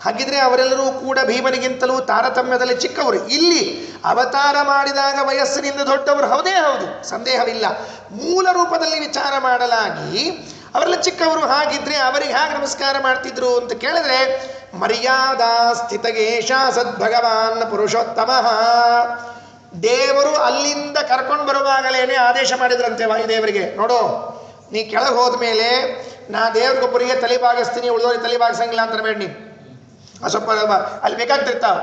S1: ಹಾಗಿದ್ರೆ ಅವರೆಲ್ಲರೂ ಕೂಡ ಭೀಮನಿಗಿಂತಲೂ ತಾರತಮ್ಯದಲ್ಲಿ ಚಿಕ್ಕವರು. ಇಲ್ಲಿ ಅವತಾರ ಮಾಡಿದಾಗ ವಯಸ್ಸಿನಿಂದ ದೊಡ್ಡವರು, ಹೌದೇ ಹೌದು, ಸಂದೇಹವಿಲ್ಲ. ಮೂಲ ರೂಪದಲ್ಲಿ ವಿಚಾರ ಮಾಡಲಾಗಿ ಅವರೆಲ್ಲ ಚಿಕ್ಕವರು. ಹಾಗಿದ್ರೆ ಅವರಿಗೆ ಹೇಗೆ ನಮಸ್ಕಾರ ಮಾಡ್ತಿದ್ರು ಅಂತ ಕೇಳಿದ್ರೆ, ಮರ್ಯಾದಾ ಸ್ಥಿತಗೇಶ ಸದ್ಭಗವಾನ್ ಪುರುಷೋತ್ತಮ. ದೇವರು ಅಲ್ಲಿಂದ ಕರ್ಕೊಂಡು ಬರುವಾಗಲೇನೆ ಆದೇಶ ಮಾಡಿದ್ರಂತೆ ವಾಯುದೇವರಿಗೆ, ನೋಡು ನೀ ಕೆಳಗೆ ಹೋದ ಮೇಲೆ ನಾ ದೇವ್ರಿಗೊಬ್ಬರಿಗೆ ತಲೆ ಬಾಗಿಸ್ತೀನಿ, ಉಳಿದವ್ರಿಗೆ ತಲೆ ಬಾಗಿಸಂಗಿಲ್ಲ ಅಂತ ಬೇಡ. ನೀವು ಸ್ವಲ್ಪ ಅಲ್ಲಿ ಬೇಕಾಗ್ತಿರ್ತಾವ,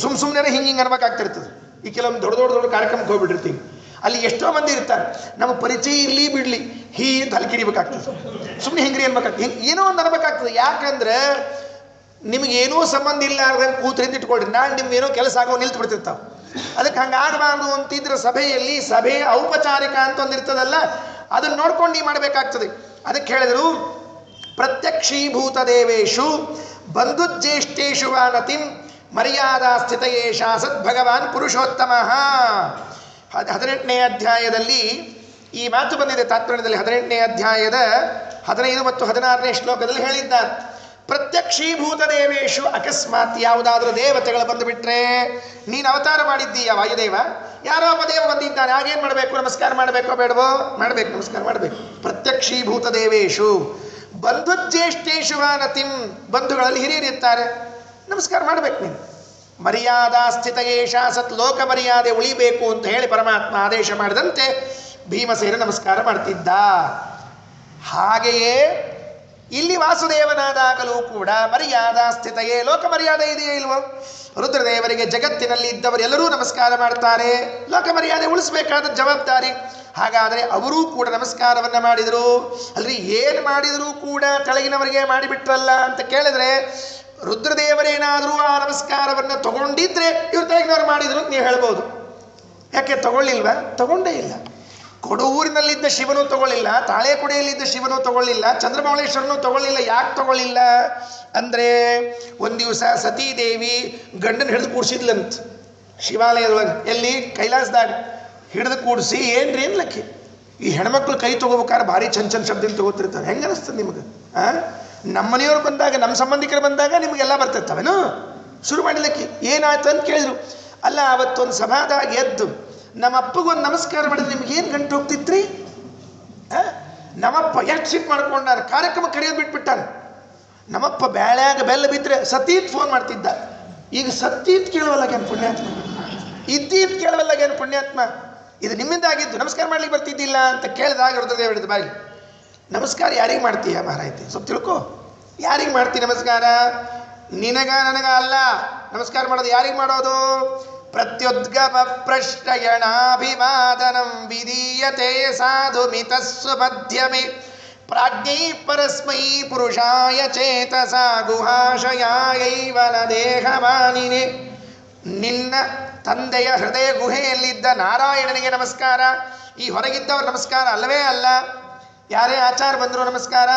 S1: ಸುಮ್ಮನೆ ಹಿಂಗೆ ಅನ್ಬೇಕಾಗ್ತಿರ್ತದೆ. ಈ ಕೆಲವೊಂದು ದೊಡ್ಡ ಕಾರ್ಯಕ್ರಮಕ್ಕೆ ಹೋಗ್ಬಿಟ್ಟಿರ್ತೀವಿ, ಅಲ್ಲಿ ಎಷ್ಟೋ ಮಂದಿ ಇರ್ತಾರೆ, ನಮಗೆ ಪರಿಚಯ ಇರಲಿ ಬಿಡಲಿ ಹೀ ಅಂತ ಅಲ್ಲಿ ಕಿರಿಬೇಕಾಗ್ತದೆ, ಸುಮ್ಮನೆ ಹಿಂಗ್ರಿ ಅನ್ಬೇಕಾಗ್ತದೆ, ಏನೋ ಒಂದು ಅನ್ಬೇಕಾಗ್ತದೆ. ಯಾಕಂದ್ರೆ ನಿಮಗೇನೋ ಸಂಬಂಧ ಇಲ್ಲ ಅರ್ಧಂಗೆ ಕೂತ್ರಿಂದ ಇಟ್ಕೊಳ್ರಿ, ನಾನು ನಿಮ್ಗೇನೋ ಕೆಲಸ ಆಗೋ ನಿಲ್ತು ಬಿಡ್ತಿರ್ತಾವೆ. ಅದಕ್ಕೆ ಹಂಗಾಗಬಾರ್ದು ಅಂತಿದ್ರೆ ಸಭೆಯಲ್ಲಿ ಸಭೆಯ ಔಪಚಾರಿಕ ಅಂತ ಒಂದಿರ್ತದಲ್ಲ, ಅದನ್ನು ನೋಡ್ಕೊಂಡು ನೀವು ಮಾಡಬೇಕಾಗ್ತದೆ. ಅದಕ್ಕೆ ಹೇಳಿದರು, ಪ್ರತ್ಯಕ್ಷೀಭೂತ ದೇವೇಶು ಬಂಧುಜ್ಯೇಷ್ಠೇಶು ವಾನತಿಂ ಮರ್ಯಾದಾ ಸ್ಥಿತಯೇಷ ಸದ್ಭಗವಾನ್ ಪುರುಷೋತ್ತಮ. 18ನೇ ಅಧ್ಯಾಯದಲ್ಲಿ ಈ ಮಾತು ಬಂದಿದೆ. ತಾತ್ಪರ್ಯದಲ್ಲಿ 18ನೇ ಅಧ್ಯಾಯದ 15 ಮತ್ತು 16ನೇ ಶ್ಲೋಕದಲ್ಲಿ ಹೇಳಿದ್ದಾರೆ, ಪ್ರತ್ಯಕ್ಷೀಭೂತ ದೇವೇಶು, ಅಕಸ್ಮಾತ್ ಯಾವುದಾದ್ರೂ ದೇವತೆಗಳು ಬಂದುಬಿಟ್ರೆ, ನೀನು ಅವತಾರ ಮಾಡಿದ್ದೀಯ ವಾಯುದೇವ, ಯಾರೋ ಒಬ್ಬ ದೇವ ಬಂದಿದ್ದಾನೆ, ಆಗೇನು ಮಾಡಬೇಕು? ನಮಸ್ಕಾರ ಮಾಡಬೇಕೋ ಬೇಡವೋ? ಮಾಡಬೇಕು, ನಮಸ್ಕಾರ ಮಾಡಬೇಕು. ಪ್ರತ್ಯಕ್ಷೀಭೂತ ದೇವೇಶು ಬಂಧುಜ್ಯೇಷ್ಠೇಶು ವಾನತಿಂ, ಬಂಧುಗಳಲ್ಲಿ ಹಿರಿಯರಿರ್ತಾರೆ, ನಮಸ್ಕಾರ ಮಾಡಬೇಕು ನೀನು. ಮರ್ಯಾದಾ ಸ್ಥಿತಯೇಷ ಸತ್, ಲೋಕ ಮರ್ಯಾದೆ ಉಳಿಬೇಕು ಅಂತ ಹೇಳಿ ಪರಮಾತ್ಮ ಆದೇಶ ಮಾಡಿದಂತೆ ಭೀಮಸೇನ ನಮಸ್ಕಾರ ಮಾಡ್ತಿದ್ದ. ಹಾಗೆಯೇ ಇಲ್ಲಿ ವಾಸುದೇವನಾದಾಗಲೂ ಕೂಡ ಮರ್ಯಾದಾ ಸ್ಥಿತೆಯೇ, ಲೋಕ ಮರ್ಯಾದೆ ಇದೆಯೇ ಇಲ್ವೋ? ರುದ್ರದೇವರಿಗೆ ಜಗತ್ತಿನಲ್ಲಿ ಇದ್ದವರೆಲ್ಲರೂ ನಮಸ್ಕಾರ ಮಾಡ್ತಾರೆ, ಲೋಕ ಮರ್ಯಾದೆ ಉಳಿಸಬೇಕಾದ ಜವಾಬ್ದಾರಿ. ಹಾಗಾದರೆ ಅವರೂ ಕೂಡ ನಮಸ್ಕಾರವನ್ನು ಮಾಡಿದರು. ಅಲ್ರಿ, ಏನು ಮಾಡಿದರೂ ಕೂಡ ಕೆಳಗಿನವರಿಗೆ ಮಾಡಿಬಿಟ್ರಲ್ಲ ಅಂತ ಕೇಳಿದ್ರೆ, ರುದ್ರದೇವರೇನಾದರೂ ಆ ನಮಸ್ಕಾರವನ್ನು ತಗೊಂಡಿದ್ರೆ ಇವ್ರು ತೆಳಗಿನವ್ರು ಮಾಡಿದ್ರು ಅಂತ ನೀವು ಹೇಳ್ಬೋದು. ಯಾಕೆ ತಗೊಳ್ಳಿಲ್ವಾ? ತಗೊಂಡೇ ಇಲ್ಲ. ಕೊಡೂರಿನಲ್ಲಿದ್ದ ಶಿವನು ತಗೊಳ್ಳಿಲ್ಲ, ತಾಳೆಕೊಡೆಯಲ್ಲಿದ್ದ ಶಿವನು ತಗೊಳ್ಳಿಲ್ಲ, ಚಂದ್ರಮೌಳೇಶ್ವರನು ತಗೊಳ್ಳಿಲ್ಲ. ಯಾಕೆ ತಗೊಳ್ಳಿಲ್ಲ ಅಂದರೆ, ಒಂದು ದಿವಸ ಸತೀದೇವಿ ಗಂಡನ ಹಿಡಿದು ಕೂಡಿಸಿದ್ಲಂತ ಶಿವಾಲಯದೊಳಗೆ. ಎಲ್ಲಿ? ಕೈಲಾಸದಾಗ ಹಿಡಿದು ಕೂಡಿಸಿ, ಏನ್ರಿ ಏನ್ಲಕ್ಕಿ ಈ ಹೆಣ್ಮಕ್ಳು ಕೈ ತಗೋಬೇಕಾದ್ರೆ ಭಾರಿ ಚಂಚನ್ ಶಬ್ದ ತಗೋತಿರ್ತಾರೆ. ಹೆಂಗೆ ಅನಿಸ್ತದೆ ನಿಮಗೆ? ನಮ್ಮ ಮನೆಯವ್ರು ಬಂದಾಗ, ನಮ್ಮ ಸಂಬಂಧಿಕರು ಬಂದಾಗ ನಿಮಗೆಲ್ಲ ಬರ್ತಿರ್ತಾವೇನು? ಶುರು ಮಾಡಿಲ್ಲಕ್ಕಿ ಏನಾಯ್ತು ಅಂತ ಕೇಳಿದ್ರು. ಅಲ್ಲ, ಅವತ್ತೊಂದು ಸಭಾದಾಗ ಎದ್ದು ನಮ್ಮಪ್ಪಗೊಂದು ನಮಸ್ಕಾರ ಮಾಡಿದ್ರೆ ನಿಮ್ಗೇನು ಗಂಟು ಹೋಗ್ತಿತ್ರಿ? ನಮ್ಮಪ್ಪ ಎಷ್ಟು ಸಿಟ್ಟು ಮಾಡ್ಕೊಂಡಾರ, ಕಾರ್ಯಕ್ರಮ ಕರೆಯೋದು ಬಿಟ್ಬಿಟ್ಟಾನ. ನಮ್ಮಪ್ಪ ಬ್ಯಾಳ್ಯಾಗ ಬೆಲ್ಲ ಬಿದ್ದರೆ ಸತೀತ್ ಫೋನ್ ಮಾಡ್ತಿದ್ದ. ಈಗ ಸತೀತ್ ಕೇಳವಲ್ಲಾಗೇನು ಪುಣ್ಯಾತ್ಮ, ಇದ್ದೀತ್ ಕೇಳವಲ್ಲಾಗೇನು ಪುಣ್ಯಾತ್ಮ, ಇದು ನಿಮ್ಮಿಂದ ಆಗಿದ್ದು, ನಮಸ್ಕಾರ ಮಾಡ್ಲಿಕ್ಕೆ ಬರ್ತಿದ್ದಿಲ್ಲ ಅಂತ ಕೇಳಿದಾಗ ರುದ್ರದೇವ ಹಿಡಿದು ಬಾಯಿ, ನಮಸ್ಕಾರ ಯಾರಿಗೆ ಮಾಡ್ತೀಯ ಮಾರಾಯ್ತಿ? ಸ್ವಲ್ಪ ತಿಳ್ಕೊ, ಯಾರಿಗೆ ಮಾಡ್ತೀಯ ನಮಸ್ಕಾರ? ನಿನಗ ನನಗ ಅಲ್ಲ. ನಮಸ್ಕಾರ ಮಾಡೋದು ಯಾರಿಗೆ ಮಾಡೋದು? ಪ್ರತ್ಯುದ್ಗಮ ಪ್ರಶ್ರಯಣಾಭಿವಾದನಂ ವಿಧೀಯತೆ ಸಾಧು ಮಿತಸ್ಸು ಮಧ್ಯಮೆ ಪ್ರಾಜ್ಞೈ ಪರಸ್ಮೈ ಪುರುಷಾಯ ಚೇತಸ ಗುಹಾಶಯಾಯೈವ ನ ದೇಹಮಾನಿನೇ. ನಿನ್ನ ತಂದೆಯ ಹೃದಯ ಗುಹೆಯಲ್ಲಿದ್ದ ನಾರಾಯಣನಿಗೆ ನಮಸ್ಕಾರ. ಈ ಹೊರಗಿದ್ದವ್ರ ನಮಸ್ಕಾರ ಅಲ್ಲವೇ ಅಲ್ಲ. ಯಾರೇ ಆಚಾರ ಬಂದರು ನಮಸ್ಕಾರ,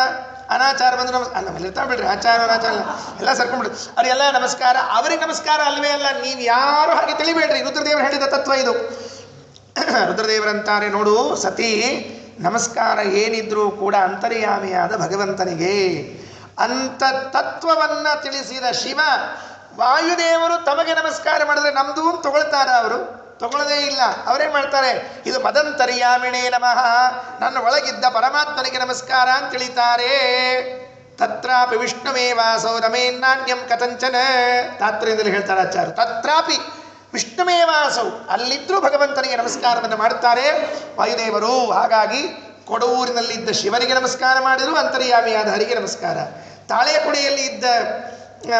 S1: ಅನಾಚಾರ ಬಂದರು ನಮಸ್ಕಾರ. ನಮ್ಮಲ್ಲಿ ಇರ್ತಾ ಬಿಡ್ರಿ ಆಚಾರ ಅನಾಚಾರ ಎಲ್ಲ ಸರ್ಕೊಂಡ್ಬಿಡ್ರಿ, ಅವರೆಲ್ಲ ನಮಸ್ಕಾರ. ಅವ್ರಿಗೆ ನಮಸ್ಕಾರ ಅಲ್ವೇ ಅಲ್ಲ. ನೀವು ಯಾರು ಹಾಗೆ ತಿಳಿಬೇಡ್ರಿ. ರುದ್ರದೇವರು ಹೇಳಿದ ತತ್ವ ಇದು. ರುದ್ರದೇವರಂತಾರೆ, ನೋಡು ಸತಿ, ನಮಸ್ಕಾರ ಏನಿದ್ರೂ ಕೂಡ ಅಂತರ್ಯಾಮಿಯಾದ ಭಗವಂತನಿಗೆ. ಅಂತ ತತ್ವವನ್ನು ತಿಳಿಸಿದ ಶಿವ ವಾಯುದೇವರು ತಮಗೆ ನಮಸ್ಕಾರ ಮಾಡಿದ್ರೆ ನಮ್ದು ತಗೊಳ್ತಾರ? ಅವರು ತಗೊಳ್ಳದೇ ಇಲ್ಲ. ಅವರೇನು ಮಾಡ್ತಾರೆ? ಇದು ಮದಂತರ್ಯಾಮಿಣೇ ನಮಃ, ನನ್ನ ಒಳಗಿದ್ದ ಪರಮಾತ್ಮನಿಗೆ ನಮಸ್ಕಾರ ಅಂತ ತಿಳಿತಾರೆ. ತತ್ರಾಪಿ ವಿಷ್ಣುವೇ ವಾಸೋ ರಮೇನ್ನಾನ್ಯಂ ಕಥಂಚನ. ತಾತ್ಪರ್ಯದಲ್ಲಿ ಹೇಳ್ತಾರೆ ಆಚಾರ್ಯರು, ತತ್ರಾಪಿ ವಿಷ್ಣುವೇ ವಾಸೌ, ಅಲ್ಲಿದ್ದರೂ ಭಗವಂತನಿಗೆ ನಮಸ್ಕಾರವನ್ನು ಮಾಡ್ತಾರೆ ವಾಯುದೇವರು. ಹಾಗಾಗಿ ಕೊಡೂರಿನಲ್ಲಿದ್ದ ಶಿವನಿಗೆ ನಮಸ್ಕಾರ ಮಾಡಿದರು, ಅಂತರ್ಯಾಮಿಯಾದ ಹರಿಗೆ ನಮಸ್ಕಾರ. ತಾಳೆಕೊಡೆಯಲ್ಲಿ ಇದ್ದ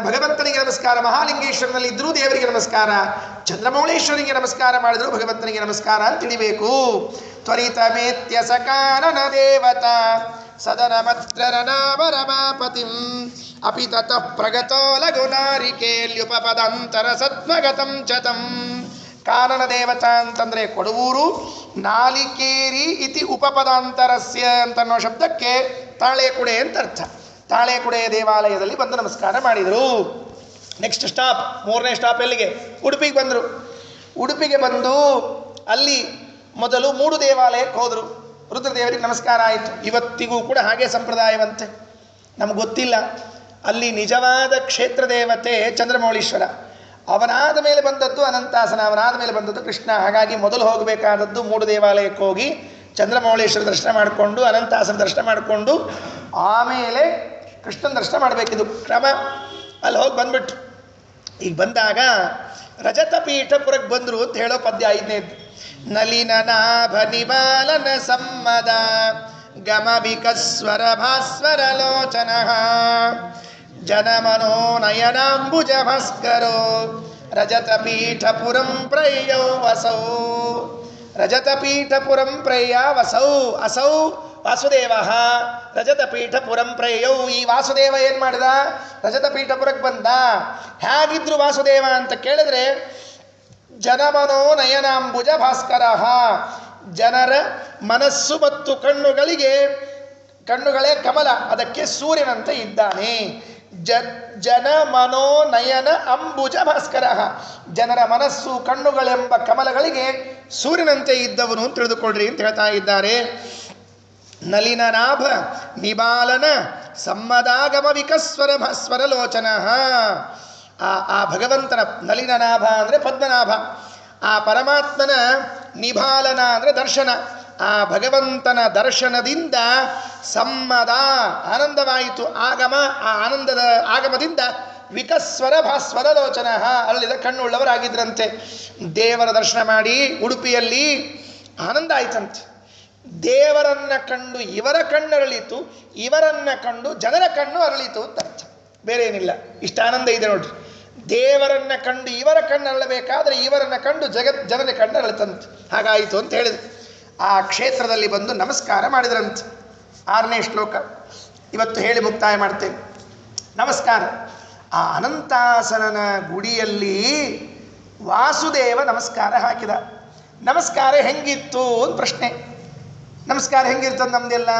S1: ಭಗವಂತನಿಗೆ ನಮಸ್ಕಾರ, ಮಹಾಲಿಂಗೇಶ್ವರನಲ್ಲಿ ಇದ್ದರೂ ದೇವರಿಗೆ ನಮಸ್ಕಾರ, ಚಂದ್ರಮೌಳೇಶ್ವರಿಗೆ ನಮಸ್ಕಾರ ಮಾಡಿದ್ರು ಭಗವಂತನಿಗೆ ನಮಸ್ಕಾರ ಅಂತ ತಿಳಿಬೇಕು. ತ್ವರಿತ ಮೇತ್ಯ ಸಕಾನನ ದೇವತಾ ಸದನಮತ್ರ ನಾಮ ರಮಾಪತಿಂ ಅಪಿ ತತಃ ಪ್ರಗತೋ ಲಘುನಾರಿಕೇಲ್ಯುಪಪದಂತರ ಸತ್ವಗತಂ ಚತಂ. ಕಾನನ ದೇವತಾ ಅಂತಂದರೆ ಕೊಡವೂರು, ನಾಲಿಕೇರಿ ಇತಿ ಉಪಪದಾಂತರಸ್ಯ ಅಂತನ್ನೋ ಶಬ್ದಕ್ಕೆ ತಾಳೆಕೊಡೆ ಅಂತ ಅರ್ಥ. ತಾಳೆಕೊಡೆ ದೇವಾಲಯದಲ್ಲಿ ಬಂದು ನಮಸ್ಕಾರ ಮಾಡಿದರು. ನೆಕ್ಸ್ಟ್ ಸ್ಟಾಪ್, ಮೂರನೇ ಸ್ಟಾಪ್ ಎಲ್ಲಿಗೆ? ಉಡುಪಿಗೆ ಬಂದರು. ಉಡುಪಿಗೆ ಬಂದು ಅಲ್ಲಿ ಮೊದಲು ಮೂಡು ದೇವಾಲಯಕ್ಕೆ ಹೋದರು. ರುದ್ರದೇವರಿಗೆ ನಮಸ್ಕಾರ ಆಯಿತು. ಇವತ್ತಿಗೂ ಕೂಡ ಹಾಗೆ ಸಂಪ್ರದಾಯವಂತೆ, ನಮ್ಗೆ ಗೊತ್ತಿಲ್ಲ. ಅಲ್ಲಿ ನಿಜವಾದ ಕ್ಷೇತ್ರ ದೇವತೆ ಚಂದ್ರಮೌಳೀಶ್ವರ, ಅವನಾದ ಮೇಲೆ ಬಂದದ್ದು ಅನಂತಾಸನ, ಅವನಾದ ಮೇಲೆ ಬಂದದ್ದು ಕೃಷ್ಣ. ಹಾಗಾಗಿ ಮೊದಲು ಹೋಗಬೇಕಾದದ್ದು ಮೂಡು ದೇವಾಲಯಕ್ಕೆ ಹೋಗಿ ಚಂದ್ರಮೌಳೇಶ್ವರ ದರ್ಶನ ಮಾಡಿಕೊಂಡು, ಅನಂತಾಸನ ದರ್ಶನ ಮಾಡಿಕೊಂಡು ಆಮೇಲೆ ಕೃಷ್ಣನ ದರ್ಶನ ಮಾಡಬೇಕಿದು ಕ್ರಮ. ಅಲ್ಲಿ ಹೋಗಿ ಬಂದ್ಬಿಟ್ರು. ಈಗ ಬಂದಾಗ ರಜತ ಪೀಠಪುರಕ್ಕೆ ಬಂದರು ಅಂತ ಹೇಳೋ ಪದ್ಯ 5ನೇದು. ನಲಿನ ನಾಭ ನಿಬಾಲನ ಸಮ್ಮದ ಗಮ ವಿಕಸ್ವರ ಭಾಸ್ವರ ಲೋಚನ ಜನಮನೋ ನಯನಾಂಬುಜ ಭಾಸ್ಕರೋ ರಜತ ಪೀಠಪುರಂ ಪ್ರಯೌ ವಸೌ. ರಜತ ಪೀಠಪುರಂ ಪ್ರಯ ವಸೌ. ಅಸೌ ವಾಸುದೇವ ರಜತ ಪೀಠಪುರಂ ಪ್ರಯೌ. ಈ ವಾಸುದೇವ ಏನು ಮಾಡಿದ? ರಜತ ಪೀಠಪುರಕ್ಕೆ ಬಂದ. ಹೇಗಿದ್ರು ವಾಸುದೇವ ಅಂತ ಕೇಳಿದ್ರೆ, ಜನಮನೋ ನಯನಾಂಬುಜ ಭಾಸ್ಕರ, ಜನರ ಮನಸ್ಸು ಮತ್ತು ಕಣ್ಣುಗಳೇ ಕಮಲ, ಅದಕ್ಕೆ ಸೂರ್ಯನಂತೆ ಇದ್ದಾನೆ. ಜನ ಮನೋ ನಯನ ಅಂಬುಜ ಭಾಸ್ಕರ, ಜನರ ಮನಸ್ಸು ಕಣ್ಣುಗಳೆಂಬ ಕಮಲಗಳಿಗೆ ಸೂರ್ಯನಂತೆ ಇದ್ದವನು ಅಂತ ತಿಳಿದುಕೊಳ್ಳ್ರಿ ಅಂತ ಹೇಳ್ತಾ ಇದ್ದಾರೆ. ನಲಿನ ನಾಭ ನಿಬಾಲನ ಸಮ್ಮದಾಗಮ ವಿಕಸ್ವರ ಭಾಸ್ವರ ಲೋಚನ. ಆ ಭಗವಂತನ ನಲಿನ ನಾಭ ಅಂದರೆ ಪದ್ಮನಾಭ, ಆ ಪರಮಾತ್ಮನ ನಿಬಾಲನ ಅಂದರೆ ದರ್ಶನ. ಆ ಭಗವಂತನ ದರ್ಶನದಿಂದ ಸಮ್ಮದ ಆನಂದವಾಯಿತು. ಆಗಮ, ಆ ಆನಂದದ ಆಗಮದಿಂದ ವಿಕಸ್ವರ ಭಾಸ್ವರ ಲೋಚನ, ಅರಳಿದ ಕಣ್ಣುಳ್ಳವರಾಗಿದ್ರಂತೆ. ದೇವರ ದರ್ಶನ ಮಾಡಿ ಉಡುಪಿಯಲ್ಲಿ ಆನಂದ ಆಯ್ತಂತೆ. ದೇವರನ್ನ ಕಂಡು ಇವರ ಕಣ್ಣು ಅರಳಿತು, ಇವರನ್ನ ಕಂಡು ಜನರ ಕಣ್ಣು ಅರಳಿತು ಅಂತ ಅರ್ಥ, ಬೇರೆ ಏನಿಲ್ಲ. ಇಷ್ಟ ಆನಂದ ಇದೆ ನೋಡ್ರಿ. ದೇವರನ್ನ ಕಂಡು ಇವರ ಕಣ್ಣು ಅರಳಬೇಕಾದ್ರೆ ಇವರನ್ನ ಕಂಡು ಜನರ ಕಣ್ಣು ಅರಳತಂತೆ. ಹಾಗಾಯಿತು ಅಂತ ಹೇಳಿದ್ರು. ಆ ಕ್ಷೇತ್ರದಲ್ಲಿ ಬಂದು ನಮಸ್ಕಾರ ಮಾಡಿದ್ರಂತೆ. 6ನೇ ಶ್ಲೋಕ ಇವತ್ತು ಹೇಳಿ ಮುಕ್ತಾಯ ಮಾಡ್ತೇನೆ. ನಮಸ್ಕಾರ. ಆ ಅನಂತಾಸನನ ಗುಡಿಯಲ್ಲಿ ವಾಸುದೇವ ನಮಸ್ಕಾರ ಹಾಕಿದ. ನಮಸ್ಕಾರ ಹೆಂಗಿತ್ತು ಅಂತ ಪ್ರಶ್ನೆ. ನಮಸ್ಕಾರ ಹೆಂಗಿರ್ತದೆ ನಮ್ದೆಲ್ಲ?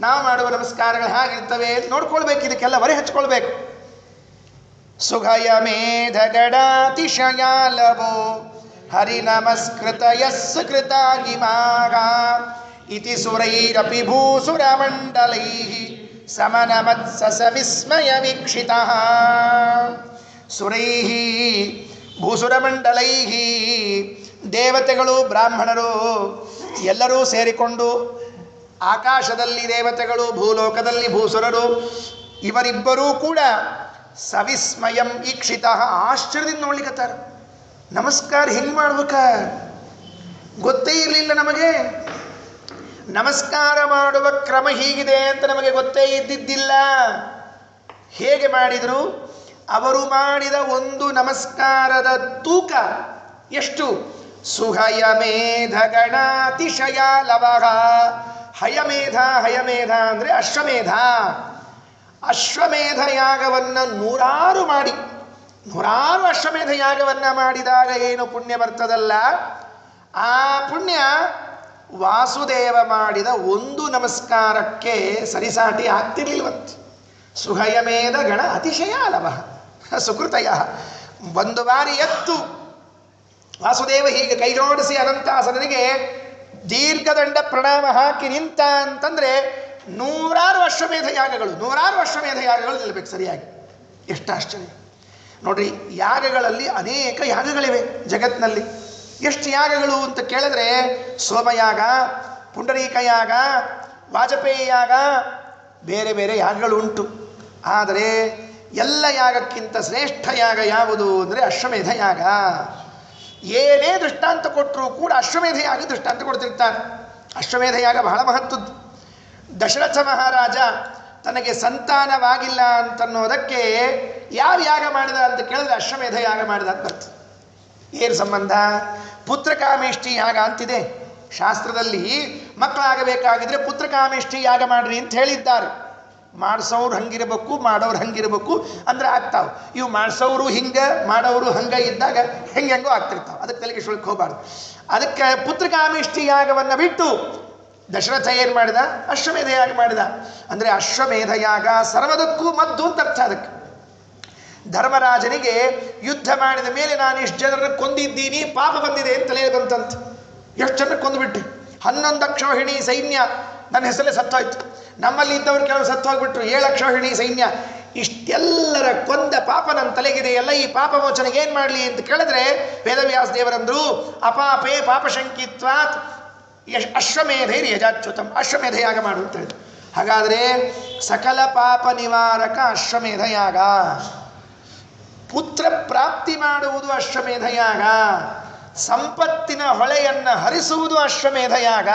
S1: ನಾವು ಮಾಡುವ ನಮಸ್ಕಾರಗಳು ಹೇಗಿರ್ತವೆ ನೋಡ್ಕೊಳ್ಬೇಕು, ಇದಕ್ಕೆಲ್ಲ ಹೊರೆ ಹಚ್ಕೊಳ್ಬೇಕು. ಸುಖಯ ಮೇಧಗಡಾತಿಶಯಾಲವೋ ಹರಿ ನಮಸ್ಕೃತ ಯಸ್ಸು ಕೃತಾಗಿಮಾಗ ಇತಿ ಸುರೈರಪಿ ಭೂಸುರಮಂಡಲೈ ಸಮನಮತ್ಸ ವಿಸ್ಮಯ ವೀಕ್ಷಿತಃ. ಸುರೈ ಭೂಸುರಮಂಡಲೈ, ದೇವತೆಗಳು ಬ್ರಾಹ್ಮಣರು ಎಲ್ಲರೂ ಸೇರಿಕೊಂಡು, ಆಕಾಶದಲ್ಲಿ ದೇವತೆಗಳು, ಭೂಲೋಕದಲ್ಲಿ ಭೂಸುರರು, ಇವರಿಬ್ಬರೂ ಕೂಡ ಸವಿಸ್ಮಯಂ ಈಕ್ಷಿತ, ಆಶ್ಚರ್ಯದಿಂದ ನೋಡ್ಲಿಕ್ಕತ್ತಾರ. ನಮಸ್ಕಾರ ಹೆಂಗೆ ಮಾಡ್ಬೇಕ ಗೊತ್ತೇ ಇರಲಿಲ್ಲ ನಮಗೆ. ನಮಸ್ಕಾರ ಮಾಡುವ ಕ್ರಮ ಹೀಗಿದೆ ಅಂತ ನಮಗೆ ಗೊತ್ತೇ ಇದ್ದಿದ್ದಿಲ್ಲ. ಹೇಗೆ ಮಾಡಿದರು? ಅವರು ಮಾಡಿದ ಒಂದು ನಮಸ್ಕಾರದ ತೂಕ ಎಷ್ಟು? ಸುಹಯಮೇಧ ಗಣಾತಿಶಯ ಲವಹ. ಹಯಮೇಧ, ಹಯಮೇಧ ಅಂದರೆ ಅಶ್ವಮೇಧ. ಅಶ್ವಮೇಧ ಯಾಗವನ್ನು 100 ಅಶ್ವಮೇಧ ಯಾಗವನ್ನು ಮಾಡಿದಾಗ ಏನು ಪುಣ್ಯ ಬರ್ತದಲ್ಲ, ಆ ಪುಣ್ಯ ವಾಸುದೇವ ಮಾಡಿದ ಒಂದು ನಮಸ್ಕಾರಕ್ಕೆ ಸರಿಸಾಟಿ ಆಗ್ತಿರ್ಲಿಲ್ವಂತೆ. ಸುಹಯಮೇಧ ಗಣ ಅತಿಶಯ ಲವಃ ಸುಕೃತಯ. ಒಂದು ಬಾರಿ ಎತ್ತು ವಾಸುದೇವ ಹೀಗೆ ಕೈ ಜೋಡಿಸಿ ಅನಂತಾಸನಿಗೆ ದೀರ್ಘದಂಡ ಪ್ರಣಾಮ ಹಾಕಿ ನಿಂತ ಅಂತಂದ್ರೆ 100 ಅಶ್ವಮೇಧ ಯಾಗಗಳು ನಿಲ್ಲಬೇಕು ಸರಿಯಾಗಿ. ಎಷ್ಟು ಆಶ್ಚರ್ಯ ನೋಡ್ರಿ. ಯಾಗಗಳಲ್ಲಿ ಅನೇಕ ಯಾಗಗಳಿವೆ ಜಗತ್ತಿನಲ್ಲಿ. ಎಷ್ಟು ಯಾಗಗಳು ಅಂತ ಕೇಳಿದ್ರೆ ಸೋಮಯಾಗ, ಪುಂಡರೀಕ ಯಾಗ, ವಾಜಪೇಯಿ ಯಾಗ, ಬೇರೆ ಬೇರೆ ಯಾಗಗಳು ಉಂಟು. ಆದರೆ ಎಲ್ಲ ಯಾಗಕ್ಕಿಂತ ಶ್ರೇಷ್ಠ ಯಾಗ ಯಾವುದು ಅಂದರೆ ಅಶ್ವಮೇಧ ಯಾಗ. ಏನೇ ದೃಷ್ಟಾಂತ ಕೊಟ್ಟರೂ ಕೂಡ ಅಶ್ವಮೇಧ ಯಾಗ ದೃಷ್ಟಾಂತ ಕೊಡ್ತಿರ್ತಾನೆ. ಅಶ್ವಮೇಧ ಯಾಗ ಬಹಳ ಮಹತ್ವದ್ದು. ದಶರಥ ಮಹಾರಾಜ ತನಗೆ ಸಂತಾನವಾಗಿಲ್ಲ ಅಂತನ್ನೋದಕ್ಕೆ ಯಾವ ಯಾಗ ಮಾಡಿದ ಅಂತ ಕೇಳಿದ್ರೆ ಅಶ್ವಮೇಧ ಯಾಗ ಮಾಡಿದ ಅಂತ ಬರ್ತದೆ. ಏನು ಸಂಬಂಧ? ಪುತ್ರಕಾಮೇಷ್ಟಿ ಯಾಗ ಅಂತಿದೆ ಶಾಸ್ತ್ರದಲ್ಲಿ. ಮಕ್ಕಳಾಗಬೇಕಾಗಿದ್ರೆ ಪುತ್ರಕಾಮೇಷ್ಟಿ ಯಾಗ ಮಾಡ್ರಿ ಅಂತ ಹೇಳಿದ್ದಾರೆ. ಮಾಡಿಸೋರು ಹಂಗಿರಬೇಕು, ಮಾಡೋರು ಹಂಗಿರಬೇಕು ಅಂದ್ರೆ ಆಗ್ತಾವೆ. ಇವು ಮಾಡಿಸೋರು ಹಿಂಗೆ, ಮಾಡೋರು ಹಂಗೆ ಇದ್ದಾಗ ಹೆಂಗೆಂಗೋ ಆಗ್ತಿರ್ತಾವೆ. ಅದಕ್ಕೆ ತಲೆಗೆ ಸುಳ್ಕೆ ಹೋಗಬಾರ್ದು. ಅದಕ್ಕೆ ಪುತ್ರಕಾಮೇಷ್ಟಿ ಯಾಗವನ್ನು ಬಿಟ್ಟು ದಶರಥ ಏನು ಮಾಡಿದ? ಅಶ್ವಮೇಧ ಯಾಗ ಮಾಡಿದ. ಅಂದರೆ ಅಶ್ವಮೇಧ ಯಾಗ ಸರ್ವದಕ್ಕೂ ಮದ್ದು ಅಂತ ಅರ್ಥ. ಅದಕ್ಕೆ ಧರ್ಮರಾಜನಿಗೆ ಯುದ್ಧ ಮಾಡಿದ ಮೇಲೆ ನಾನು ಇಷ್ಟು ಜನರನ್ನು ಕೊಂದಿದ್ದೀನಿ, ಪಾಪ ಬಂದಿದೆ ಅಂತ ತಲೆಯಲ್ಲಿ ಬಂತಂತೆ. ಎಷ್ಟು ಜನರು ಕೊಂದುಬಿಟ್ಟು 11 ಅಕ್ಷೋಹಿಣಿ ಸೈನ್ಯ ನನ್ನ ಹೆಸರಲ್ಲೇ ಸತ್ತೋಯ್ತು. ನಮ್ಮಲ್ಲಿ ಇದ್ದವರು ಕೆಲವರು ಸತ್ತು ಹೋಗ್ಬಿಟ್ರು. 7 ಅಕ್ಷೋಹಿಣಿ ಸೈನ್ಯ. ಇಷ್ಟೆಲ್ಲರ ಕೊಂದ ಪಾಪ ನನ್ನ ತಲೆಗಿದೆಯಲ್ಲ, ಈ ಪಾಪ ಮೋಚನೆಗೆ ಏನು ಮಾಡಲಿ ಅಂತ ಕೇಳಿದ್ರೆ ವೇದವ್ಯಾಸ ದೇವರಂದ್ರು ಅಪಾಪೇ ಪಾಪಶಂಕಿತ್ವಾತ್ ಅಶ್ವಮೇಧೈರ್ ಯಜಾಚ್ಯುತಂ. ಅಶ್ವಮೇಧ ಯಾಗ ಮಾಡು ಅಂತ ಹೇಳಿದ್ರು. ಹಾಗಾದರೆ ಸಕಲ ಪಾಪ ನಿವಾರಕ ಅಶ್ವಮೇಧ ಯಾಗ. ಪುತ್ರ ಪ್ರಾಪ್ತಿ ಮಾಡುವುದು ಅಶ್ವಮೇಧ ಯಾಗ. ಸಂಪತ್ತಿನ ಹೊಳೆಯನ್ನು ಹರಿಸುವುದು ಅಶ್ವಮೇಧ ಯಾಗ.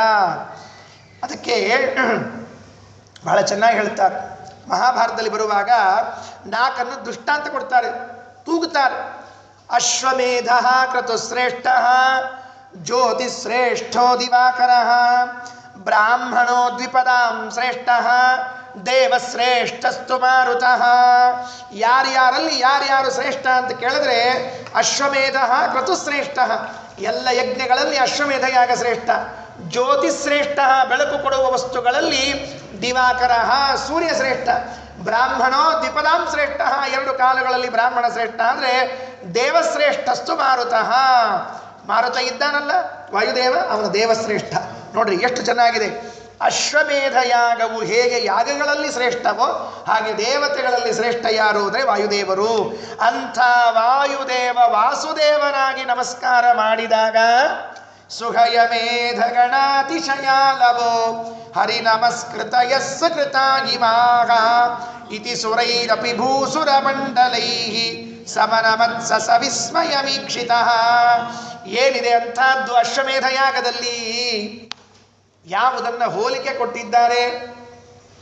S1: ಅದಕ್ಕೆ ಬಹಳ ಚೆನ್ನಾಗಿ ಹೇಳ್ತಾರೆ. ಮಹಾಭಾರತದಲ್ಲಿ ಬರುವಾಗ 4 ದೃಷ್ಟಾಂತ ಕೊಡ್ತಾರೆ, ತೂಗುತ್ತಾರೆ. ಅಶ್ವಮೇಧ ಕ್ರತುಶ್ರೇಷ್ಠ, ಜ್ಯೋತಿಶ್ರೇಷ್ಠೋ ದಿವಾಕರ, ಬ್ರಾಹ್ಮಣೋ ದ್ವಿಪದಾಂ ಶ್ರೇಷ್ಠ, ದೇವಶ್ರೇಷ್ಠಸ್ತು ಮಾರುತಃ. ಯಾರ್ಯಾರಲ್ಲಿ ಯಾರ್ಯಾರು ಶ್ರೇಷ್ಠ ಅಂತ ಕೇಳಿದ್ರೆ ಅಶ್ವಮೇಧ ಕ್ರತುಶ್ರೇಷ್ಠ, ಎಲ್ಲ ಯಜ್ಞಗಳಲ್ಲಿ ಅಶ್ವಮೇಧ ಯಾಗ ಶ್ರೇಷ್ಠ. ಜ್ಯೋತಿಶ್ರೇಷ್ಠ, ಬೆಳಕು ಕೊಡುವ ವಸ್ತುಗಳಲ್ಲಿ ದಿವಾಕರ, ಸೂರ್ಯ ಶ್ರೇಷ್ಠ. ಬ್ರಾಹ್ಮಣೋ ದ್ವಿಪದಾಂ ಶ್ರೇಷ್ಠ, 2 ಕಾಲಗಳಲ್ಲಿ ಬ್ರಾಹ್ಮಣ ಶ್ರೇಷ್ಠ ಅಂದರೆ ದೇವಶ್ರೇಷ್ಠಸ್ತು ಮಾರುತಃ. ಮಾರುತ ಇದ್ದಾನಲ್ಲ ವಾಯುದೇವ, ಅವನ ದೇವಶ್ರೇಷ್ಠ. ನೋಡ್ರಿ ಎಷ್ಟು ಚೆನ್ನಾಗಿದೆ. ಅಶ್ವಮೇಧ ಯಾಗವು ಹೇಗೆ ಯಾಗಗಳಲ್ಲಿ ಶ್ರೇಷ್ಠವೋ ಹಾಗೆ ದೇವತೆಗಳಲ್ಲಿ ಶ್ರೇಷ್ಠ ಯಾರು ಅಂದರೆ ವಾಯುದೇವರು. ಅಂಥ ವಾಯುದೇವ ವಾಸುದೇವನಾಗಿ ನಮಸ್ಕಾರ ಮಾಡಿದಾಗ ಸುಹಯಮೇಧ ಗಣಾತಿಶಯಾಲವೋ ಹರಿ ನಮಸ್ಕೃತ ಯಸ್ಸ ಕೃತಾಗಿಮಾಗ ಇತಿ ಸುರೈರಪಿ ಭೂಸುರಮಂಡಲೈ ಸಮನಮತ್ಸ ಸವಿಸ್ಮಯ ವೀಕ್ಷಿತಃ. ಏನಿದೆ ಅಂಥದ್ದು ಅಶ್ವಮೇಧ ಯಾಗದಲ್ಲಿ? ಯಾವುದನ್ನು ಹೋಲಿಕೆ ಕೊಟ್ಟಿದ್ದಾರೆ.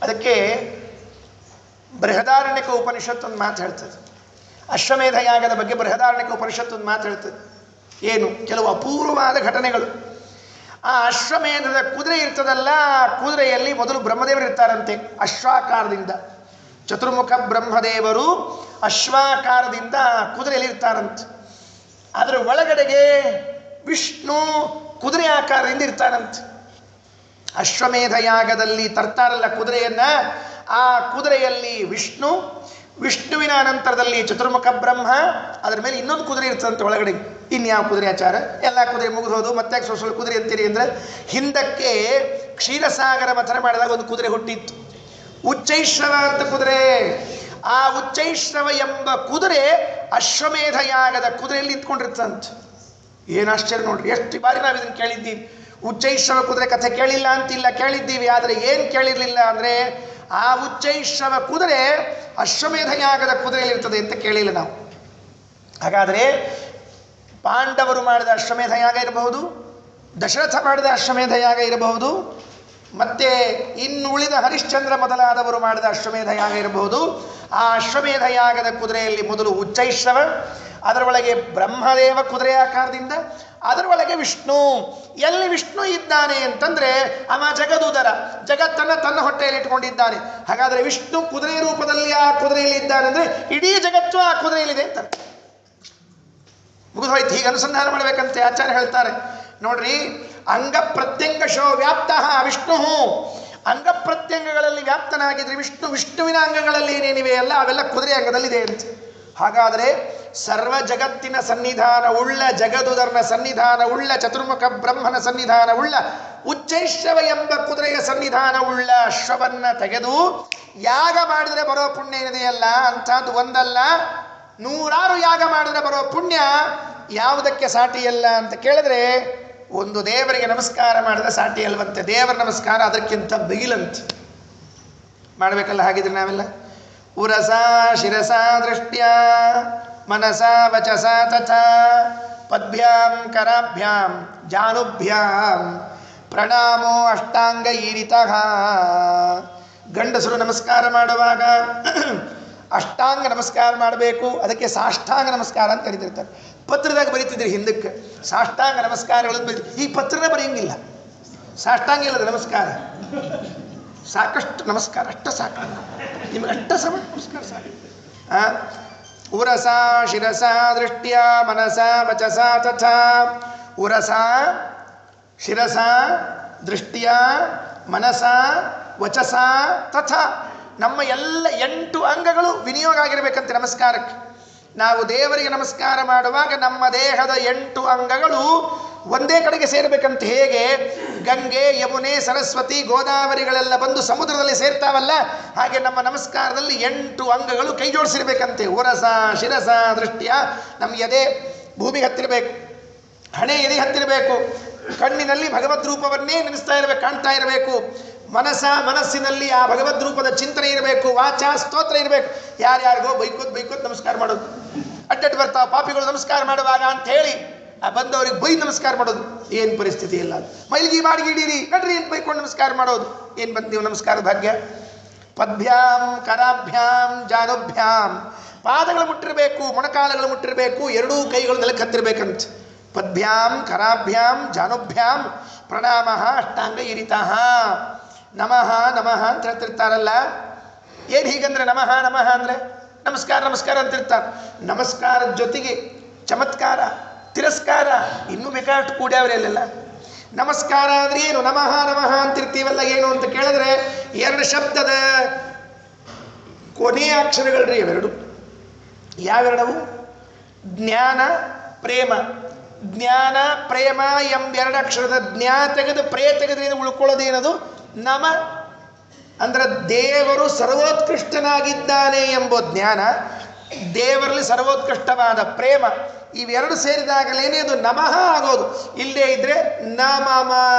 S1: ಅದಕ್ಕೆ ಬೃಹದಾರಣ್ಯಕ ಉಪನಿಷತ್ತು ಒಂದು ಮಾತು ಹೇಳ್ತದೆ. ಅಶ್ವಮೇಧ ಯಾಗದ ಬಗ್ಗೆ ಬೃಹದಾರಣ್ಯಕ ಉಪನಿಷತ್ತು ಒಂದು ಮಾತು ಹೇಳ್ತದೆ. ಏನು? ಕೆಲವು ಅಪೂರ್ವವಾದ ಘಟನೆಗಳು. ಆ ಅಶ್ವಮೇಧದ ಕುದುರೆ ಇರ್ತದಲ್ಲ, ಆ ಕುದುರೆಯಲ್ಲಿ ಮೊದಲು ಬ್ರಹ್ಮದೇವರು ಇರ್ತಾರಂತೆ ಅಶ್ವಾಕಾರದಿಂದ. ಚತುರ್ಮುಖ ಬ್ರಹ್ಮದೇವರು ಅಶ್ವಾಕಾರದಿಂದ ಕುದುರೆಯಲ್ಲಿ ಇರ್ತಾರಂತೆ. ಅದರ ಒಳಗಡೆಗೆ ವಿಷ್ಣು ಕುದುರೆ ಆಕಾರದಿಂದ ಇರ್ತಾರಂತೆ. ಅಶ್ವಮೇಧ ಯಾಗದಲ್ಲಿ ತರ್ತಾರಲ್ಲ ಕುದುರೆಯನ್ನ, ಆ ಕುದುರೆಯಲ್ಲಿ ವಿಷ್ಣು, ವಿಷ್ಣುವಿನ ಅನಂತರದಲ್ಲಿ ಚತುರ್ಮುಖ ಬ್ರಹ್ಮ, ಅದರ ಮೇಲೆ ಇನ್ನೊಂದು ಕುದುರೆ ಇರ್ತದಂತೆ ಒಳಗಡೆ. ಇನ್ಯಾವ ಕುದುರೆ ಆಚಾರ? ಎಲ್ಲ ಕುದುರೆ ಮುಗಿದೋದು, ಮತ್ತೆ ಸ್ವಲ್ಪ ಕುದುರೆ ಅಂತೀರಿ ಅಂದರೆ, ಹಿಂದಕ್ಕೆ ಕ್ಷೀರಸಾಗರ ಮಥನ ಮಾಡಿದಾಗ ಒಂದು ಕುದುರೆ ಹುಟ್ಟಿತ್ತು, ಉಚ್ಚೈಶ್ರವ ಅಂತ ಕುದುರೆ. ಆ ಉಚ್ಚೈಶ್ರವ ಎಂಬ ಕುದುರೆ ಅಶ್ವಮೇಧ ಯಾಗದ ಕುದುರೆಯಲ್ಲಿ ನಿಂತ್ಕೊಂಡಿರ್ತಂತೆ. ಏನು ಆಶ್ಚರ್ಯ ನೋಡ್ರಿ, ಎಷ್ಟು ಬಾರಿ ನಾವು ಇದನ್ನು ಕೇಳಿದ್ದೀವಿ. ಉಚ್ಚೈಶ್ರವ ಕುದುರೆ ಕಥೆ ಕೇಳಿಲ್ಲ ಅಂತಿಲ್ಲ, ಕೇಳಿದ್ದೀವಿ. ಆದರೆ ಏನು ಕೇಳಿರಲಿಲ್ಲ ಅಂದರೆ, ಆ ಉಚ್ಚೈಶ್ರವ ಕುದುರೆ ಅಶ್ವಮೇಧ ಯಾಗದ ಕುದುರೆಯಲ್ಲಿ ಇರ್ತದೆ ಅಂತ ಕೇಳಿಲ್ಲ ನಾವು. ಹಾಗಾದರೆ ಪಾಂಡವರು ಮಾಡಿದ ಅಶ್ವಮೇಧ ಯಾಗ ಇರಬಹುದು, ದಶರಥ ಮಾಡಿದ ಅಶ್ವಮೇಧ ಯಾಗ ಇರಬಹುದು, ಮತ್ತೆ ಇನ್ನು ಉಳಿದ ಹರಿಶ್ಚಂದ್ರ ಮೊದಲಾದವರು ಮಾಡಿದ ಅಶ್ವಮೇಧ ಯಾಗ ಇರಬಹುದು. ಆ ಅಶ್ವಮೇಧ ಯಾಗದ ಕುದುರೆಯಲ್ಲಿ ಮೊದಲು ಉಚ್ಚೈಶ್ರವ, ಅದರ ಒಳಗೆ ಬ್ರಹ್ಮದೇವ ಕುದುರೆ ಆಕಾರದಿಂದ, ಅದರ ಒಳಗೆ ವಿಷ್ಣು. ಎಲ್ಲಿ ವಿಷ್ಣು ಇದ್ದಾನೆ ಅಂತಂದ್ರೆ ಅವ ಜಗದುದರ, ಜಗತ್ತನ್ನು ತನ್ನ ಹೊಟ್ಟೆಯಲ್ಲಿ ಇಟ್ಕೊಂಡಿದ್ದಾನೆ. ಹಾಗಾದರೆ ವಿಷ್ಣು ಕುದುರೆ ರೂಪದಲ್ಲಿ ಆ ಕುದುರೆಯಲ್ಲಿ ಇದ್ದಾನೆ ಅಂದರೆ ಇಡೀ ಜಗತ್ತು ಆ ಕುದುರೆಯಲ್ಲಿದೆ ಅಂತಾರೆ. ಮುಗಿದೋಯ್ತು. ಹೀಗೆ ಅನುಸಂಧಾನ ಮಾಡಬೇಕಂತೆ ಆಚಾರ್ಯ ಹೇಳ್ತಾರೆ. ನೋಡ್ರಿ, ಅಂಗ ಪ್ರತ್ಯಂಗಶೋ ವ್ಯಾಪ್ತ ವಿಷ್ಣು. ಅಂಗ ಪ್ರತ್ಯಂಗಗಳಲ್ಲಿ ವ್ಯಾಪ್ತನಾಗಿದ್ರೆ ವಿಷ್ಣು, ವಿಷ್ಣುವಿನ ಅಂಗಗಳಲ್ಲಿ ಏನೇನಿವೆ ಅಲ್ಲ ಅವೆಲ್ಲ ಕುದುರೆ ಅಂಗದಲ್ಲಿದೆ ಅಂತ. ಹಾಗಾದರೆ ಸರ್ವ ಜಗತ್ತಿನ ಸನ್ನಿಧಾನ ಉಳ್ಳ, ಜಗದುದರ್ನ ಸನ್ನಿಧಾನ ಉಳ್ಳ, ಚತುರ್ಮುಖ ಬ್ರಹ್ಮನ ಸನ್ನಿಧಾನ ಉಳ್ಳ, ಉಚ್ಚೈಶ್ರವ ಎಂಬ ಕುದುರೆಯ ಸನ್ನಿಧಾನ ಉಳ್ಳ ಅಶ್ವವನ್ನ ತೆಗೆದು ಯಾಗ ಮಾಡಿದರೆ ಬರೋ ಪುಣ್ಯ ಏನಿದೆಯಲ್ಲ ಅಂಥದ್ದು ಒಂದಲ್ಲ, 100 ಯಾಗ ಮಾಡಿದ್ರೆ ಬರೋ ಪುಣ್ಯ ಯಾವುದಕ್ಕೆ ಸಾಟಿಯಲ್ಲ ಅಂತ ಕೇಳಿದ್ರೆ, ಒಂದು ದೇವರಿಗೆ ನಮಸ್ಕಾರ ಮಾಡಿದ್ರೆ ಸಾಟಿ ಅಲ್ವಂತೆ. ದೇವರ ನಮಸ್ಕಾರ ಅದಕ್ಕಿಂತ ಬಿಗಿಲಂತೆ ಮಾಡಬೇಕಲ್ಲ. ಹಾಗಿದ್ರೆ ನಾವೆಲ್ಲ ಉರಸಾ ಶಿರಸಾ ದೃಷ್ಟ್ಯ ಮನಸಾ ವಚಸಾ ತಥಾ ಪದ್ಭ್ಯಾಂ ಕರಾಭ್ಯಾಂ ಜಾನುಭ್ಯಾಂ ಪ್ರಣಾಮೋ ಅಷ್ಟಾಂಗ ಈರಿತಃ. ಗಂಡಸರು ನಮಸ್ಕಾರ ಮಾಡುವಾಗ ಅಷ್ಟಾಂಗ ನಮಸ್ಕಾರ ಮಾಡಬೇಕು, ಅದಕ್ಕೆ ಸಾಷ್ಟಾಂಗ ನಮಸ್ಕಾರ ಅಂತ ಕರೀತಿರ್ತಾರೆ. ಪತ್ರದಾಗ ಬರೀತಿದ್ರಿ ಹಿಂದಕ್ಕೆ ಸಾಷ್ಟಾಂಗ ನಮಸ್ಕಾರಗಳನ್ನು ಬರೀ, ಈ ಪತ್ರನೇ ಬರೆಯಂಗಿಲ್ಲ. ಸಾಷ್ಟಾಂಗ ಇಲ್ಲದ ನಮಸ್ಕಾರ, ಸಾಕಷ್ಟು ನಮಸ್ಕಾರ, ಅಷ್ಟ ಸಾಕು ನಿಮಗೆ, ಅಷ್ಟ ಸಮ ನಮಸ್ಕಾರ ಸಾಕು. ಉರಸಾ ಶಿರಸಾ ದೃಷ್ಟ್ಯ ಮನಸಾ ವಚಸಾ ತಥಾ. ಉರಸಾ ಶಿರಸಾ ದೃಷ್ಟ್ಯ ಮನಸಾ ವಚಸಾ ತಥಾ. ನಮ್ಮ ಎಲ್ಲ 8 ಅಂಗಗಳು ವಿನಿಯೋಗ ಆಗಿರಬೇಕಂತೆ ನಮಸ್ಕಾರಕ್ಕೆ. ನಾವು ದೇವರಿಗೆ ನಮಸ್ಕಾರ ಮಾಡುವಾಗ ನಮ್ಮ ದೇಹದ 8 ಅಂಗಗಳು ಒಂದೇ ಕಡೆಗೆ ಸೇರಬೇಕಂತ. ಹೇಗೆ ಗಂಗೆ, ಯಮುನೆ, ಸರಸ್ವತಿ, ಗೋದಾವರಿಗಳೆಲ್ಲ ಬಂದು ಸಮುದ್ರದಲ್ಲಿ ಸೇರ್ತಾವಲ್ಲ, ಹಾಗೆ ನಮ್ಮ ನಮಸ್ಕಾರದಲ್ಲಿ 8 ಅಂಗಗಳು ಕೈ ಜೋಡಿಸಿರ್ಬೇಕಂತೆ. ಉರಸ ಶಿರಸ ದೃಷ್ಟಿಯ. ನಮ್ಮ ಎದೆ ಭೂಮಿಗೆ ಹತ್ತಿರಬೇಕು, ಹಣೆ ಎದೆ ಹತ್ತಿರಬೇಕು, ಕಣ್ಣಿನಲ್ಲಿ ಭಗವದ್ ರೂಪವನ್ನೇ ನೆನೆಸ್ತಾ ಇರಬೇಕು, ಕಾಣ್ತಾ ಇರಬೇಕು. ಮನಸ್ಸಿನಲ್ಲಿ ಆ ಭಗವದ್ ರೂಪದ ಚಿಂತನೆ ಇರಬೇಕು. ವಾಚ ಸ್ತೋತ್ರ ಇರಬೇಕು. ಯಾರ್ಯಾರಿಗೋ ಬೈಕೋತ್ ನಮಸ್ಕಾರ ಮಾಡೋದು, ಅಡ್ಡಟ್ಟು ಬರ್ತಾವ ಪಾಪಿಗಳು ನಮಸ್ಕಾರ ಮಾಡುವಾಗ ಅಂತ ಹೇಳಿ ಆ ಬಂದವ್ರಿಗೆ ಬೈದು ನಮಸ್ಕಾರ ಮಾಡೋದು. ಏನು ಪರಿಸ್ಥಿತಿ ಇಲ್ಲ. ಮೈಲಿಗೆ ಬಾಡಿಗಿಡೀರಿ ನಡ್ರಿ ಅಂತ ಬೈಕೊಂಡು ನಮಸ್ಕಾರ ಮಾಡೋದು. ಏನು ಬಂತು ನೀವು ನಮಸ್ಕಾರ ಭಾಗ್ಯ? ಪದ್ಭ್ಯಾಂ ಕರಾಭ್ಯಾಂ ಜಾನುಭ್ಯಾಂ. ಪಾದಗಳು ಮುಟ್ಟಿರಬೇಕು, ಮೊಣಕಾಲಗಳು ಮುಟ್ಟಿರಬೇಕು, 2 ಕೈಗಳು ನೆಲಕ್ಕೆ ಹತ್ತಿರಬೇಕಂತ. ಪದ್ಭ್ಯಾಂ ಕರಾಭ್ಯಾಂ ಜಾನುಭ್ಯಾಂ ಪ್ರಣಾಮ ಅಷ್ಟಾಂಗ ಇರಿತಃ. ನಮಃ ನಮಃ ಅಂತ ಹೇಳ್ತಿರ್ತಾರಲ್ಲ. ಏನು ಹೀಗಂದ್ರೆ ನಮಃ ನಮಃ ಅಂದರೆ ನಮಸ್ಕಾರ ನಮಸ್ಕಾರ ಅಂತಿರ್ತಾರೆ. ನಮಸ್ಕಾರದ ಜೊತೆಗೆ ಚಮತ್ಕಾರ, ತಿರಸ್ಕಾರ ಇನ್ನೂ ಬೇಕಾದಷ್ಟು ಕೂಡ್ಯಾವ್ರೆಲ್ಲ. ನಮಸ್ಕಾರ ಅಂದರೆ ಏನು? ನಮಃ ನಮಃ ಅಂತಿರ್ತೀವಲ್ಲ, ಏನು ಅಂತ ಕೇಳಿದ್ರೆ 2 ಶಬ್ದದ ಕೊನೆಯ ಅಕ್ಷರಗಳ್ರಿ ಅವೆರಡು. ಯಾವೆರಡವು? ಜ್ಞಾನ ಪ್ರೇಮ. ಜ್ಞಾನ ಪ್ರೇಮ ಎಂಬ 2 ಅಕ್ಷರದ ಜ್ಞಾ ತೆಗೆದು ಪ್ರೇ ತೆಗೆದ್ರಿಂದ ಉಳ್ಕೊಳ್ಳೋದೇನದು? ನಮ. ಅಂದ್ರೆ ದೇವರು ಸರ್ವೋತ್ಕೃಷ್ಟನಾಗಿದ್ದಾನೆ ಎಂಬ ಜ್ಞಾನ, ದೇವರಲ್ಲಿ ಸರ್ವೋತ್ಕೃಷ್ಟವಾದ ಪ್ರೇಮ, ಇವೆರಡು ಸೇರಿದಾಗಲೇನೆ ಅದು ನಮಃ ಆಗೋದು. ಇಲ್ಲೇ ಇದ್ರೆ ನಮಮ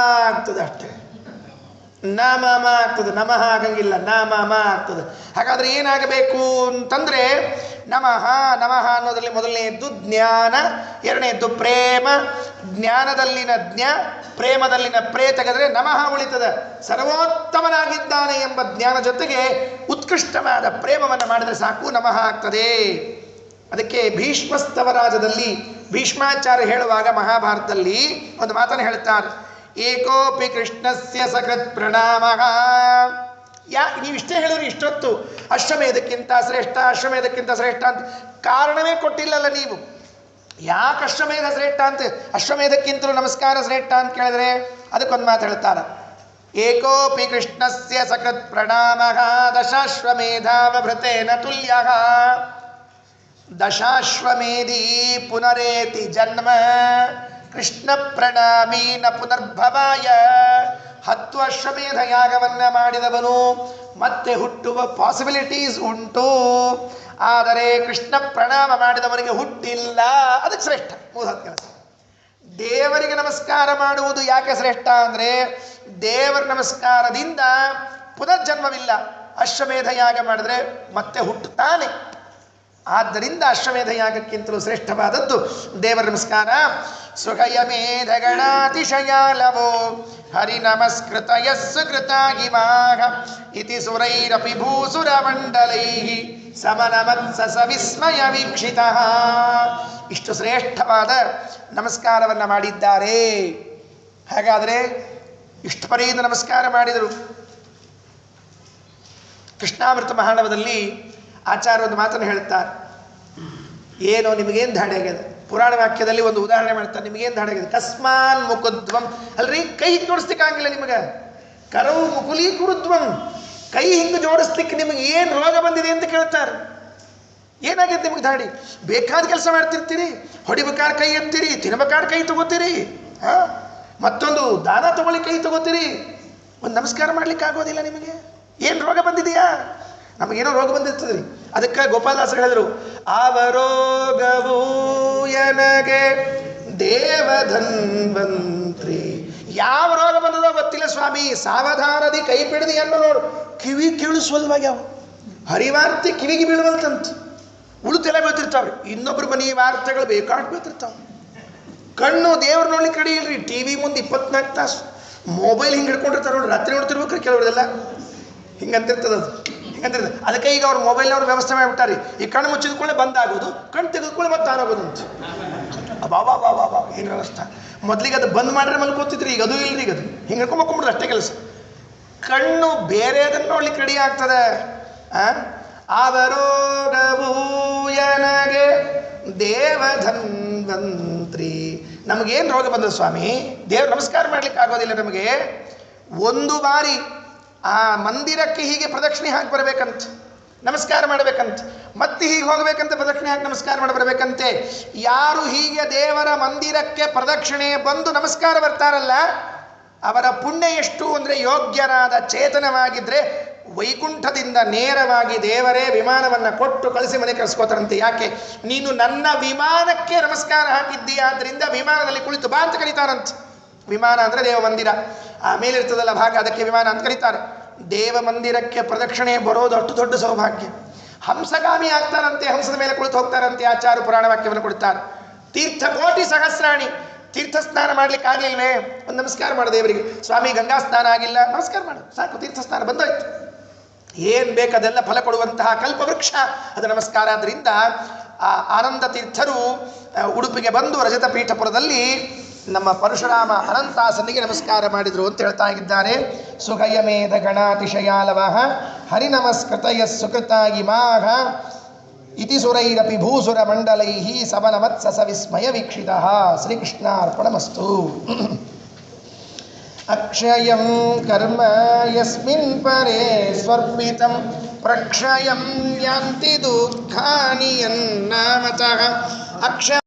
S1: ಆಗ್ತದೆ ಅಷ್ಟೇ. ನ ಮ ಆಗ್ತದೆ, ನಮಃ ಆಗಂಗಿಲ್ಲ, ನ ಮ ಆಗ್ತದೆ. ಹಾಗಾದರೆ ಏನಾಗಬೇಕು ಅಂತಂದರೆ ನಮಃ ನಮಃ ಅನ್ನೋದರಲ್ಲಿ ಮೊದಲನೆಯದ್ದು ಜ್ಞಾನ, ಎರಡನೆಯದ್ದು ಪ್ರೇಮ. ಜ್ಞಾನದಲ್ಲಿನ ಜ್ಞ, ಪ್ರೇಮದಲ್ಲಿನ ಪ್ರೇ ತೆಗೆದರೆ ನಮಃ ಉಳಿತದೆ. ಸರ್ವೋತ್ತಮನಾಗಿದ್ದಾನೆ ಎಂಬ ಜ್ಞಾನ ಜೊತೆಗೆ ಉತ್ಕೃಷ್ಟವಾದ ಪ್ರೇಮವನ್ನು ಮಾಡಿದರೆ ಸಾಕು, ನಮಃ ಆಗ್ತದೆ. ಅದಕ್ಕೆ ಭೀಷ್ಮಸ್ತವರಾಜದಲ್ಲಿ ಭೀಷ್ಮಾಚಾರ್ಯ ಹೇಳುವಾಗ ಮಹಾಭಾರತದಲ್ಲಿ ಒಂದು ಮಾತನ್ನು ಹೇಳ್ತಾರೆ, ಏಕೋಪಿ ಕೃಷ್ಣಸ್ಯ ಸಕೃತ್ ಪ್ರಣಾಮ. ನೀವು ಇಷ್ಟೇ ಹೇಳಿದ್ರಿ ಇಷ್ಟೊತ್ತು ಅಶ್ವಮೇಧಕ್ಕಿಂತ ಶ್ರೇಷ್ಠ, ಅಶ್ವಮೇಧಕ್ಕಿಂತ ಶ್ರೇಷ್ಠ ಅಂತ ಕಾರಣವೇ ಕೊಟ್ಟಿಲ್ಲಲ್ಲ ನೀವು. ಯಾಕೆ ಅಶ್ವಮೇಧ ಶ್ರೇಷ್ಠ ಅಂತ, ಅಶ್ವಮೇಧಕ್ಕಿಂತಲೂ ನಮಸ್ಕಾರ ಶ್ರೇಷ್ಠ ಅಂತ ಕೇಳಿದ್ರೆ ಅದಕ್ಕೊಂದು ಮಾತು ಹೇಳ್ತಾರೆ, ಏಕೋಪಿ ಕೃಷ್ಣಸ್ಯ ಸಕೃತ್ ಪ್ರಣಾಮ ದಶಾಶ್ವಮೇಧಾವಭೃತೇನ ತುಲ್ಯ. ದಶಾಶ್ವಮೇಧಿ ಪುನರೇತಿ ಜನ್ಮ ಕೃಷ್ಣ ಪ್ರಣಾಮಿ ನ ಪುನರ್ಭವಾಯ. 10 ಅಶ್ವಮೇಧ ಯಾಗವನ್ನು ಮಾಡಿದವನು ಮತ್ತೆ ಹುಟ್ಟುವ ಪಾಸಿಬಿಲಿಟೀಸ್ ಉಂಟು, ಆದರೆ ಕೃಷ್ಣ ಪ್ರಣಾಮ ಮಾಡಿದವನಿಗೆ ಹುಟ್ಟಿಲ್ಲ, ಅದಕ್ಕೆ ಶ್ರೇಷ್ಠ. ಮೂಲ ಕೆಲಸ ದೇವರಿಗೆ ನಮಸ್ಕಾರ ಮಾಡುವುದು ಯಾಕೆ ಶ್ರೇಷ್ಠ ಅಂದರೆ ದೇವರ ನಮಸ್ಕಾರದಿಂದ ಪುನರ್ಜನ್ಮವಿಲ್ಲ. ಅಶ್ವಮೇಧ ಯಾಗ ಮಾಡಿದ್ರೆ ಮತ್ತೆ ಹುಟ್ಟುತ್ತಾನೆ. ಆದ್ದರಿಂದ ಅಶ್ವಮೇಧ ಯಾಗಕ್ಕಿಂತಲೂ ಶ್ರೇಷ್ಠವಾದದ್ದು ದೇವರ ನಮಸ್ಕಾರ. ಸುಖಯಮೇಧಗಣಾತಿಶಯಾಲವೋ ಹರಿ ನಮಸ್ಕೃತ ಯಸ್ಸು ಕೃತಾಗಿಮಾಹ ಇತಿ ಸುರೈರಪಿ ಭೂಸುರಮಂಡಲೈಃ ಸಮನಮತ್ಸ ವಿಸ್ಮಯ ವೀಕ್ಷಿತಃ. ಇಷ್ಟು ಶ್ರೇಷ್ಠವಾದ ನಮಸ್ಕಾರವನ್ನು ಮಾಡಿದ್ದಾರೆ. ಹಾಗಾದರೆ ಇಷ್ಟು ಪರೆಯಿಂದ ನಮಸ್ಕಾರ ಮಾಡಿದರು. ಕೃಷ್ಣಾಮೃತ ಮಹಾಣವದಲ್ಲಿ ಆಚಾರ್ಯ ಒಂದು ಮಾತನ್ನು ಹೇಳ್ತಾರೆ, ಏನೋ ನಿಮಗೇನು ಧಾಡೆ ಆಗಿದೆ. ಪುರಾಣ ವಾಕ್ಯದಲ್ಲಿ ಒಂದು ಉದಾಹರಣೆ ಮಾಡ್ತಾರೆ, ನಿಮಗೇನು ಧಾಡೆ ಆಗಿದೆ. ಕಸ್ಮಾನ್ ಮುಕುದ್ವಂ, ಅಲ್ರಿ ಕೈ ಹಿಂಗೆ ಜೋಡಿಸ್ಲಿಕ್ಕಾಗಿಲ್ಲ ನಿಮಗೆ. ಕರವು ಮುಕುಲಿ ಕುರುದ್ವಂ, ಕೈ ಹಿಂಗೆ ಜೋಡಿಸ್ಲಿಕ್ಕೆ ನಿಮಗೆ ಏನು ರೋಗ ಬಂದಿದೆ ಅಂತ ಕೇಳ್ತಾರೆ. ಏನಾಗಿದೆ ನಿಮಗೆ ಧಾಡಿ? ಬೇಕಾದ ಕೆಲಸ ಮಾಡ್ತಿರ್ತೀರಿ, ಹೊಡಿಬೇಕಾದ್ರೆ ಕೈ ಎತ್ತೀರಿ, ತಿನ್ಬೇಕಾದ್ರೆ ಕೈ ತಗೋತೀರಿ, ಮತ್ತೊಂದು ದಾನ ತಗೊಳ್ಳಿ ಕೈ ತಗೋತೀರಿ, ಒಂದು ನಮಸ್ಕಾರ ಮಾಡ್ಲಿಕ್ಕೆ ಆಗೋದಿಲ್ಲ ನಿಮಗೆ. ಏನು ರೋಗ ಬಂದಿದೆಯಾ? ನಮಗೇನೋ ರೋಗ ಬಂದಿರ್ತದೆ ರೀ. ಅದಕ್ಕೆ ಗೋಪಾಲದಾಸರು ಹೇಳಿದರು, ಅವರೋಗವೂ ನನಗೆ ದೇವಧನ್ವಂತ್ರಿ. ಯಾವ ರೋಗ ಬಂದದೋ ಗೊತ್ತಿಲ್ಲ ಸ್ವಾಮಿ, ಸಾವಧಾನದಿ ಕೈ ಪಿಡಿದು ಎನ್ನು ನೋಡು. ಕಿವಿ ಕೇಳಿಸುವಲ್ವಾಗ ಯಾವ ಹರಿವಾರ್ತೆ ಕಿವಿಗೆ ಬೀಳುವಂತಂತ ಉಳಿತೆಲ್ಲ ಬೀಳ್ತಿರ್ತಾವ್ರಿ. ಇನ್ನೊಬ್ರು ಮನೆ ವಾರ್ತೆಗಳು ಬೇಕಾಡ್ ಬೀಳ್ತಿರ್ತಾವೆ. ಕಣ್ಣು ದೇವ್ರು ನೋಡ್ಲಿಕ್ಕೆ ರೆಡಿ ಇಲ್ರಿ. ಟಿ ವಿ ಮುಂದೆ 24 ತಾಸು ಮೊಬೈಲ್ ಹಿಂಗೆ ಹಿಡ್ಕೊಂಡಿರ್ತಾರೆ ನೋಡಿ. ರಾತ್ರಿ ನೋಡ್ತಿರ್ಬೇಕ್ರಿ ಕೆಲವ್ರದೆಲ್ಲ ಹಿಂಗಂತಿರ್ತದೆ. ಅದು ಹಿಂಗಂತಿರ್ತದೆ. ಅದಕ್ಕೆ ಈಗ ಅವ್ರು ಮೊಬೈಲ್ನವ್ರು ವ್ಯವಸ್ಥೆ ಮಾಡಿಬಿಟ್ಟಾರಿ. ಈ ಕಣ್ಣು ಮುಚ್ಚಿದ ಕೂಡಲೇ ಬಂದಾಗೋದು, ಕಣ್ಣು ತೆಗೆದುಕೊಳ್ಳಿ ಮತ್ತೆ ಆರೋಗೋದು ಅಂತ. ಬಾಬಾ ಬಾಬಾ ಬಾಬಾ ಏನು ವ್ಯವಸ್ಥೆ. ಮೊದಲಿಗೆ ಅದು ಬಂದ್ ಮಾಡ್ರೆ ಮಲ್ಕೋತಿದ್ರಿ, ಈಗ ಅದು ಇಲ್ರಿ. ಈಗ ಅದು ಹಿಂಗೆ ಹಿಡ್ಕೊಂಬಕ್ಕೊಂಬಿಡ್ದು ಅಷ್ಟೇ ಕೆಲಸ. ಕಣ್ಣು ಬೇರೆದನ್ನು ನೋಡ್ಲಿಕ್ಕೆ ರೆಡಿ ಆಗ್ತದೆ. ಅವರೋಗಭೂಯನಗೆ ದೇವಧನ್ವಂತ್ರಿ. ನಮಗೇನು ರೋಗ ಬಂದದ ಸ್ವಾಮಿ? ದೇವ್ರ ನಮಸ್ಕಾರ ಮಾಡ್ಲಿಕ್ಕೆ ಆಗೋದಿಲ್ಲ ನಮಗೆ. ಒಂದು ಬಾರಿ ಆ ಮಂದಿರಕ್ಕೆ ಹೀಗೆ ಪ್ರದಕ್ಷಿಣೆ ಹಾಕಿ ಬರಬೇಕಂತ, ನಮಸ್ಕಾರ ಮಾಡಬೇಕಂತ, ಮತ್ತೆ ಹೀಗೆ ಹೋಗಬೇಕಂತ ಪ್ರದಕ್ಷಿಣೆ ಹಾಕಿ ನಮಸ್ಕಾರ ಮಾಡಿ ಬರಬೇಕಂತೆ. ಯಾರು ಹೀಗೆ ದೇವರ ಮಂದಿರಕ್ಕೆ ಪ್ರದಕ್ಷಿಣೆ ಬಂದು ನಮಸ್ಕಾರ ಬರ್ತಾರಲ್ಲ, ಅವರ ಪುಣ್ಯ ಎಷ್ಟು ಅಂದರೆ ಯೋಗ್ಯರಾದ ಚೇತನವಾಗಿದ್ದರೆ ವೈಕುಂಠದಿಂದ ನೇರವಾಗಿ ದೇವರೇ ವಿಮಾನವನ್ನು ಕೊಟ್ಟು ಕಳಿಸಿ ಮನೆ ಕಳಿಸ್ಕೋತಾರಂತೆ. ಯಾಕೆ? ನೀನು ನನ್ನ ವಿಮಾನಕ್ಕೆ ನಮಸ್ಕಾರ ಹಾಕಿದ್ದೀಯ, ಆದ್ದರಿಂದ ವಿಮಾನದಲ್ಲಿ ಕುಳಿತು ಬಾ ಅಂತ ಕರೀತಾರಂತ. ವಿಮಾನ ಅಂದರೆ ದೇವ ಮಂದಿರ, ಆಮೇಲಿರ್ತದಲ್ಲ ಭಾಗ, ಅದಕ್ಕೆ ವಿಮಾನ ಅಂತ ಕರೀತಾರೆ. ದೇವ ಮಂದಿರಕ್ಕೆ ಪ್ರದಕ್ಷಿಣೆ ಬರೋದು ಅಷ್ಟು ದೊಡ್ಡ ಸೌಭಾಗ್ಯ. ಹಂಸಗಾಮಿ ಆಗ್ತಾರಂತೆ, ಹಂಸದ ಮೇಲೆ ಕುಳಿತು ಹೋಗ್ತಾರಂತೆ. ಆಚಾರ್ಯ ಪುರಾಣ ವಾಕ್ಯವನ್ನು ಕೊಡ್ತಾರೆ. ತೀರ್ಥ ಕೋಟಿ ಸಹಸ್ರಾಣಿ, ತೀರ್ಥ ಸ್ನಾನ ಮಾಡ್ಲಿಕ್ಕೆ ಆಗಲಿಲ್ವೇ? ಒಂದು ನಮಸ್ಕಾರ ಮಾಡು ದೇವರಿಗೆ. ಸ್ವಾಮಿ ಗಂಗಾ ಸ್ನಾನ ಆಗಿಲ್ಲ, ನಮಸ್ಕಾರ ಮಾಡು ಸಾಕು, ತೀರ್ಥ ಸ್ನಾನ ಬಂದೋಯ್ತು. ಏನು ಬೇಕು ಅದೆಲ್ಲ ಫಲ ಕೊಡುವಂತಹ ಕಲ್ಪವೃಕ್ಷ ಅದು ನಮಸ್ಕಾರ. ಆದ್ದರಿಂದ ಆ ಆನಂದ ತೀರ್ಥರು ಉಡುಪಿಗೆ ಬಂದು ರಜತ ಪೀಠಪುರದಲ್ಲಿ ನಮ್ಮ ಪರಶುರಾಮ ಅನಂತಾಸನಿಗೆ ನಮಸ್ಕಾರ ಮಾಡಿದರು ಅಂತ ಹೇಳ್ತಾ ಇದ್ದಾರೆ. ಸುಖಯಮೇಧ ಗಣಾತಿಶಯಾಲವಃ ಹರಿನಮಸ್ಕೃತಯ ಸುಕೃತಾಯಿಮಾಹ ಇತಿ ಸುರೈರಪಿ ಭೂಸುರ ಮಂಡಲೈಃ ಸಮನಮತ್ಸ ವಿಸ್ಮಯ ವೀಕ್ಷಿತಃ. ಶ್ರೀಕೃಷ್ಣಾರ್ಪಣಮಸ್ತು. ಅಕ್ಷಯಂ ಕರ್ಮ ಯಸ್ಮಿನ್ ಪರೇ ಸ್ವರ್ಪಿತಂ ಪ್ರಕ್ಷಯಂ ಯಾಂತಿ ದುಃಖಾನಿ ಯನ್ನಾಮತಃ. ಅಕ್ಷಯ